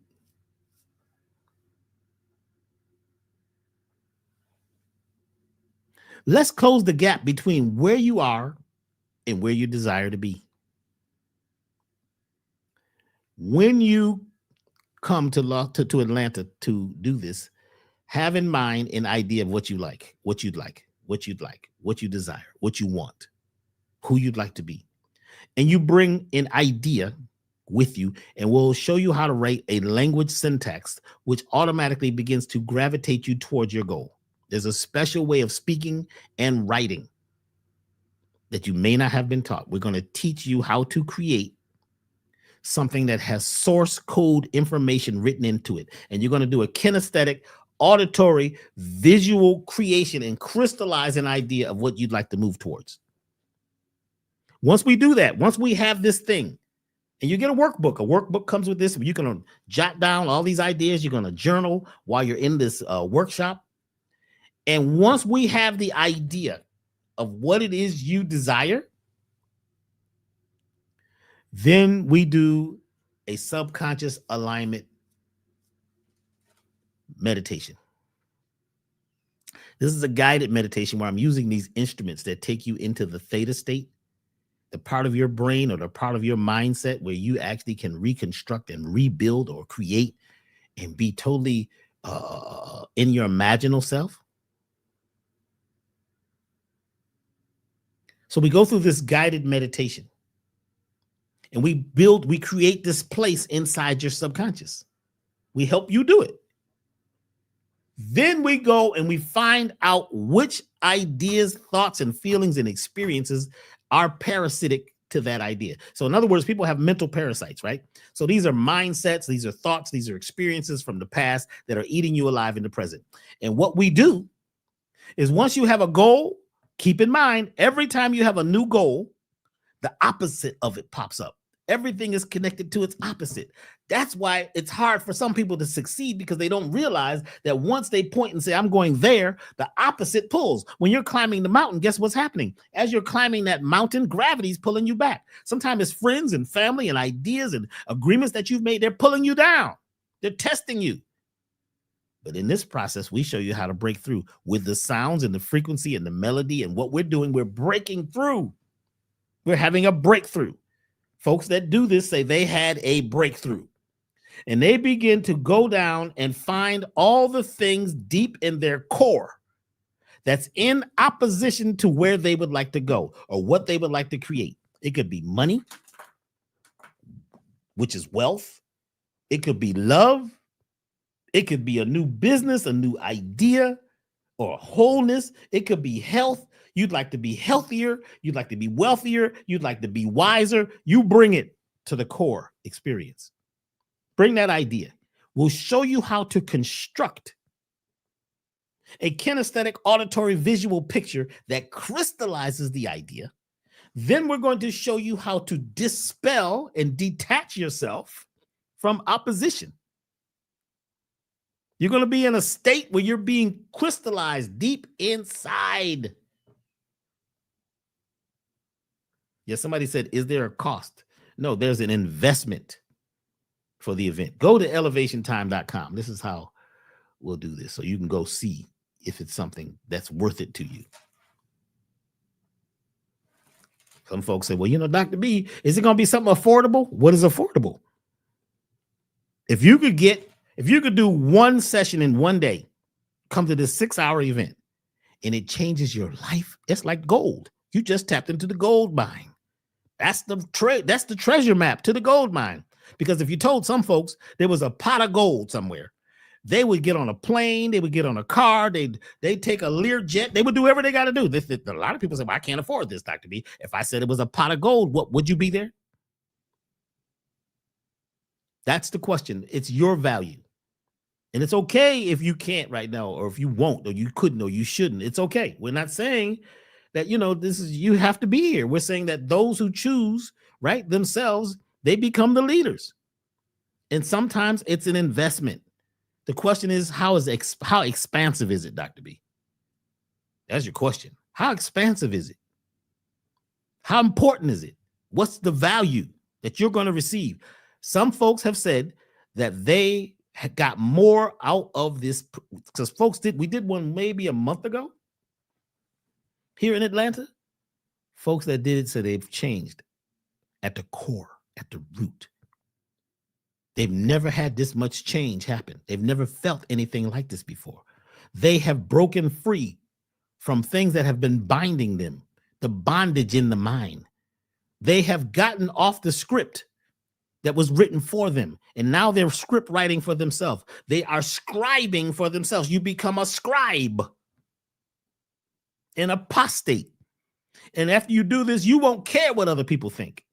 Let's close the gap between where you are and where you desire to be. When you come to Atlanta to do this, have in mind an idea of what you like, what you desire, what you want, who you'd like to be. And you bring an idea with you, and we'll show you how to write a language syntax, which automatically begins to gravitate you towards your goal. There's a special way of speaking and writing that you may not have been taught. We're going to teach you how to create something that has source code information written into it. And you're going to do a kinesthetic, auditory, visual creation and crystallize an idea of what you'd like to move towards. Once we do that, once we have this thing, and you get a workbook comes with this, you can jot down all these ideas. You're going to journal while you're in this workshop. And once we have the idea of what it is you desire, then we do a subconscious alignment meditation. This is a guided meditation where I'm using these instruments that take you into the theta state, the part of your brain or the part of your mindset where you actually can reconstruct and rebuild or create and be totally in your imaginal self. So we go through this guided meditation and we create this place inside your subconscious. We help you do it. Then we go and we find out which ideas, thoughts, and feelings and experiences are parasitic to that idea. So in other words, people have mental parasites, right? So these are mindsets, these are thoughts, these are experiences from the past that are eating you alive in the present. And what we do is once you have a goal, keep in mind, every time you have a new goal, the opposite of it pops up. Everything is connected to its opposite. That's why it's hard for some people to succeed, because they don't realize that once they point and say, I'm going there, the opposite pulls. When you're climbing the mountain, guess what's happening? As you're climbing that mountain, gravity's pulling you back. Sometimes it's friends and family and ideas and agreements that you've made. They're pulling you down. They're testing you. But in this process, we show you how to break through with the sounds and the frequency and the melody. And what we're doing, we're breaking through. We're having a breakthrough. Folks that do this say they had a breakthrough. And they begin to go down and find all the things deep in their core that's in opposition to where they would like to go or what they would like to create. It could be money, which is wealth. It could be love. It could be a new business, a new idea, or wholeness. It could be health. You'd like to be healthier. You'd like to be wealthier. You'd like to be wiser. You bring it to the core experience. Bring that idea. We'll show you how to construct a kinesthetic auditory visual picture that crystallizes the idea. Then we're going to show you how to dispel and detach yourself from opposition. You're going to be in a state where you're being crystallized deep inside. Yes, somebody said, is there a cost? No, there's an investment for the event. Go to elevationtime.com. This is how we'll do this. So you can go see if it's something that's worth it to you. Some folks say, well, you know, Dr. B, is it going to be something affordable? What is affordable? If you could do one session in one day, come to this 6-hour event, and it changes your life, it's like gold. You just tapped into the gold mine. That's the treasure map to the gold mine. Because if you told some folks there was a pot of gold somewhere, they would get on a plane, they would get on a car, they'd take a Learjet, they would do whatever they got to do. A lot of people say, well, I can't afford this, Dr. B. If I said it was a pot of gold, what would you be there? That's the question. It's your value. And it's okay if you can't right now, or if you won't, or you couldn't, or you shouldn't. It's okay. We're not saying that, you know, you have to be here. We're saying that those who choose, right, themselves, they become the leaders. And sometimes it's an investment. The question is, how expansive is it, Dr. B? That's your question. How expansive is it? How important is it? What's the value that you're going to receive? Some folks have said that they got more out of this, because we did one maybe a month ago here in Atlanta. Folks that did it said they've changed at the core, at the root. They've never had this much change happen. They've never felt anything like this before. They have broken free from things that have been binding them, the bondage in the mind. They have gotten off the script that was written for them, and now they're script writing for themselves. They are scribing for themselves. You become a scribe, an apostate. And after you do this, you won't care what other people think.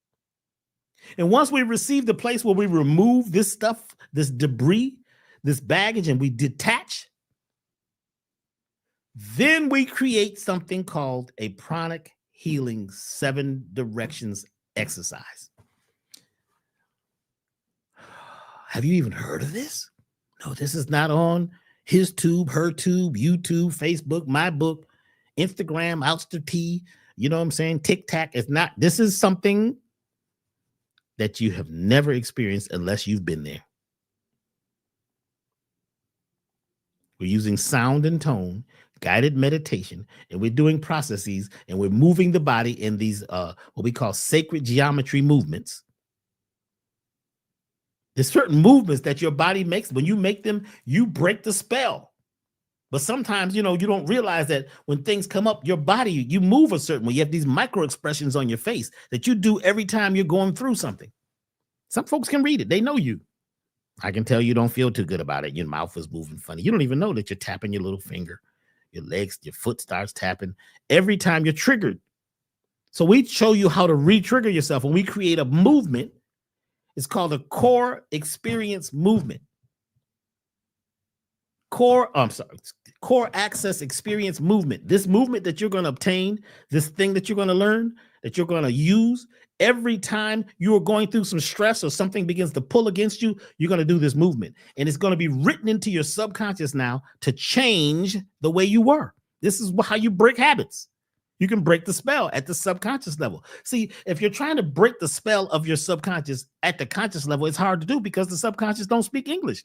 And once we receive the place where we remove this stuff, this debris, this baggage, and we detach, then we create something called a pranic healing 7 directions exercise. Have you even heard of this? No, this is not on his tube, her tube, YouTube, Facebook, my book, Instagram, Outster T, you know what I'm saying? TikTok. It's not. This is something that you have never experienced unless you've been there. We're using sound and tone, guided meditation, and we're doing processes, and we're moving the body in these what we call sacred geometry movements. There's certain movements that your body makes. When you make them, you break the spell. But sometimes, you know, you don't realize that when things come up, your body, you move a certain way. You have these micro expressions on your face that you do every time you're going through something. Some folks can read it. They know you. I can tell you don't feel too good about it. Your mouth is moving funny. You don't even know that you're tapping your little finger. Your legs, your foot starts tapping every time you're triggered. So we show you how to re-trigger yourself. When we create a movement, it's called a core experience movement. Core access experience movement. This movement that you're going to obtain, this thing that you're going to learn, that you're going to use, every time you are going through some stress or something begins to pull against you, you're going to do this movement. And it's going to be written into your subconscious now to change the way you were. This is how you break habits. You can break the spell at the subconscious level. See, if you're trying to break the spell of your subconscious at the conscious level, it's hard to do because the subconscious don't speak English.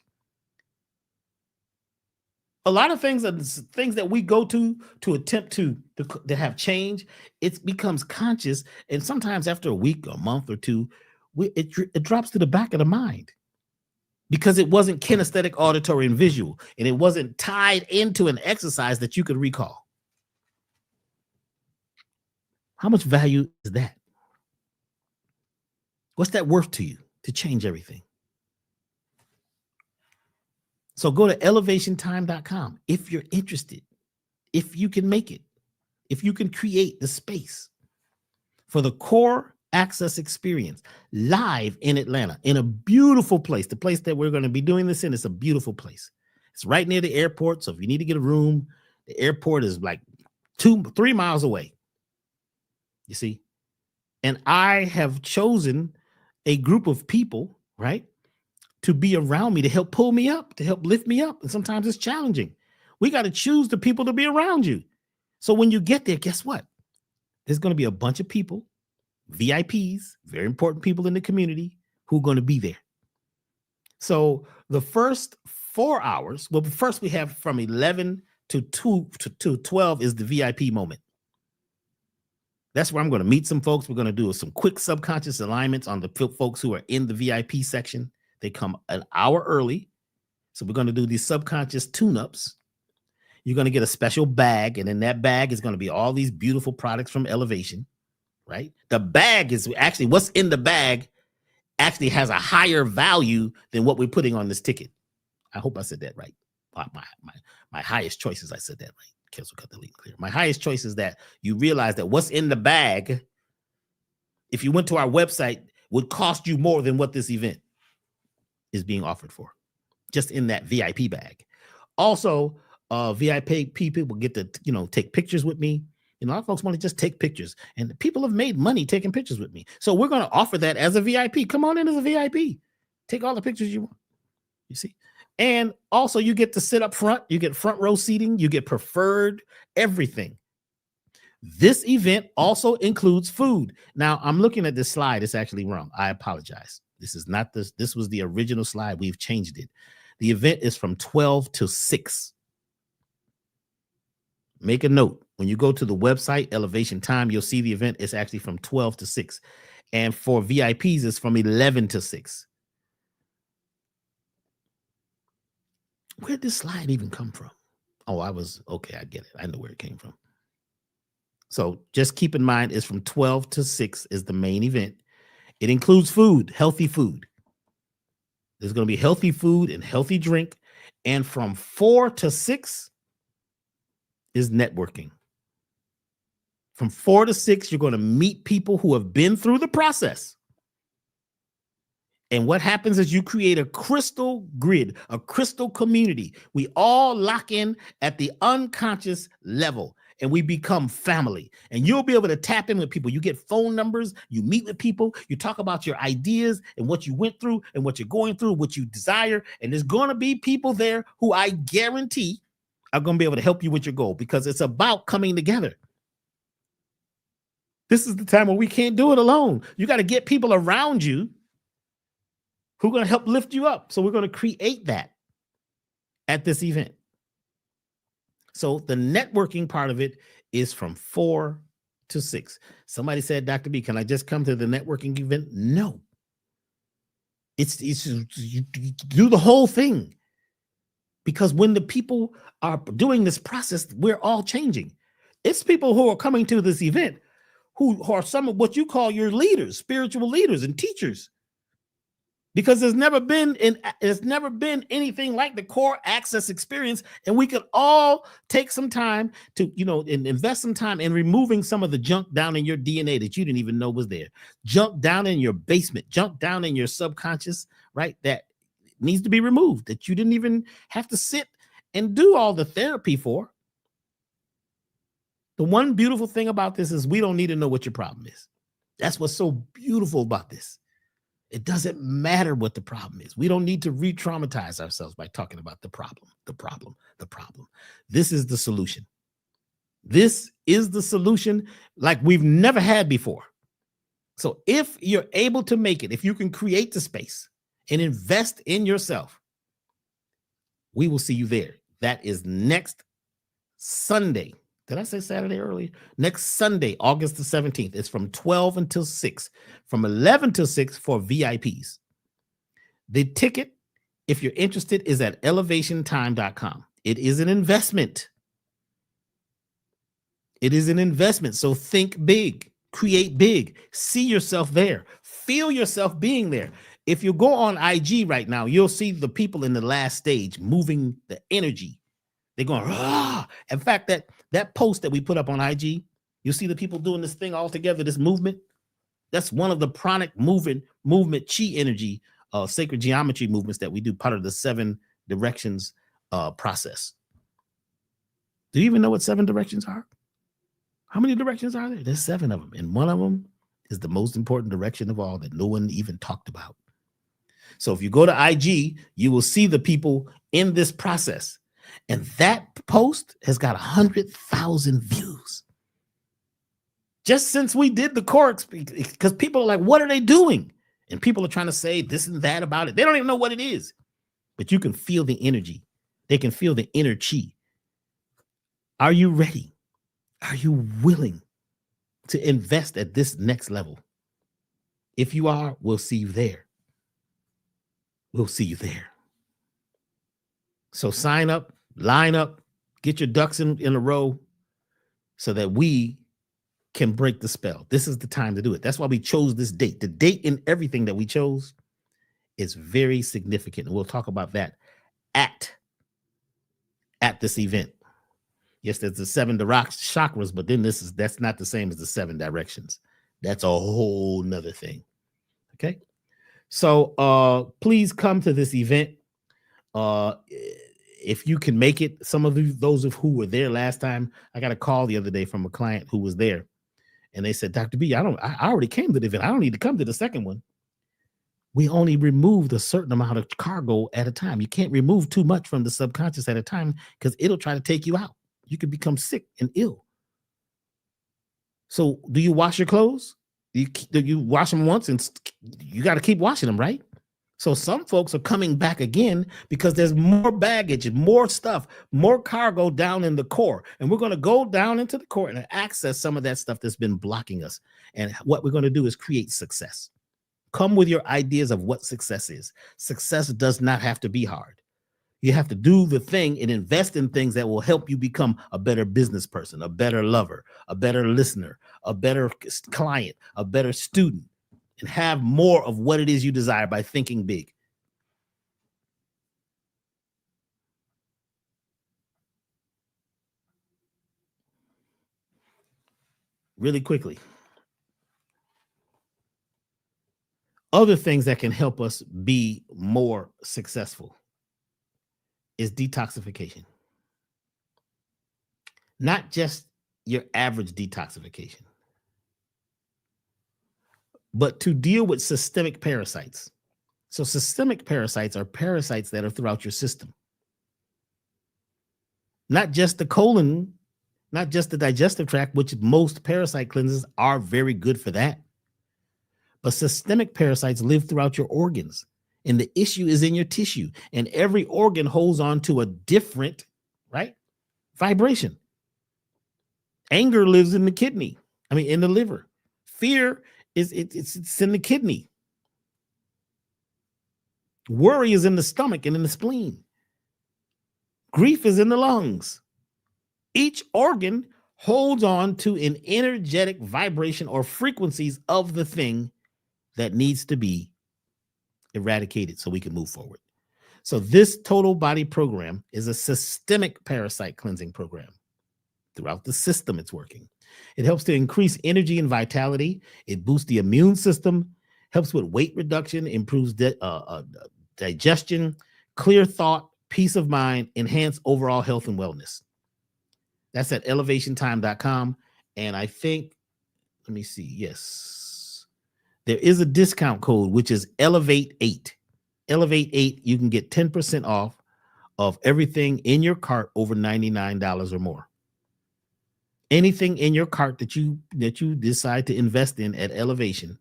A lot of things that we go to attempt to have change, it becomes conscious. And sometimes after a week, a month or two, it drops to the back of the mind because it wasn't kinesthetic, auditory, and visual. And it wasn't tied into an exercise that you could recall. How much value is that? What's that worth to you to change everything? So go to elevationtime.com if you're interested, if you can make it, if you can create the space for the core access experience live in Atlanta, in a beautiful place. The place that we're going to be doing this in is a beautiful place. It's right near the airport. So if you need to get a room, the airport is like 2-3 miles away. You see? And I have chosen a group of people, right, to be around me, to help pull me up, to help lift me up. And sometimes it's challenging. We got to choose the people to be around you. So when you get there, guess what? There's going to be a bunch of people, VIPs, very important people in the community, who are going to be there. So the first 4 hours, well, first we have from 11 to 12 is the VIP moment. That's where I'm going to meet some folks. We're going to do some quick subconscious alignments on the folks who are in the VIP section. They come an hour early. So we're going to do these subconscious tune-ups. You're going to get a special bag, and in that bag is going to be all these beautiful products from Elevation, right? The bag is actually, what's in the bag actually has a higher value than what we're putting on this ticket. I hope I said that right. My highest choices, I said that right. Cancel, cut, delete, clear. My highest choice is that you realize that what's in the bag, if you went to our website, would cost you more than what this event is being offered for, just in that VIP bag. Also, VIP people get to, take pictures with me. A lot of folks want to just take pictures, and people have made money taking pictures with me. So we're going to offer that as a VIP. Come on in as a VIP. Take all the pictures you want. You see? And also you get to sit up front. You get front row seating. You get preferred everything. This event also includes food. Now, I'm looking at this slide. It's actually wrong. I apologize. This is not this. This was the original slide. We've changed it. The event is from 12 to 6. Make a note. When you go to the website, Elevation Time, you'll see the event is actually from 12 to 6. And for VIPs, it's from 11 to 6. Where did this slide even come from? Oh, okay, I get it. I know where it came from. So just keep in mind, it's from 12 to 6 is the main event. It includes food, healthy food. There's going to be healthy food and healthy drink. And from 4 to 6 is networking. From 4 to 6, you're going to meet people who have been through the process. And what happens is you create a crystal grid, a crystal community. We all lock in at the unconscious level, and we become family. And you'll be able to tap in with people. You get phone numbers, you meet with people, you talk about your ideas and what you went through and what you're going through, what you desire. And there's going to be people there who I guarantee are going to be able to help you with your goal, because it's about coming together. This is the time where we can't do it alone. You got to get people around you who are going to help lift you up. So we're going to create that at this event. So the networking part of it is from 4 to 6. Somebody said, Dr. B, can I just come to the networking event? No. It's you do the whole thing. Because when the people are doing this process, we're all changing. It's people who are coming to this event who are some of what you call your leaders, spiritual leaders and teachers. Because there's never been anything like the core access experience. And we could all take some time to, and invest some time in removing some of the junk down in your DNA that you didn't even know was there. Junk down in your basement, junk down in your subconscious, right? That needs to be removed, that you didn't even have to sit and do all the therapy for. The one beautiful thing about this is we don't need to know what your problem is. That's what's so beautiful about this. It doesn't matter what the problem is. We don't need to re-traumatize ourselves by talking about the problem. This is the solution. This is the solution like we've never had before. So if you're able to make it, if you can create the space and invest in yourself, we will see you there. That is next Sunday. Did I say Saturday early? Next Sunday, August the 17th. It's from 12 until 6, from 11 till 6 for VIPs. The ticket, if you're interested, is at elevationtime.com. It is an investment. It is an investment. So think big, create big, see yourself there, feel yourself being there. If you go on IG right now, you'll see the people in the last stage moving the energy. They're going, ah. In fact, that post that we put up on IG, you'll see the people doing this thing all together, this movement. That's one of the pranic movement chi energy, sacred geometry movements that we do, part of the 7 directions process. Do you even know what 7 directions are? How many directions are there? There's 7 of them. And one of them is the most important direction of all that no one even talked about. So if you go to IG, you will see the people in this process. And that post has got 100,000 views. Just since we did the course, because people are like, what are they doing? And people are trying to say this and that about it. They don't even know what it is. But you can feel the energy. They can feel the inner chi. Are you ready? Are you willing to invest at this next level? If you are, we'll see you there. We'll see you there. So sign up, line up, get your ducks in a row so that we can break the spell. This is the time to do it. That's why we chose this date. The date in everything that we chose is very significant. And we'll talk about that at this event. Yes, there's the 7 chakras, but then that's not the same as the 7 directions. That's a whole nother thing. Okay. So please come to this event. If you can make it, some of those of who were there last time, I got a call the other day from a client who was there. And they said, Dr. B, I already came to the event. I don't need to come to the second one. We only removed a certain amount of cargo at a time. You can't remove too much from the subconscious at a time because it'll try to take you out. You could become sick and ill. So do you wash your clothes? You wash them once and you got to keep washing them, right? So some folks are coming back again because there's more baggage, more stuff, more cargo down in the core. And we're going to go down into the core and access some of that stuff that's been blocking us. And what we're going to do is create success. Come with your ideas of what success is. Success does not have to be hard. You have to do the thing and invest in things that will help you become a better business person, a better lover, a better listener, a better client, a better student, and have more of what it is you desire by thinking big. Really quickly. Other things that can help us be more successful is detoxification. Not just your average detoxification, but to deal with systemic parasites. So systemic parasites are parasites that are throughout your system. Not just the colon, not just the digestive tract, which most parasite cleanses are very good for that. But systemic parasites live throughout your organs. And the issue is in your tissue. And every organ holds on to a different, right, vibration. Anger lives in the kidney. In the liver. Fear it's in the kidney. Worry is in the stomach and in the spleen. Grief is in the lungs. Each organ holds on to an energetic vibration or frequencies of the thing that needs to be eradicated so we can move forward. So this total body program is a systemic parasite cleansing program. Throughout the system, it's working. It helps to increase energy and vitality. It boosts the immune system, helps with weight reduction, improves digestion, clear thought, peace of mind, enhance overall health and wellness. That's at elevationtime.com. And I think, let me see. Yes, there is a discount code, which is Elevate8. Elevate8, you can get 10% off of everything in your cart over $99 or more. Anything in your cart that you decide to invest in at Elevation,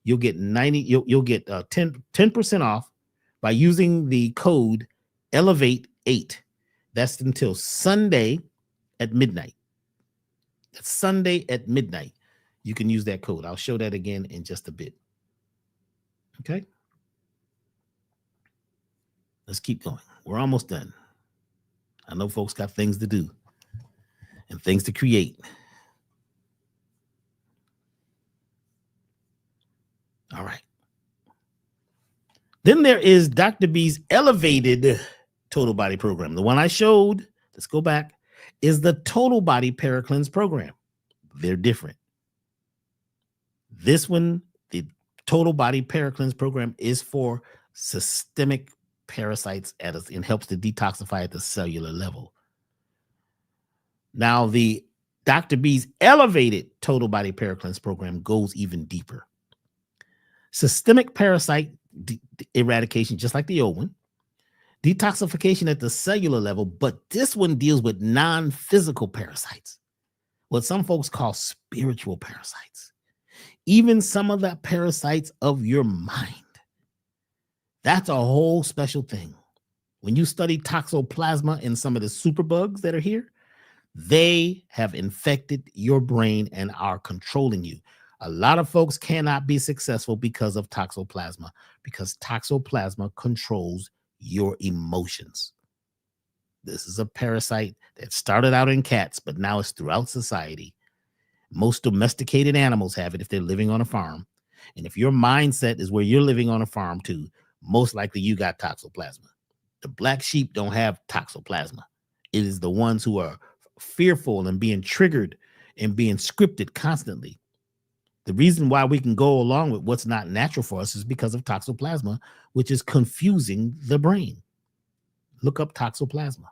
you'll get 10% off by using the code Elevate8. That's until Sunday at midnight. That's Sunday at midnight. You can use that code. I'll show that again in just a bit. Okay. Let's keep going. We're almost done. I know folks got things to do and things to create. All right. Then there is Dr. B's elevated total body program. The one I showed, let's go back, is the total body paracleanse program. They're different. This one, the total body paracleanse program, is for systemic parasites and helps to detoxify at the cellular level. Now, the Dr. B's elevated total body paracleanse program goes even deeper. Systemic parasite eradication, just like the old one, detoxification at the cellular level, but this one deals with non-physical parasites, what some folks call spiritual parasites, even some of the parasites of your mind. That's a whole special thing. When you study toxoplasma and some of the superbugs that are here, they have infected your brain and are controlling you. A lot of folks cannot be successful because of toxoplasma, because toxoplasma controls your emotions. This is a parasite that started out in cats, but now it's throughout society. Most domesticated animals have it if they're living on a farm. And if your mindset is where you're living on a farm too, most likely you got toxoplasma. The black sheep don't have toxoplasma. It is the ones who are fearful and being triggered and being scripted constantly. The reason why we can go along with what's not natural for us is because of toxoplasma, which is confusing the brain. Look up toxoplasma.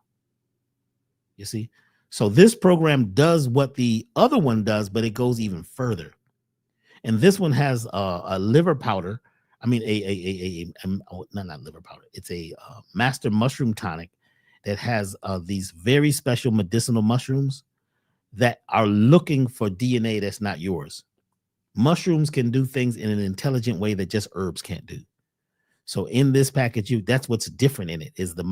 You see? So this program does what the other one does, but it goes even further. And this one has a liver powder. I mean, not liver powder. It's a master mushroom tonic that has these very special medicinal mushrooms that are looking for DNA that's not yours. Mushrooms can do things in an intelligent way that just herbs can't do. So in this package, that's what's different in it, is the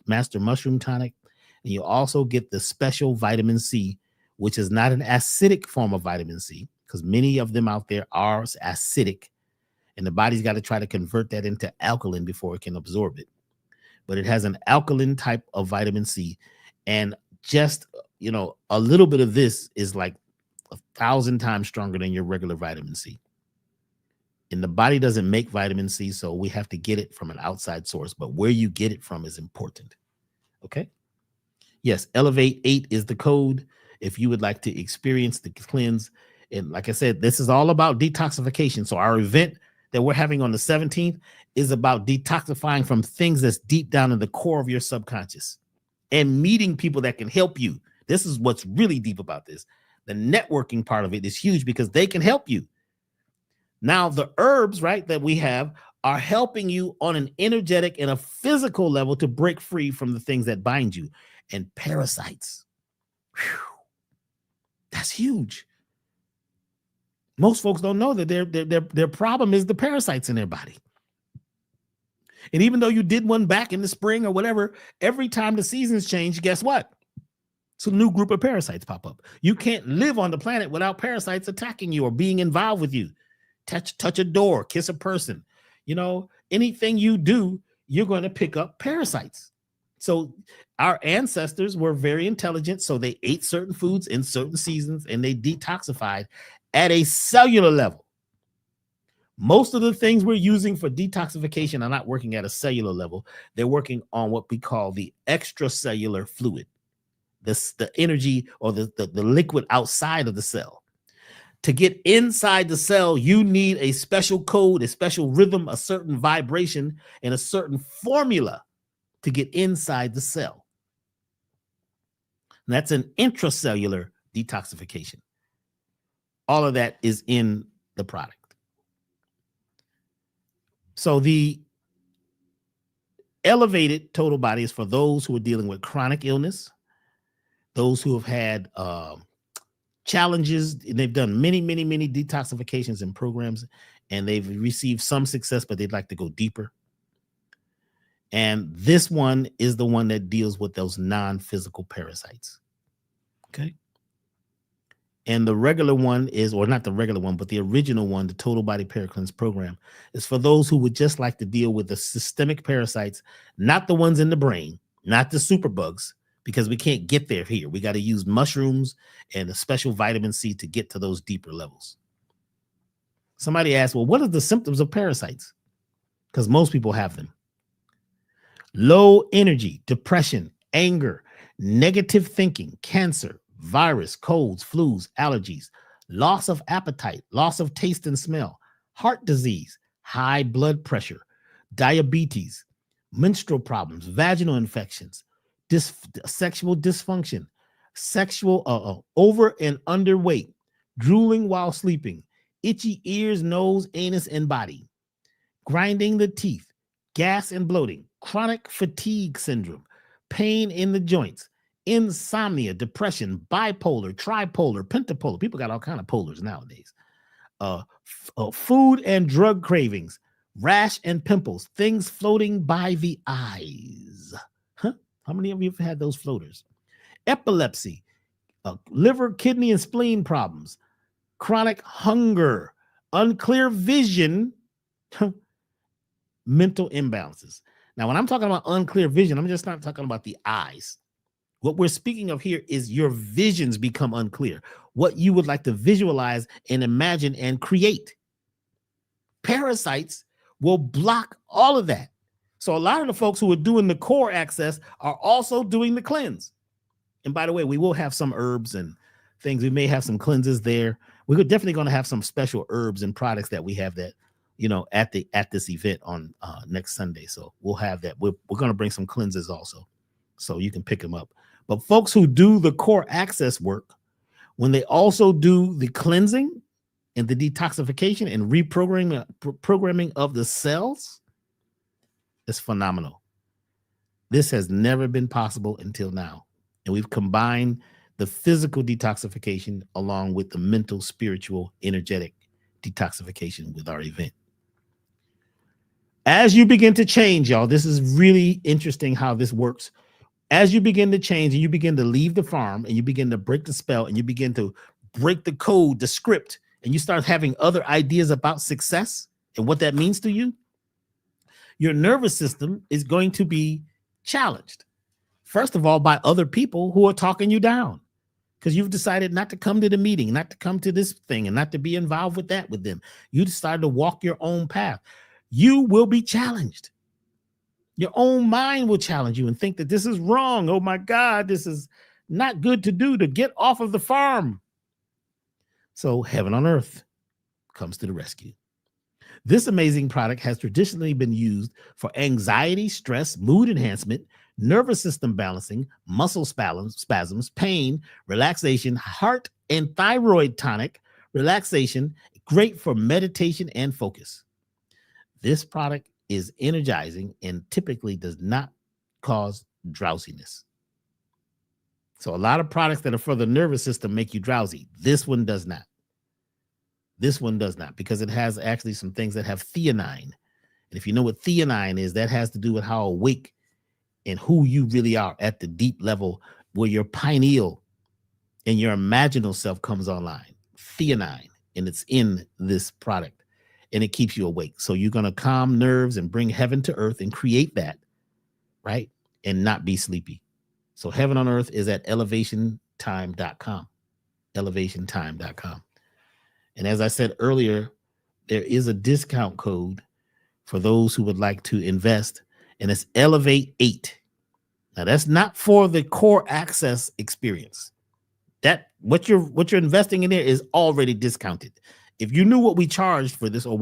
master mushroom tonic. And you also get the special vitamin C, which is not an acidic form of vitamin C, because many of them out there are acidic, and the body's got to try to convert that into alkaline before it can absorb it. But it has an alkaline type of vitamin C, and just, a little bit of this is like 1,000 times stronger than your regular vitamin C. And the body doesn't make vitamin C, so we have to get it from an outside source. But where you get it from is important. Okay? Yes, Elevate 8 is the code if you would like to experience the cleanse. And like I said, this is all about detoxification. So our event that we're having on the 17th is about detoxifying from things that's deep down in the core of your subconscious and meeting people that can help you. This is what's really deep about this. The networking part of it is huge because they can help you. Now, the herbs, right, that we have are helping you on an energetic and a physical level to break free from the things that bind you. And parasites, whew, that's huge. Most folks don't know that their problem is the parasites in their body. And even though you did one back in the spring or whatever, every time the seasons change, guess what? It's a new group of parasites pop up. You can't live on the planet without parasites attacking you or being involved with you. Touch a door, kiss a person. Anything you do, you're going to pick up parasites. So our ancestors were very intelligent, so they ate certain foods in certain seasons and they detoxified at a cellular level. Most of the things we're using for detoxification are not working at a cellular level. They're working on what we call the extracellular fluid, the energy or the liquid outside of the cell. To get inside the cell, you need a special code, a special rhythm, a certain vibration, and a certain formula to get inside the cell. And that's an intracellular detoxification. All of that is in the product. So the elevated total body is for those who are dealing with chronic illness, those who have had challenges, and they've done many detoxifications and programs, and they've received some success, but they'd like to go deeper. And this one is the one that deals with those non-physical parasites. Okay. And the regular one is, or not the regular one, but the original one, the Total Body Paracleanse program, is for those who would just like to deal with the systemic parasites, not the ones in the brain, not the superbugs, because we can't get there here. We got to use mushrooms and a special vitamin C to get to those deeper levels. Somebody asked, well, what are the symptoms of parasites? Because most people have them. Low energy, depression, anger, negative thinking, cancer, virus, colds, flus, allergies, loss of appetite, loss of taste and smell, heart disease, high blood pressure, diabetes, menstrual problems, vaginal infections, sexual dysfunction, sexual over and underweight, drooling while sleeping, itchy ears, nose, anus, and body, grinding the teeth, gas and bloating, chronic fatigue syndrome, pain in the joints, insomnia, depression, bipolar, tripolar, pentapolar. People got all kinds of polars nowadays. Food and drug cravings, rash and pimples, things floating by the eyes. Huh? How many of you have had those floaters? Epilepsy, liver, kidney, and spleen problems, chronic hunger, unclear vision, mental imbalances. Now, when I'm talking about unclear vision, I'm just not talking about the eyes. What we're speaking of here is your visions become unclear, what you would like to visualize and imagine and create. Parasites will block all of that. So a lot of the folks who are doing the core access are also doing the cleanse. And by the way, we will have some herbs and things. We may have some cleanses there. We're definitely going to have some special herbs and products that we have that, at this event on next Sunday. So we'll have that. We're going to bring some cleanses also, so you can pick them up. But folks who do the core access work, when they also do the cleansing and the detoxification and reprogramming of the cells, it's phenomenal. This has never been possible until now. And we've combined the physical detoxification along with the mental, spiritual, energetic detoxification with our event. As you begin to change, y'all, this is really interesting how this works. As you begin to change and you begin to leave the farm and you begin to break the spell and you begin to break the code, the script, and you start having other ideas about success and what that means to you, your nervous system is going to be challenged. First of all, by other people who are talking you down because you've decided not to come to the meeting, not to come to this thing, and not to be involved with that with them. You decided to walk your own path. You will be challenged. Your own mind will challenge you and think that this is wrong. Oh my God, this is not good to do, to get off of the farm. So heaven on earth comes to the rescue. This amazing product has traditionally been used for anxiety, stress, mood enhancement, nervous system balancing, muscle spasms, pain, relaxation, heart and thyroid tonic, relaxation, great for meditation and focus. This product is energizing and typically does not cause drowsiness. So a lot of products that are for the nervous system make you drowsy. This one does not. This one does not, because it has actually some things that have theanine. And if you know what theanine is, that has to do with how awake and who you really are at the deep level where your pineal and your imaginal self comes online. Theanine, and it's in this product. And it keeps you awake. So you're going to calm nerves and bring heaven to earth and create that, right? And not be sleepy. So heaven on earth is at elevationtime.com. Elevationtime.com. And as I said earlier, there is a discount code for those who would like to invest, and it's Elevate 8. Now that's not for the core access experience. That what you're investing in there is already discounted. If you knew what we charged for this, or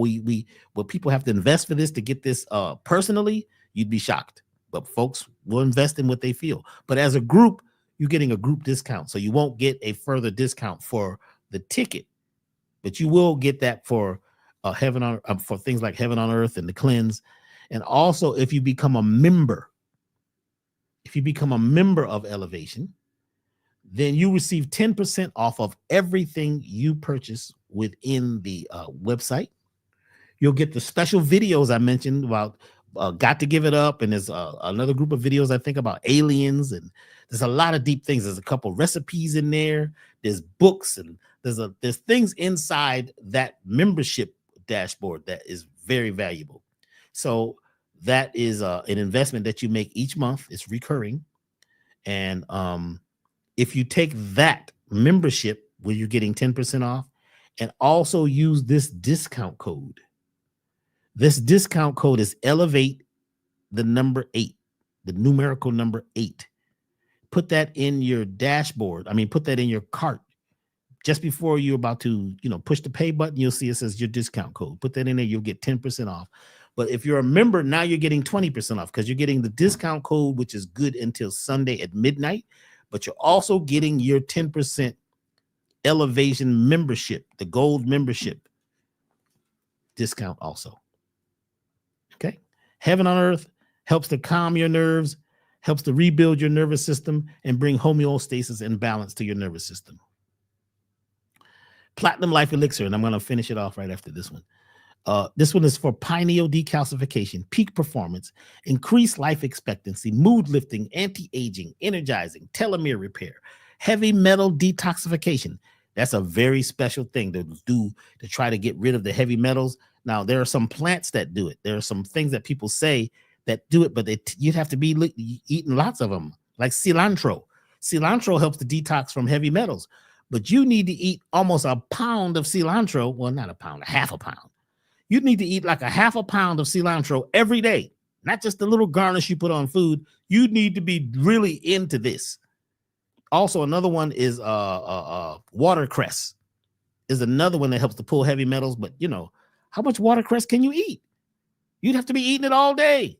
what people have to invest for this to get this personally, you'd be shocked. But folks will invest in what they feel. But as a group, you're getting a group discount. So you won't get a further discount for the ticket, but you will get that for for things like heaven on earth and the cleanse. And also, if you become a member of Elevation, then you receive 10% off of everything you purchase within the website. You'll get the special videos I mentioned about Got to Give It Up, and there's another group of videos I think about aliens, and there's a lot of deep things. There's a couple recipes in there. There's books, and there's things inside that membership dashboard that is very valuable. So that is an investment that you make each month. It's recurring, and if you take that membership where you're getting 10% off, and also use this discount code. This discount code is elevate the number 8, the numerical number 8. Put that in your dashboard. I mean, put that in your cart. Just before you're about to, push the pay button, you'll see it says your discount code. Put that in there, you'll get 10% off. But if you're a member, now you're getting 20% off because you're getting the discount code, which is good until Sunday at midnight. But you're also getting your 10% elevation membership, the gold membership discount also. Okay. Heaven on Earth helps to calm your nerves, helps to rebuild your nervous system, and bring homeostasis and balance to your nervous system. Platinum Life Elixir, and I'm going to finish it off right after this one. This one is for pineal decalcification, peak performance, increased life expectancy, mood lifting, anti-aging, energizing, telomere repair, heavy metal detoxification. That's a very special thing to do to try to get rid of the heavy metals. Now, there are some plants that do it. There are some things that people say that do it, but you'd have to be eating lots of them, like cilantro. Cilantro helps to detox from heavy metals, but you need to eat almost a pound of cilantro. Well, not a pound, a half a pound. You need to eat like a half a pound of cilantro every day, not just the little garnish you put on food. You need to be really into this. Also, another one is watercress. Is another one that helps to pull heavy metals. But how much watercress can you eat? You'd have to be eating it all day,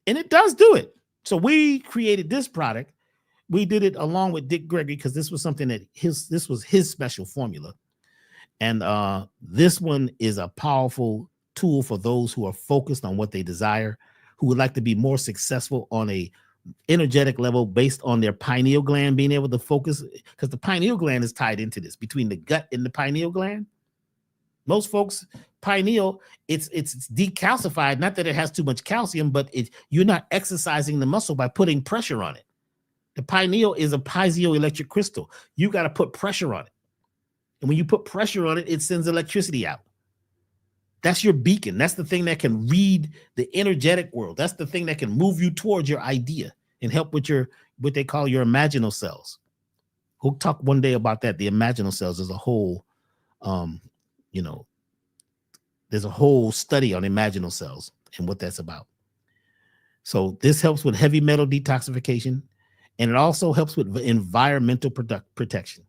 and it does do it. So we created this product. We did it along with Dick Gregory because this was something that this was his special formula. And this one is a powerful tool for those who are focused on what they desire, who would like to be more successful on a energetic level based on their pineal gland being able to focus, because the pineal gland is tied into this between the gut and the pineal gland. Most folks, pineal, it's decalcified, not that it has too much calcium, but you're not exercising the muscle by putting pressure on it. The pineal is a piezoelectric crystal. You got to put pressure on it. And when you put pressure on it, it sends electricity out. That's your beacon. That's the thing that can read the energetic world. That's the thing that can move you towards your idea and help with what they call your imaginal cells. We'll talk one day about that. The imaginal cells is a whole, there's a whole study on imaginal cells and what that's about. So this helps with heavy metal detoxification, and it also helps with environmental protection.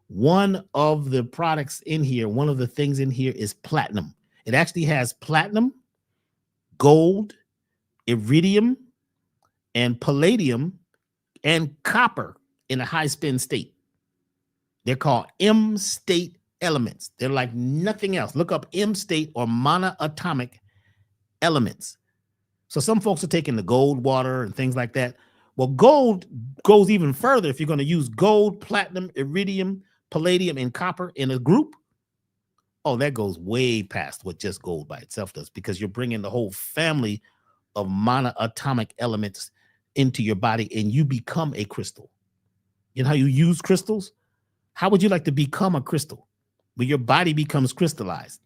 One of the products in here, one of the things in here is platinum. It actually has platinum, gold, iridium, and palladium, and copper in a high spin state. They're called M state elements. They're like nothing else. Look up M state or monoatomic elements. So some folks are taking the gold water and things like that. Well, gold goes even further. If you're going to use gold, platinum, iridium, palladium, and copper in a group, that goes way past what just gold by itself does, because you're bringing the whole family of monoatomic elements into your body, and you become a crystal. You know how you use crystals? How would you like to become a crystal? Well, your body becomes crystallized.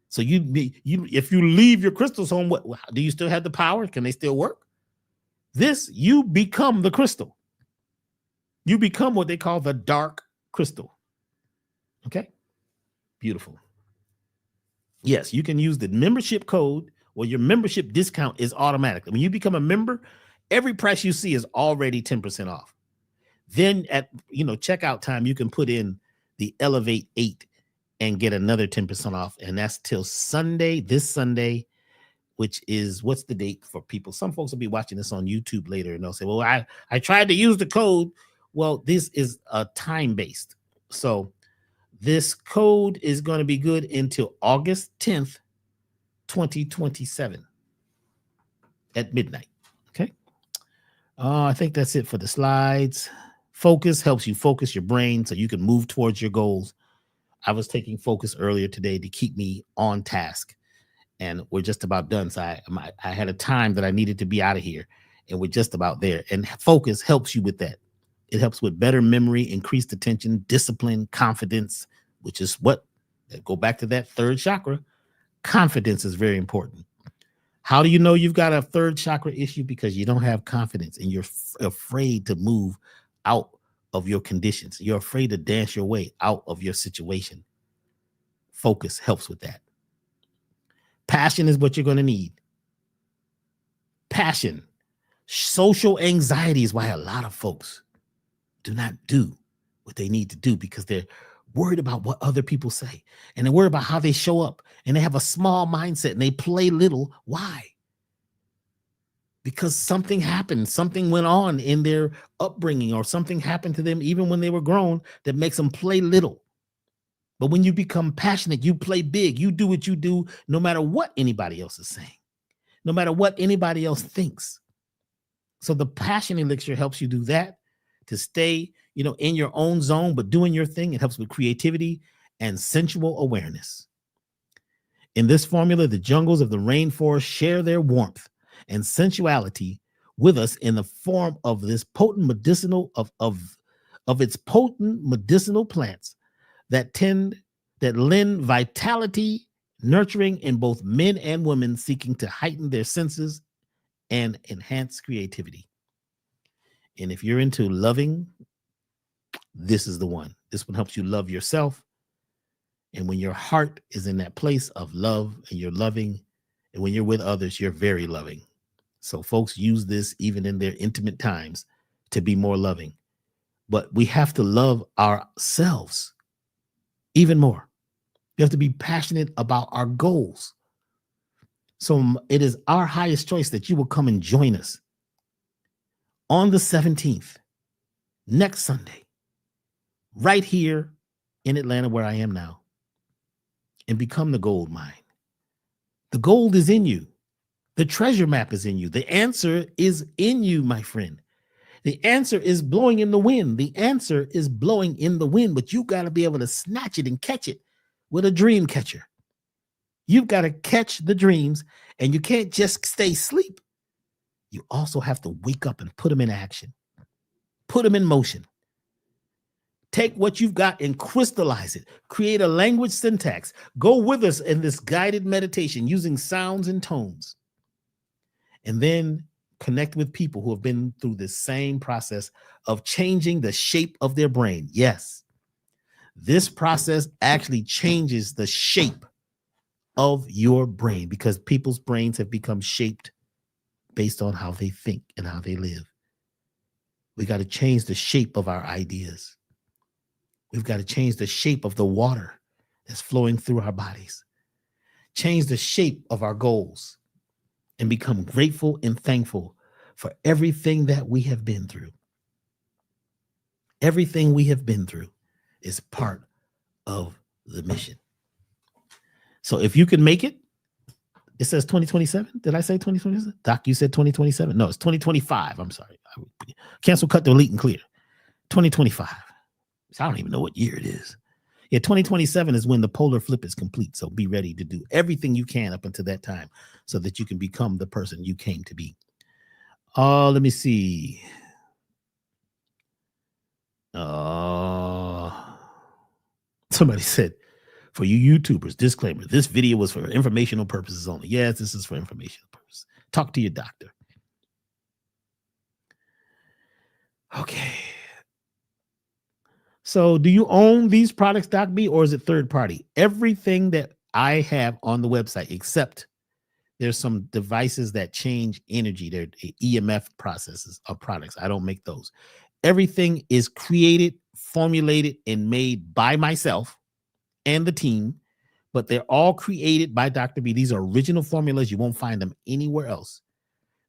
So if you leave your crystals home, what do you still have the power? Can they still work? You become the crystal. You become what they call the dark crystal. Okay, beautiful. Yes, you can use the membership code, or your membership discount is automatic. When you become a member, every price you see is already 10% off. Then at checkout time, you can put in the Elevate 8 and get another 10% off. And that's till Sunday, this Sunday, which is, what's the date for people? Some folks will be watching this on YouTube later and they'll say, well, I tried to use the code. Well, this is time-based. So this code is going to be good until August 10th, 2027 at midnight. Okay. I think that's it for the slides. Focus helps you focus your brain so you can move towards your goals. I was taking focus earlier today to keep me on task, and we're just about done. So I had a time that I needed to be out of here, and we're just about there. And focus helps you with that. It helps with better memory, increased attention, discipline, confidence, which is go back to that third chakra. Confidence is very important. How do you know you've got a third chakra issue? Because you don't have confidence and you're afraid to move out of your conditions. You're afraid to dance your way out of your situation. focus helps with that. Passion is what you're going to need. Passion. Social anxiety is why a lot of folks do not do what they need to do, because they're worried about what other people say, and they're worried about how they show up, and they have a small mindset and they play little. Why? Because something happened, something went on in their upbringing, or something happened to them even when they were grown that makes them play little. But when you become passionate, you play big. You do what you do no matter what anybody else is saying, no matter what anybody else thinks. So the passion elixir helps you do that, to stay, in your own zone, but doing your thing. It helps with creativity and sensual awareness. In this formula, the jungles of the rainforest share their warmth and sensuality with us in the form of this potent medicinal of its potent medicinal plants that lend vitality, nurturing in both men and women seeking to heighten their senses and enhance creativity. And if you're into loving, this is the one. This one helps you love yourself. And when your heart is in that place of love and you're loving, and when you're with others, you're very loving. So folks use this even in their intimate times to be more loving. But we have to love ourselves even more. We have to be passionate about our goals. So it is our highest choice that you will come and join us on the 17th, next Sunday, right here in Atlanta, where I am now, and become the gold mine. The gold is in you. The treasure map is in you. The answer is in you, my friend. The answer is blowing in the wind. The answer is blowing in the wind, but you got to be able to snatch it and catch it with a dream catcher. You've got to catch the dreams, and you can't just stay asleep. You also have to wake up and put them in action. Put them in motion. Take what you've got and crystallize it. Create a language syntax. Go with us in this guided meditation using sounds and tones. And then connect with people who have been through the same process of changing the shape of their brain. Yes, this process actually changes the shape of your brain, because people's brains have become shaped based on how they think and how they live. We got to change the shape of our ideas. We've got to change the shape of the water that's flowing through our bodies. Change the shape of our goals and become grateful and thankful for everything that we have been through. Everything we have been through is part of the mission. So if you can make it, it says 2027. Did I say 2027? Doc, you said 2027. No, it's 2025. I'm sorry. Cancel, cut, delete, and clear. 2025. So I don't even know what year it is. Yeah, 2027 is when the polar flip is complete. So be ready to do everything you can up until that time so that you can become the person you came to be. Let me see. Somebody said, for you YouTubers, disclaimer, this video was for informational purposes only. Yes, this is for informational purposes. Talk to your doctor. Okay. So do you own these products, Doc B, or is it third party? Everything that I have on the website, except there's some devices that change energy. They're EMF processes of products. I don't make those. Everything is created, formulated, and made by myself and the team, but they're all created by Dr. B. These are original formulas. You won't find them anywhere else.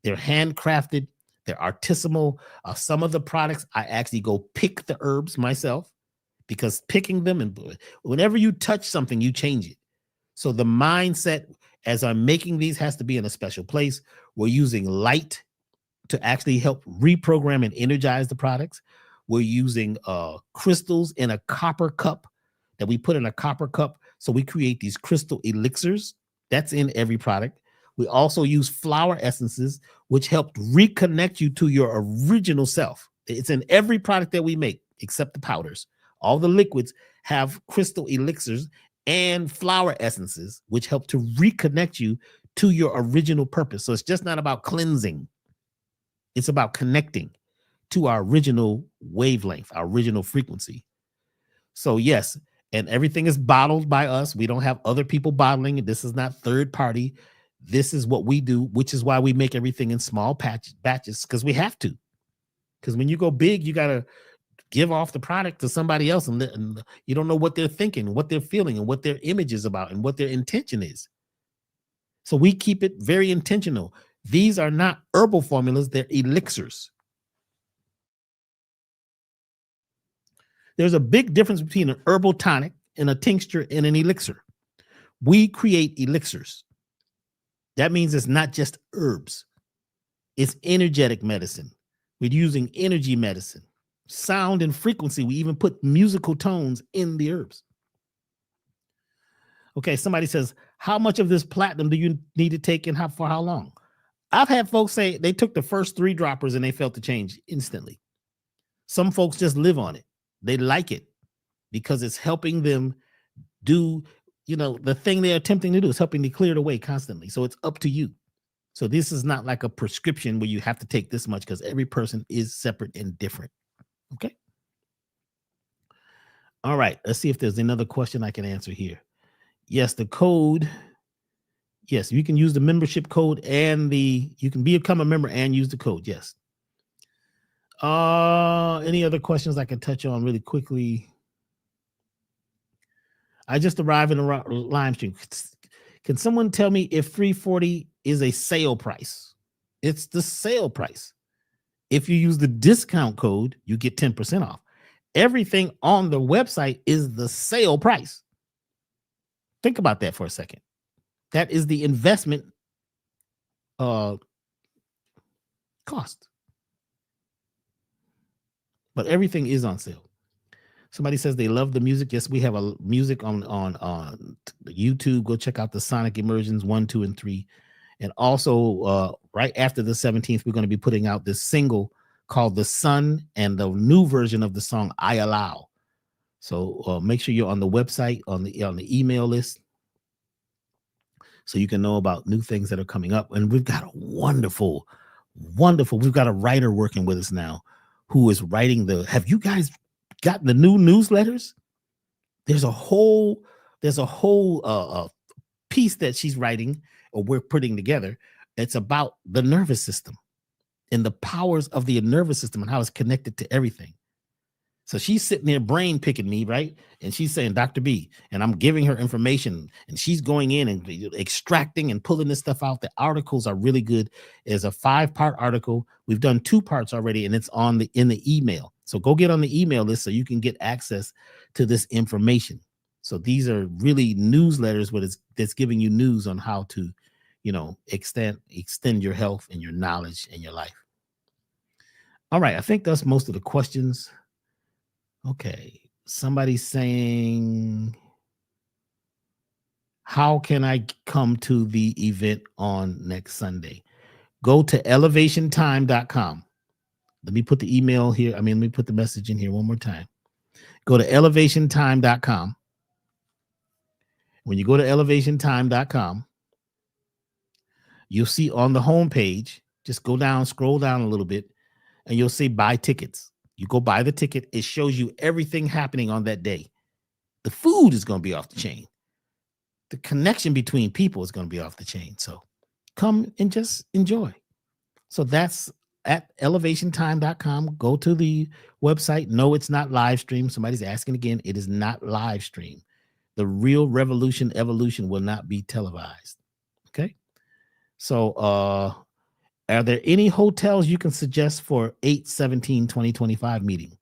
They're handcrafted. They're artisanal. Some of the products, I actually go pick the herbs myself, because picking them, and whenever you touch something, you change it. So the mindset as I'm making these has to be in a special place. We're using light to actually help reprogram and energize the products. We're using crystals in a copper cup that we put in a copper cup. So we create these crystal elixirs. That's in every product. We also use flower essences, which help reconnect you to your original self. It's in every product that we make, except the powders. All the liquids have crystal elixirs and flower essences, which help to reconnect you to your original purpose. So it's just not about cleansing. It's about connecting to our original wavelength, our original frequency. So yes, And everything is bottled by us. We don't have other people bottling it. This is not third party. This is what we do, which is why we make everything in small batches, because we have to. Because when you go big, you got to give off the product to somebody else, and you don't know what they're thinking, what they're feeling, and what their image is about, and what their intention is. So we keep it very intentional. These are not herbal formulas, they're elixirs. There's a big difference between an herbal tonic and a tincture and an elixir. We create elixirs. That means it's not just herbs. It's energetic medicine. We're using energy medicine, sound and frequency. We even put musical tones in the herbs. Okay, somebody says, how much of this platinum do you need to take and for how long? I've had folks say they took the first 3 droppers and they felt the change instantly. Some folks just live on it. They like it because it's helping them do, the thing they're attempting to do is helping to clear it away constantly. So it's up to you. So this is not like a prescription where you have to take this much, because every person is separate and different. Okay. All right. Let's see if there's another question I can answer here. Yes, the code. Yes, you can use the membership code and you can become a member and use the code. Yes. Any other questions I can touch on really quickly? I just arrived in a live stream. Can someone tell me if $340 is a sale price? It's the sale price. If you use the discount code, you get 10% off. Everything on the website is the sale price. Think about that for a second. That is the investment cost. But everything is on sale. Somebody says they love the music. Yes, we have a music on YouTube. Go check out the Sonic Immersions 1, 2, and 3. And also, right after the 17th, we're going to be putting out this single called The Sun and the new version of the song I Allow. So make sure you're on the website, on the email list, so you can know about new things that are coming up. And we've got a wonderful, we've got a writer working with us now who is writing have you guys gotten the new newsletters? There's a whole piece that she's writing, or we're putting together. It's about the nervous system and the powers of the nervous system and how it's connected to everything. So she's sitting there brain picking me, right? And she's saying, Dr. B, and I'm giving her information, and she's going in and extracting and pulling this stuff out. The articles are really good. It's a 5-part article. We've done 2 parts already, and it's in the email. So go get on the email list so you can get access to this information. So these are really newsletters that's giving you news on how to, extend your health and your knowledge and your life. All right. I think that's most of the questions. Okay. Somebody's saying, how can I come to the event on next Sunday? Go to elevationtime.com. Let me put the email here. Let me put the message in here one more time. Go to elevationtime.com. When you go to elevationtime.com, you'll see on the homepage, just scroll down a little bit, and you'll see buy tickets. You go buy the ticket. It shows you everything happening on that day. The food is going to be off the chain. The connection between people is going to be off the chain. So come and just enjoy. So that's at elevationtime.com. Go to the website. No, it's not live stream. Somebody's asking again. It is not live stream. The real evolution will not be televised. Okay. So are there any hotels you can suggest for 8/17/2025 meeting?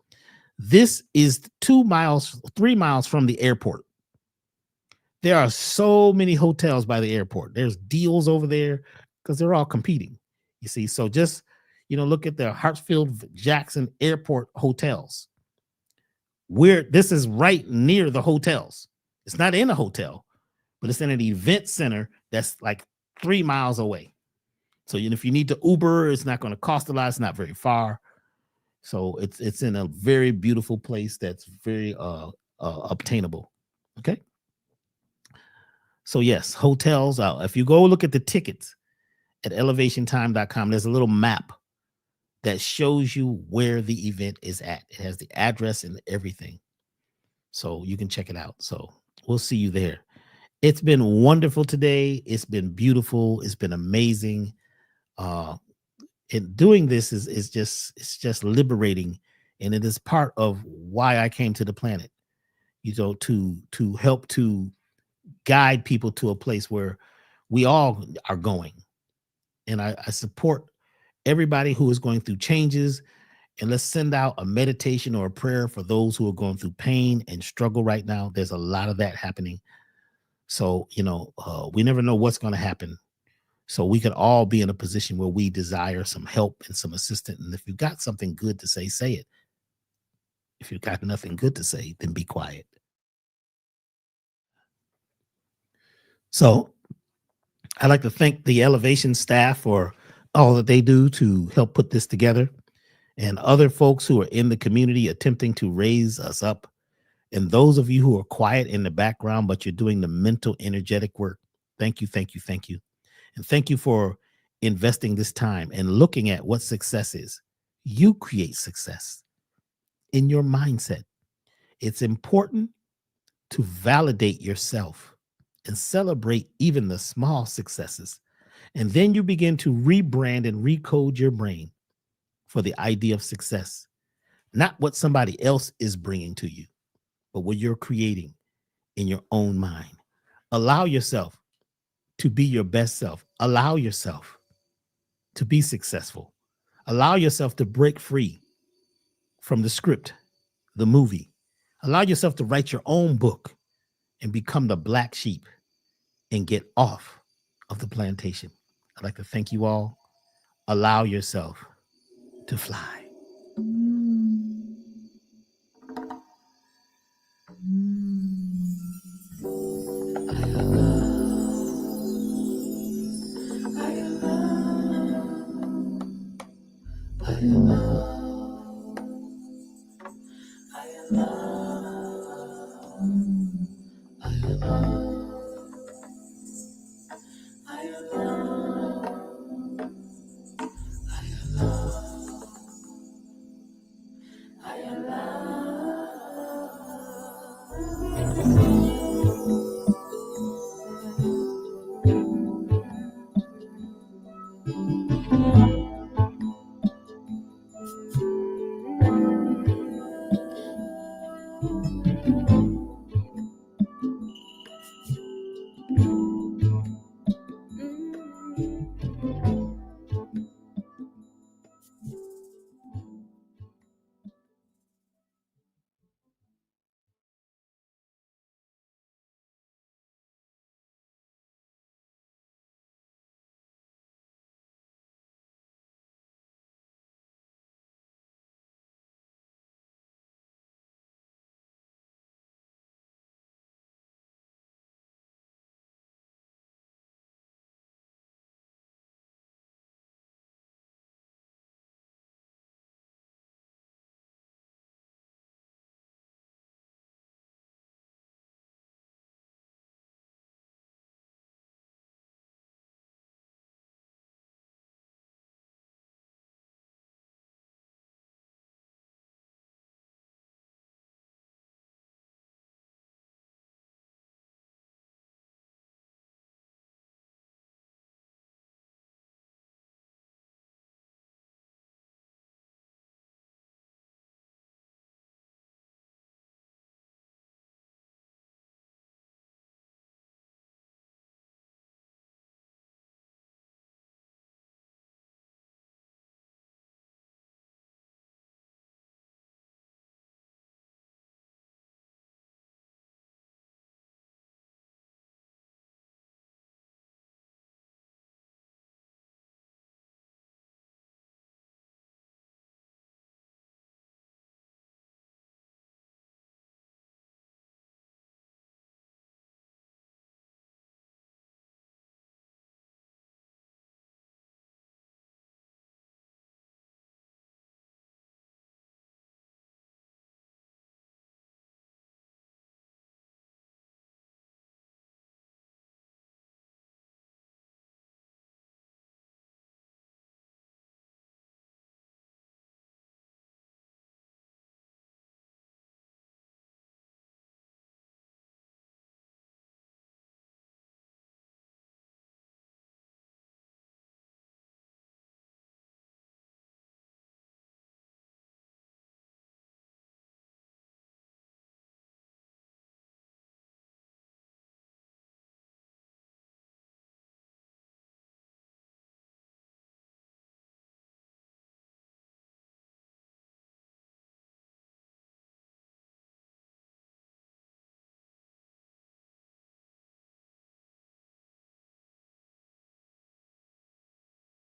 This is 3 miles from the airport. There are so many hotels by the airport. There's deals over there because they're all competing. You see, so just, look at the Hartsfield-Jackson Airport hotels. This is right near the hotels. It's not in a hotel, but it's in an event center that's like 3 miles away. So if you need to Uber, it's not going to cost a lot. It's not very far. So it's in a very beautiful place that's very obtainable. Okay. So yes, hotels. If you go look at the tickets at elevationtime.com, there's a little map that shows you where the event is at. It has the address and everything. So you can check it out. So we'll see you there. It's been wonderful today. It's been beautiful. It's been amazing. Uh, and doing this is just it's just liberating, and it is part of why I came to the planet. To help to guide people to a place where we all are going. And I support everybody who is going through changes. And let's send out a meditation or a prayer for those who are going through pain and struggle right now. There's a lot of that happening. So, we never know what's going to happen. So we could all be in a position where we desire some help and some assistance. And if you've got something good to say it. If you've got nothing good to say, then be quiet. So I'd like to thank the Elevation staff for all that they do to help put this together, and other folks who are in the community attempting to raise us up. And those of you who are quiet in the background, but you're doing the mental, energetic work. Thank you, thank you, thank you. And thank you for investing this time and looking at what success is. You create success in your mindset. It's important to validate yourself and celebrate even the small successes. And then you begin to rebrand and recode your brain for the idea of success, not what somebody else is bringing to you, but what you're creating in your own mind. Allow yourself to be your best self. Allow yourself to be successful. Allow yourself to break free from the script, the movie. Allow yourself to write your own book and become the black sheep and get off of the plantation. I'd like to thank you all. Allow yourself to fly.